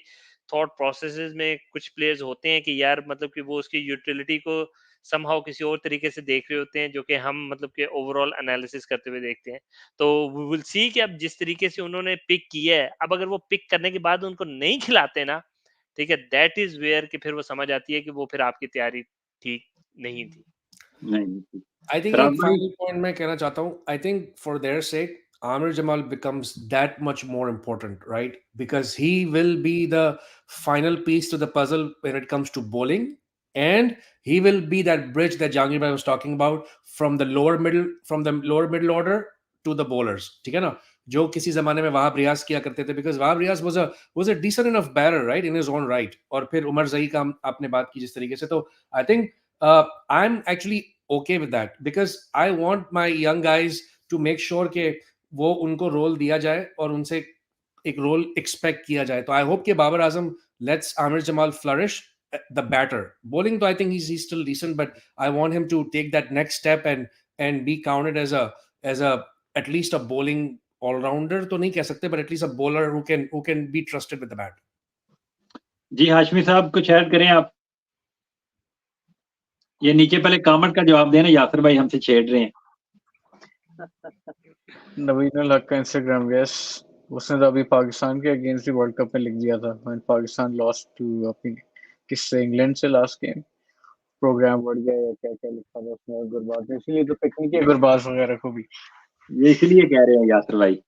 थॉट प्रोसेसेस में कुछ प्लेयर्स होते हैं कि यार मतलब कि वो उसकी यूटिलिटी को समहाउ किसी और तरीके से देख रहे होते हैं, जो कि हम मतलब कि ओवरऑल एनालिसिस करते हुए देखते हैं। तो वी विल सी कि अब जिस तरीके से उन्होंने पिक किया है, अब अगर वो पिक करने के बाद उनको नहीं खिलाते ना, ठीक है, दैट इज़ वेयर कि फिर वो समझ आती है कि वो फिर आपकी तैयारी ठीक नहीं थी। नहीं, आई थिंक फराज एक भाई। फाइनल पॉइंट मैं कहना चाहता हूँ। I think for their sake Amir Jamal becomes that much more important, right? Because he will be the final piece to the puzzle when it comes to bowling, and he will be that bridge that Jahangir bhai was talking about from the lower middle order to the bowlers. ठीक है ना? जो किसी जमाने में वहाब रियाज किया करते थे, because Wahab Riaz was a decent enough batter, right, in his own right. और फिर उमर ज़ई का आपने बात की जिस तरीके से, तो I think I'm actually okay with that, because I want my young guys to make sure कि वो उनको रोल दिया जाए और उनसे एक रोल एक्सपेक्ट किया जाए। तो आई होप कि Babar Azam lets Aamir Jamal flourish the batter. Bowling तो I think he's still decent, but I want him to take that next step and be counted as a at least a bowling all-rounder तो नहीं कह सकते, but at least a bowler who can be trusted with the bat. जी हाशमी साहब कुछ add करें आप? ये नीचे पहले कमेंट का जवाब देना, यासर भाई हमसे छेड़ रहे हैं। नवीन उल हक का इंस्टाग्राम, यस, उसने तो अभी पाकिस्तान के अगेंस्ट भी वर्ल्ड कप में लिख दिया था व्हेन पाकिस्तान लॉस्ट टू अपनी किससे, इंग्लैंड से लास्ट गेम, प्रोग्राम बढ़ गया या क्या क्या लिखा था उसने गुरबाज ने, इसलिए तो पिकनिक है गुरबाज वगैरह को भी। ये इसलिए कह रहे हैं यासर भाई।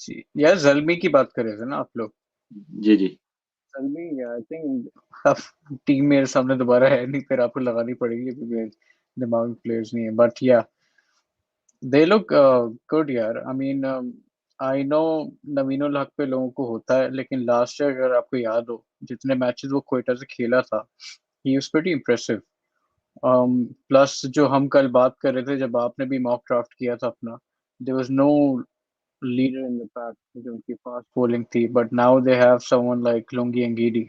जी यार, जल्मी की बात कर रहे थे ना आप लोग? जी जी। जल्मी, आई थिंक अब टीम मेरे सामने दोबारा है नहीं, फिर आपको लगानी पड़ेगी क्योंकि दिमाग में प्लेयर्स नहीं है, बट या दे लुक गुड यार। आई मीन आई नो नवीन उल हक पे लोगों को होता है, लेकिन लास्ट ईयर अगर आपको याद हो जितने मैचेस वो क्वेटा से खेला था, he was pretty impressive. Plus जो हम कल बात कर रहे थे जब आपने भी मॉक ड्राफ्ट किया था अपना, there was no leader in the pack जो उनकी फास्ट बॉलिंग थी, but now they have someone like Lungi Ngidi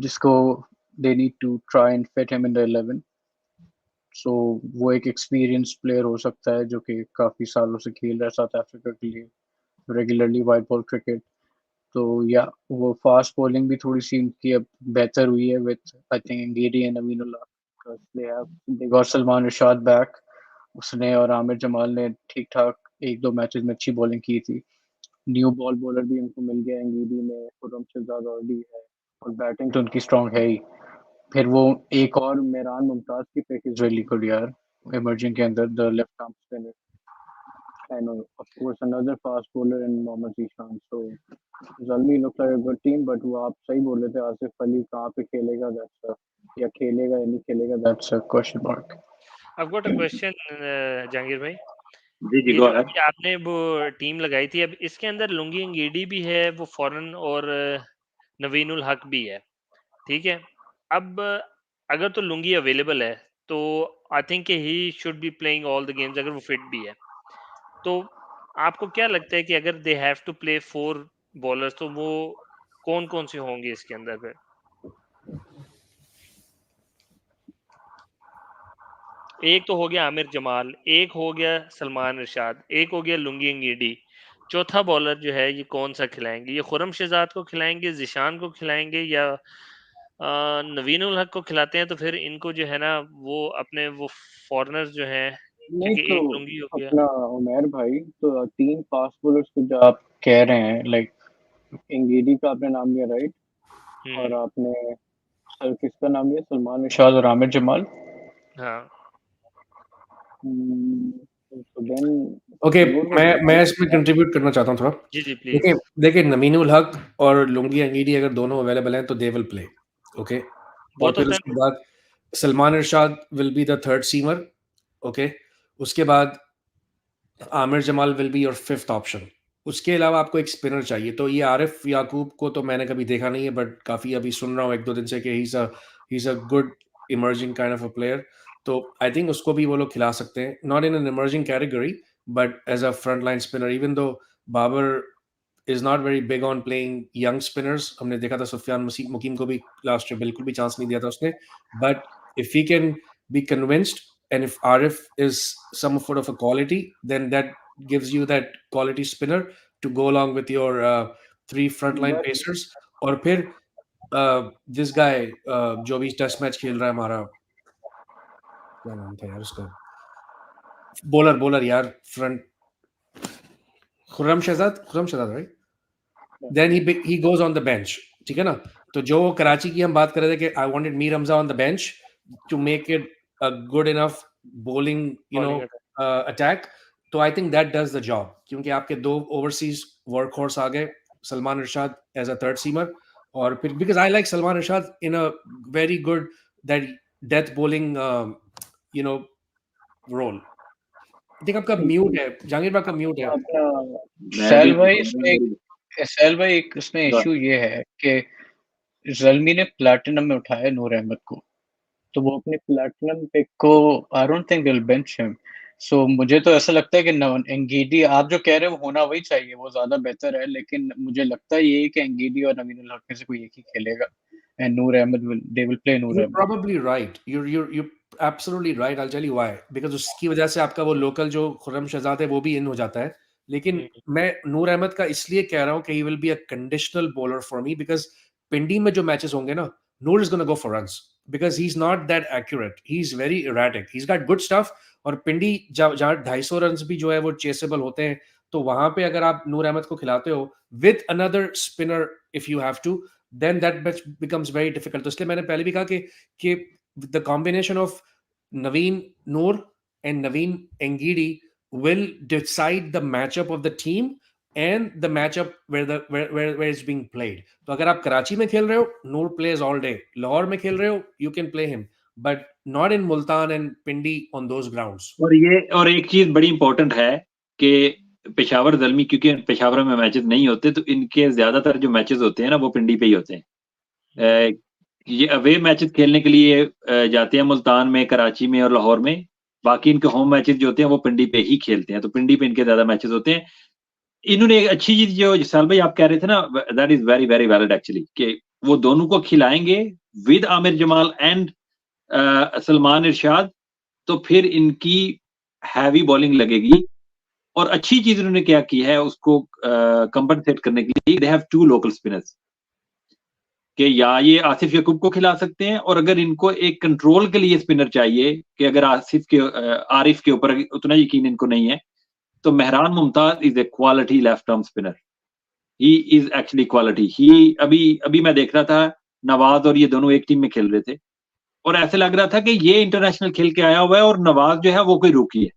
जिसको they need to try and fit him in the 11। So वो एक एक्सपीरियंस प्लेयर हो सकता है जो कि काफी सालों से खेल रहा है साउथ अफ्रीका के लिए रेगुलरली वाइट बॉल क्रिकेट। तो या वो फास्ट बॉलिंग भी थोड़ी सी इनकी अब बेहतर हुई है with I think Ngidi and Aminullah, they got Salman Irshad back. उसने और आमिर जमाल ने ठीक ठाक एक दो मैचेस में अच्छी बॉलिंग की थी। न्यू बॉल बॉलर भी उनको मिल गया एंगीडी में, खुरम शहजाद ऑलरेडी है और बैटिंग तो उनकी स्ट्रांग है ही। फिर वो एक और मेहरान मुमताज की पिक इज रियली गुड यार, इमर्जिंग के अंदर the left arm spinner, and of course another fast bowler in Mohammad Zeeshan. So Zalmi look like a good team, but वो आप सही बोल रहे थे आसिफ अली कहाँ पे खेलेगा, दैट्स या खेलेगा या नहीं खेलेगा, that's a question mark. I have got a question Jahangir भाई। जी जी ये गो जो अहेड। अभी आपने वो टीम लगाई थी, अब इसके अंदर लुंगी एंगीडी भी है, वो फॉरन, और नवीन उल हक भी है। ठीक है, अब अगर तो लुंगी अवेलेबल है तो I think he should be playing all the games अगर वो फिट भी है। तो आपको क्या लगता है कि अगर they have to play 4 bowlers तो वो कौन-कौन से होंगे इसके अंदर फिर? एक तो हो गया आमिर जमाल, एक हो गया सलमान इरशाद, एक हो गया लुंगी अंगीडी। चौथा बॉलर जो है ये कौन-सा खिलाएँगे? ये खुर्रम शहजाद को खिलाएँगे, ज़ीशान को खिलाएँगे या नवीन उल हक को खिलाते हैं तो फिर इनको जो है ना वो अपने वो फॉरेनर्स जो हैं नहीं क्योंकि तो एक लुंगी हो गया। अपना उमर भाई, तो 3 फास्ट बॉलर्स को जो आप कह रहे हैं, लाइक इंगीडी का आपने नाम लिया, राइट? और हुँ, आपने सर किसका नाम लिया? सलमान इरशाद और आमिर जमाल। हाँ। तो देन ओके, नूर को मैं खिला इसमें सकते हैं। कंट्रीब्यूट करना चाहता हूँ थोड़ा। जी, जी, प्लीज़। देखिए देखिए नवीन उल हक और लुंगी अंगीडी अगर दोनों अवेलेबल हैं तो दे विल प्ले, ओके। और बोथ फिर ऑफ देम? उसके बाद Salman Irshad will be the third seamer, okay. उसके बाद Aamir Jamal will be your fifth option. उसके अलावा आपको एक स्पिनर चाहिए, तो ये आरिफ याकूब को तो मैंने कभी देखा नहीं है, बट काफ़ी अभी सुन रहा हूँ 1-2 दिन से कि he is a good emerging kind of a player. तो आई थिंक उसको भी वो लोग खिला सकते हैं, not in an emerging category but as a front line spinner, even though Babar is not very big on playing young spinners. हमने देखा था सुफियान मुकीम को भी लास्ट ईयर बिल्कुल भी चांस नहीं दिया था उसने। But if he can be convinced and if Arif is some sort of a quality, then that gives you that quality spinner to go along with your 3 frontline but pacers. और फिर this guy जो भी test match खेल रहा है हमारा, क्या नाम था यार उसका, बॉलर यार front, Khurram Shahzad, right? Then he goes on the bench, ठीक है ना? तो जो कराची की हम बात कर रहे थे कि I wanted Mir Hamza on the bench to make it a good enough bowling, you know, bowling attack. attack. तो I think that does the job, क्योंकि आपके 2 ओवरसीज वर्क हॉर्स आ गए, Salman Irshad as a third seamer, और फिर because I like Salman Irshad in a very good that death bowling you know role. I think आपका mute है, जहांगीर भाई का म्यूट है। अपना मैं भी सैल भाई, इसमें सैल भाई एक इसमें हाँ, इशू ये है कि ज़ल्मी ने प्लैटिनम में उठाया नूर अहमद को, तो वो अपने प्लैटिनम पिक को I don't think they will bench him. So मुझे तो ऐसा लगता है कि नवन एंगीडी आप जो कह रहे हैं वो होना वही चाहिए, वो ज़्यादा बेहतर है, लेकिन मुझे लगता है ये कि एंगीडी और नवीन उल हक में से कोई एक ही खेलेगा and Noor Ahmad they will play Noor You're Ahmad. probably right. You're absolutely right. I'll tell you why. Because उसकी वजह से आपका वो लोकल जो खुर्रम शहजाद है वो भी इन हो जाता है। लेकिन हुँ, मैं नूर अहमद का इसलिए कह रहा हूँ कि he will be a conditional bowler for me because पिंडी में जो मैचेस होंगे ना, नूर is gonna go for runs because he's not that accurate. He's very erratic. He's got good stuff. और पिंडी जहाँ 250 रन्स भी जो है वो चेसेबल होते हैं, तो वहां पे अगर आप नूर अहमद को खिलाते हो with another spinner if you have to, then that match becomes very difficult. तो इसलिए मैंने पहले भी कहा कि the combination of Naveen Noor and Naveen Engidi will decide the matchup of the team and the matchup where it's being played. तो अगर आप कराची में खेल रहे हो, Noor plays all day. Lahore में खेल रहे हो, you can play him, but not in Multan and Pindi on those grounds. और एक चीज बड़ी इंपॉर्टेंट है कि पेशावर ज़ल्मी, क्योंकि पेशावर में मैचेस नहीं होते तो इनके ज्यादातर जो मैचेस होते हैं ना वो पिंडी पे ही होते हैं। ये अवे मैचेस खेलने के लिए जाते हैं मुल्तान में, कराची में और लाहौर में। बाकी इनके होम मैचेस जो होते हैं वो पिंडी पे ही खेलते हैं, तो पिंडी पे इनके ज्यादा मैचेस होते हैं। इन्होंने एक अच्छी चीज जो साल भाई आप कह रहे थे ना, that is very very valid actually, कि वो दोनों को खिलाएंगे विद आमिर जमाल एंड सलमान इरशाद, तो फिर इनकी हैवी बॉलिंग लगेगी। और अच्छी चीज उन्होंने क्या की है उसको कंपनसेट करने के लिए, दे हैव 2 लोकल स्पिनर्स, कि या ये आसिफ यकूब को खिला सकते हैं, और अगर इनको एक कंट्रोल के लिए स्पिनर चाहिए कि अगर आरिफ के ऊपर उतना यकीन इनको नहीं है, तो Mehran Mumtaz is a quality left arm spinner. He is actually quality. He अभी मैं देख रहा था, नवाज और ये दोनों एक टीम में खेल रहे थे और ऐसे लग रहा था कि ये इंटरनेशनल खेल के आया हुआ है और नवाज जो है वो कोई रूकी है।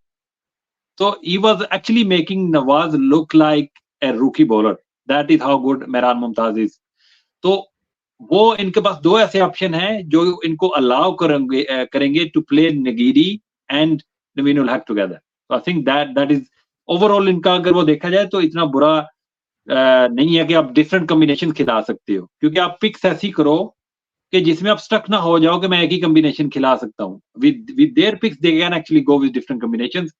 तो he was actually making Nawaz look like a rookie bowler. That is how good Mehran Mumtaz is. तो वो इनके पास 2 ऐसे ऑप्शन हैं जो इनको अलाउ करेंगे to play नगीरी and Naveen ul Haq together. So I think that is overall इनका अगर वो देखा जाए तो इतना बुरा नहीं है कि आप डिफरेंट कॉम्बिनेशन खिला सकते हो, क्योंकि आप पिक्स ऐसी करो कि जिसमें आप स्टक ना हो जाओ कि मैं एक ही कॉम्बिनेशन खिला सकता हूँ। With their picks they can actually go with different combinations.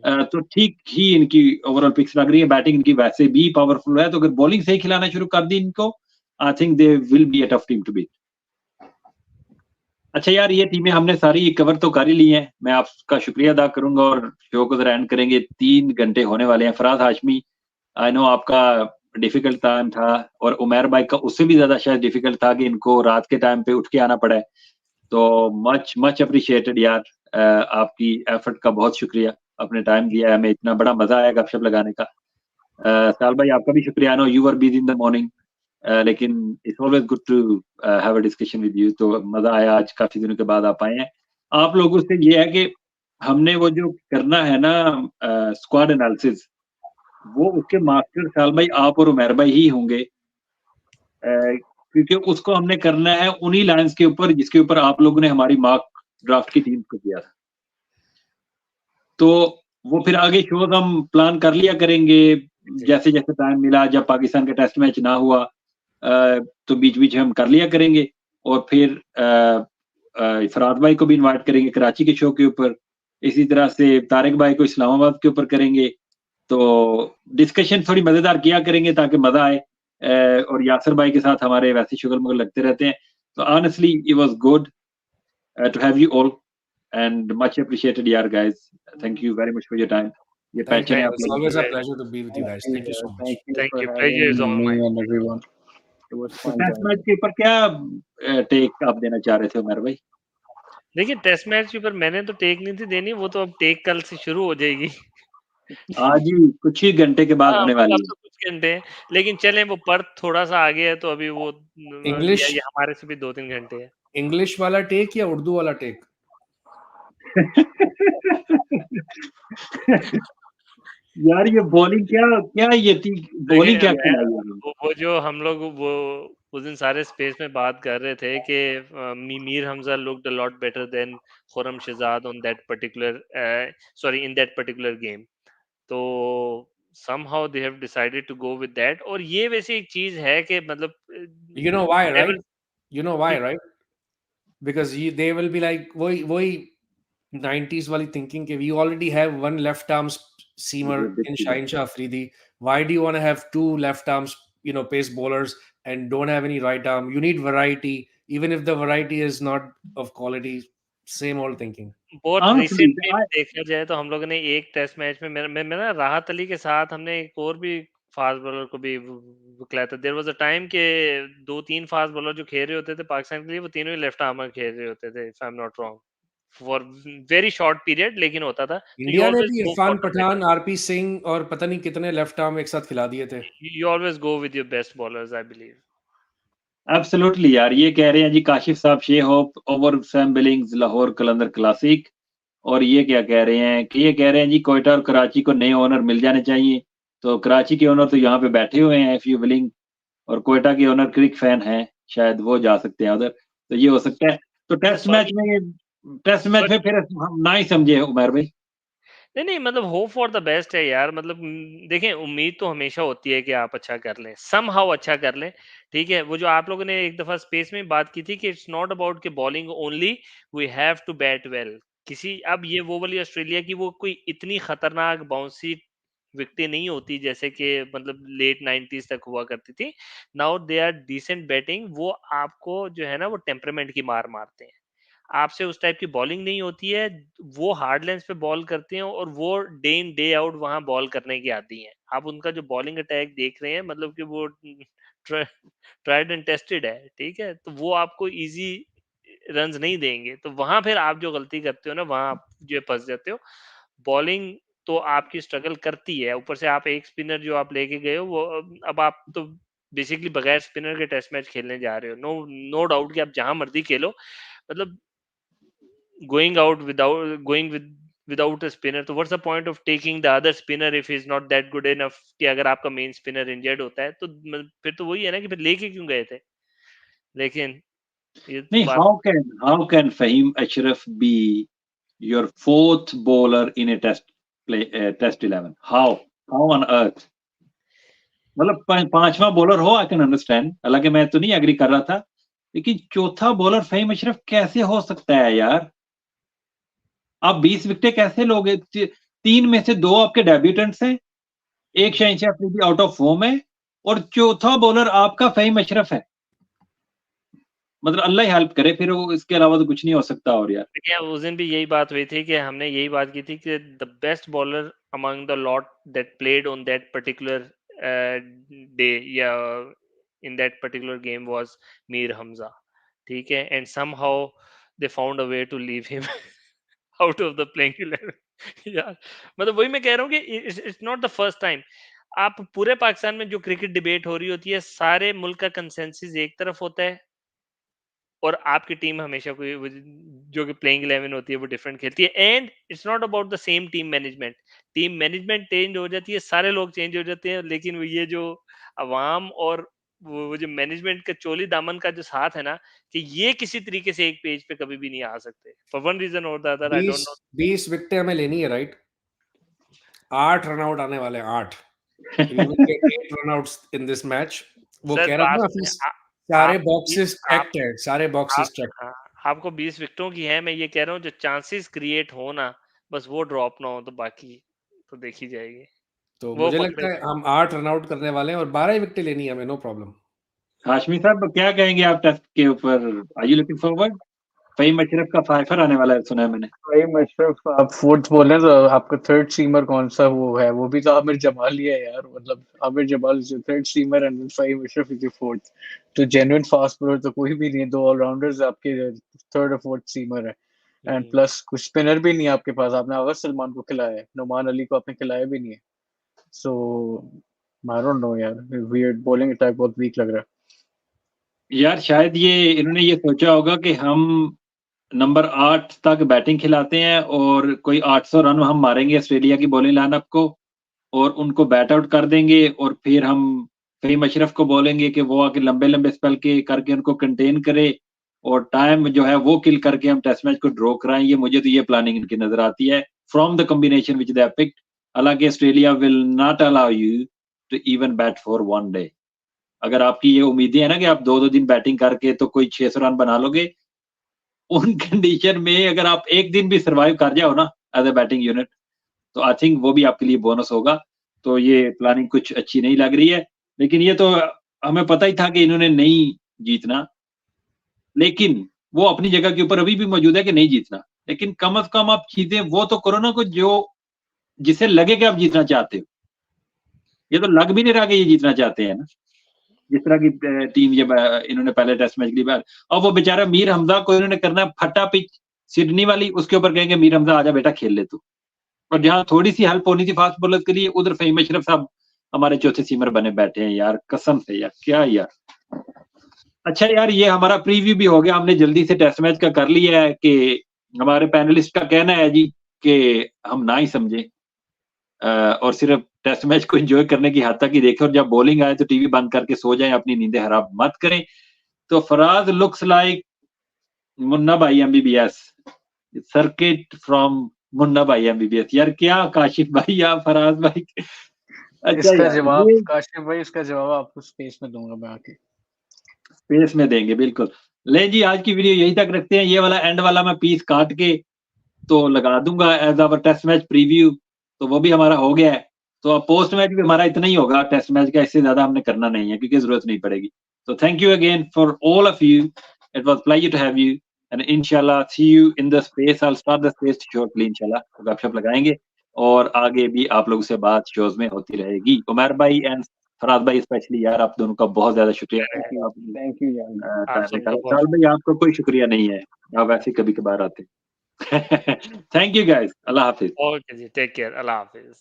तो ठीक ही इनकी ओवरऑल पिक्स लग रही है। बैटिंग इनकी वैसे भी पावरफुल है, तो अगर बॉलिंग सही खिलाना शुरू कर दी इनको, I think they will be a tough team to beat. अच्छा यार, ये टीमें हमने सारी कवर तो कर ही ली हैं। मैं आपका शुक्रिया अदा करूंगा और शो को जरा एंड करेंगे। 3 घंटे होने वाले हैं। फराज हाशमी, आई नो आपका डिफिकल्ट टाइम था, और उमर भाई का उससे भी ज्यादा शायद डिफिकल्ट था कि इनको रात के टाइम पे उठ के आना पड़ा है। तो मच मच अप्रिशिएटेड यार, आपकी एफर्ट का बहुत शुक्रिया। अपने टाइम दिया है, हमें इतना बड़ा मजा आया गपशप लगाने का। साल भाई आपका भी शुक्रिया। No you were busy in the morning, लेकिन it's always good to have a discussion with you. तो मजा आया, आज काफी दिनों के बाद आप आए हैं। आप लोगों से ये है कि हमने वो जो करना है ना स्क्वाड एनालिसिस, वो उसके मास्टर साल भाई आप और उमर भाई ही होंगे, क्योंकि उसको हमने करना है उन्हीं लाइंस के ऊपर जिसके ऊपर आप लोगों ने हमारी मार्क ड्राफ्ट की टीम को किया था। तो वो फिर आगे शोज हम प्लान कर लिया करेंगे जैसे जैसे टाइम मिला। जब पाकिस्तान का टेस्ट मैच ना हुआ तो बीच बीच हम कर लिया करेंगे, और फिर फराद भाई को भी इनवाइट करेंगे कराची के शो के ऊपर। इसी तरह से तारिक भाई को इस्लामाबाद के ऊपर करेंगे। तो डिस्कशन थोड़ी मजेदार किया करेंगे ताकि मजा आए। और यासर भाई के साथ हमारे वैसे शुगर मगर लगते रहते हैं। तो honestly it was good to have you all, and much appreciated यार guys. Thank you very much for your time. ये Thank पैशन you. है आप It's लोगों always का। a pleasure to be with you guys. Thank you so much. Thank you Thank for you. Pleasure is all having me mine. and everyone. It was fun test match joining. के ऊपर क्या take आप देना चाह रहे थे उमर भाई? देखिए, टेस्ट मैच के ऊपर मैंने तो टेक नहीं थी देनी, वो तो अब टेक कल से शुरू हो जाएगी। आज ही कुछ ही घंटे के बाद हाँ, होने मतलब वाली अब है। तो कुछ घंटे हैं, लेकिन चलें वो पर्थ थोड़ा-सा आगे है तो अभी वो English ये हमारे से भी 2-3 घंटे है। English वाला टेक या उर्दू वाला टेक? यार ये बॉलिंग क्या क्या ये थी, बॉलिंग देखिए, क्या खिलाई है उन्होंने? वो जो हम लोग वो उस दिन सारे स्पेस में बात कर रहे थे कि Mir Hamza looked a lot better than Khurram Shahzad on that particular sorry in that particular game. तो somehow they have decided to go with that, और ये वैसे एक चीज है कि मतलब You know why, right? never You know why, right? Because they will be like वही 90s वाली thinking कि we already have one left arm seamer in Shaheen Shah Afridi. Why do you want to have two left arms, pace bowlers and don't have any right arm? You need variety, even if the variety is not of quality. Same old thinking. बहुत Honestly, recent में देखा जाए तो हम लोगों ने एक test match में मैं ना राहत अली के साथ हमने एक और भी फास्ट बॉलर को भी खिलाया था। देयर वाज अ टाइम के 2-3 फास्ट बॉलर जो खेल रहे होते थे पाकिस्तान के लिए, वो तीनों ही लेफ्ट आर्मर खेल रहे होते थे, if I am not wrong, for very short period, लेकिन होता था। तो यू इंडिया ने ऑलवेज भी go for Irfan the Pathan, RP Singh और पता नहीं कितने लेफ्ट आर्म एक साथ खिला दिए थे। You always go with your best bowlers, I believe. Absolutely यार, ये कह रहे हैं जी Kashif Sahab Shai Hope over Sam Billings Lahore Qalandar classic. और ये क्या कह रहे हैं कि ये कह रहे हैं जी कोयटा और कराची को नए ओनर मिल जाने चाहिए। तो कराची के ओनर तो यहाँ पे बैठे हुए हैं, इफ यू विलिंग, और कोयटा के ओनर क्रिक फैन हैं, शायद वो जा सकते हैं उधर। तो ये हो सकता है। तो टेस्ट मैच में फिर हम ना ही समझे उमर भाई। नहीं, मतलब होप फॉर द बेस्ट है यार। मतलब देखें, उम्मीद तो हमेशा होती है कि आप अच्छा कर लें, समहाउ अच्छा कर लें, ठीक है। वो जो आप लोगों ने एक दफा स्पेस में बात की थी कि इट्स नॉट अबाउट के bowling only, we have to bat well. किसी अब ये वो वाली ऑस्ट्रेलिया की वो कोई इतनी खतरनाक बाउंसी विकेटें नहीं होती जैसे कि मतलब लेट 90s तक हुआ करती थी। Now they are decent batting. वो आपको जो है ना वो टेम्परामेंट की मार मारते हैं। आपसे उस टाइप की बॉलिंग नहीं होती है। वो हार्ड लेंस पे बॉल करते हैं और वो डे इन डे आउट वहां बॉल करने की आती हैं। आप उनका जो बॉलिंग अटैक देख रहे हैं, मतलब कि वो ट्राइड एंड टेस्टेड है, ठीक है। तो वो आपको इजी रन्स नहीं देंगे। तो वहां फिर आप जो गलती करते हो ना, वहां आप जो फंस जाते हो। बॉलिंग तो आपकी स्ट्रगल करती है, ऊपर से आप एक स्पिनर जो आप लेके गए हो, वो अब आप तो बेसिकली बगैर स्पिनर के टेस्ट मैच खेलने जा रहे हो। नो नो डाउट कि आप जहां मर्जी खेलो, मतलब going out without a spinner, तो what's the point of taking the other spinner if he's not that good enough? कि अगर आपका मेन स्पिनर इंजर्ड होता है तो फिर तो वही है ना कि फिर लेके क्यों गए थे। लेकिन ये नहीं, बात how can Faheem Ashraf be your fourth bowler in a test 11? How on earth? मतलब पांचवा बॉलर हो, आई कैन अंडरस्टैंड, हालांकि मैं तो नहीं एग्री कर रहा था, लेकिन चौथा बॉलर फहीम अशरफ कैसे हो सकता है यार? आप 20 विकेटें कैसे लोगे? 3 में से 2 आपके डेब्यूटेंट्स हैं, एक शहंशाह अफरीदी आउट ऑफ फॉर्म है और चौथा बॉलर आपका फहीम अशरफ है। मतलब अल्लाह ही हेल्प करे, फिर वो इसके अलावा तो कुछ नहीं हो सकता और यार। देखिए उस दिन भी यही बात हुई थी कि हमने यही बात की थी कि the best bowler among the lot that played on that particular day या in that particular game was Mir Hamza, ठीक है, and somehow they found a way to leave him out of the playing 11 यार। मतलब वही मैं कह रहा हूँ कि it's not the first time. आप पूरे पाकिस्तान में जो क्रिकेट डिबेट हो रही होती है, सारे मुल्क का कंसेंसस एक तरफ होता है और आपकी टीम हमेशा कोई जो कि प्लेइंग 11 होती है वो डिफरेंट खेलती है, and it's not about the same team management change हो जाती है, सारे लोग चेंज हो जाते हैं, लेकिन वो ये जो अवाम और वो जो मैनेजमेंट का चोली दामन का जो साथ है ना, कि ये किसी तरीके से एक पेज पे कभी भी नहीं आ सकते फॉर वन रीजन और the other, I don't no. 20 विकेटें हमें लेनी है, राइट? 8 रन आउट आने वाले हैं, 8। We will get 8 run outs in this match. वो सर कह रहा था बात ना, सुनिए, सारे आपको बॉक्सेस आप चेक्ड है, सारे बॉक्सेस आप चेक्ड। हाँ, आपको 20 विकेटों की है, मैं ये कह रहा हूँ जो चांसेस क्रिएट हो ना, बस वो ड्रॉप ना हो, तो बाकी तो देखी जाएगी, तो वो मुझे पकड़े लगता है जाए। हम 8 रन आउट करने वाले हैं और 12 ही विकेटें लेनी है हमें, नो प्रॉब्लम। हाशमी साहब क्या कहेंगे आप टेस्ट के ऊपर? Are you looking forward? Faheem Ashraf का फाइफर आने वाला है, सुना है मैंने। भाई मशरफ, आप फोर्थ बोल रहे हैं तो आपका थर्ड सीमर कौन सा वो है? वो भी तो आमिर जमाल ही है यार। मतलब Aamir Jamal is third seamer and five Musharraf is fourth. तो जेन्युइन फास्ट बॉलर तो कोई भी नहीं है, दो ऑलराउंडर्स आपके थर्ड और फोर्थ सीमर है। एंड प्लस कुछ स्पिनर भी नहीं है आपके पास। आपने आगा सलमान को खिलाया है, नुमान अली को आपने खिलाया भी नहीं है। सो आई डोंट नो यार, वियर्ड बॉलिंग अटैक बहुत वीक लग रहा है। यार शायद ये इन्होंने ये सोचा होगा कि हम नंबर 8 तक बैटिंग खिलाते हैं और कोई 800 रन हम मारेंगे ऑस्ट्रेलिया की बॉलिंग लाइनअप को और उनको बैट आउट कर देंगे और फिर हम फहीम अशरफ को बोलेंगे कि वो आके लंबे-लंबे स्पेल के करके उनको कंटेन करे और टाइम जो है वो किल करके हम टेस्ट मैच को ड्रॉ कराएंगे। मुझे तो ये प्लानिंग इनकी नजर आती है from the combination which they have picked. हालांकि Australia will not allow you to even bat for one day. अगर आपकी ये उम्मीदें हैं ना कि आप 2-2 दिन बैटिंग करके तो कोई 600 रन बना लोगे, उन कंडीशन में अगर आप एक दिन भी सर्वाइव कर जाओ ना एज अ बैटिंग यूनिट, तो आई थिंक वो भी आपके लिए बोनस होगा। तो ये प्लानिंग कुछ अच्छी नहीं लग रही है, लेकिन ये तो हमें पता ही था कि इन्होंने नहीं जीतना, लेकिन वो अपनी जगह के ऊपर अभी भी मौजूद है कि नहीं जीतना। लेकिन कम से कम आप चीजें वो तो करो ना, को जो जिसे लगे कि आप जीतना चाहते हो। ये तो लग भी नहीं रहा कि ये जीतना चाहते हैं ना, जिस तरह की टीम ये इन्होंने पहले टेस्ट मैच के लिए। और वो बेचारा मीर हमजा को इन्होंने करना है फटा पिच सिडनी वाली, उसके ऊपर कहेंगे मीर हमजा आजा बेटा खेल ले तू। और जहां थोड़ी सी हेल्प होनी थी फास्ट बॉलर के लिए, उधर फहीम अशरफ साहब हमारे चौथे सीमर बने बैठे हैं यार, कसम से यार, क्या यार। अच्छा यार, ये हमारा प्रीव्यू भी हो गया, हमने जल्दी से टेस्ट मैच का कर लिया है कि हमारे पैनलिस्ट का कहना है जी कि हम ना ही समझे और सिर्फ टेस्ट मैच को एंजॉय करने की हद तक ही देखें और जब बॉलिंग आए तो टीवी बंद करके सो जाएं, अपनी नींदें हराम मत करें। तो फराज लुक्स लाइक मुन्ना भाई एमबीबीएस, सर्किट फ्रॉम मुन्ना भाई एमबीबीएस। यार क्या काशिफ भाई या फराज भाई। अच्छा इसका यार, जवाब ये काशिफ भाई, इसका जवाब आपको स्पेस में दूंगा मैं आके। स्पेस में देंगे बिल्कुल। ले जी, आज की वीडियो यही तक रखते हैं। ये वाला एंड वाला मैं पीस काट के तो लगा दूंगा as our test match preview, तो वो भी हमारा हो गया है। तो अब पोस्ट मैच भी हमारा इतना ही होगा टेस्ट मैच का, इससे ज्यादा हमने करना नहीं है क्योंकि जरूरत नहीं पड़ेगी। तो thank you again for all of you, it was pleasure to have you and इंशाल्लाह see you in the space. I will start the space shortly इंशाल्लाह, गपशप लगाएंगे और आगे भी आप लोगों से बात शोज में होती रहेगी। उमर भाई एंड फराज भाई स्पेशली, यार आप दोनों का बहुत ज्यादा शुक्रिया थैंक आपने यू यार। आप टाइम सबका निकाला। बहुत साल भाई आपका कोई शुक्रिया नहीं है, आप वैसे कभी कभार आते। थैंक यू गाइस, अल्लाह हाफिज। ओके जी, टेक केयर, अल्लाह हाफिज।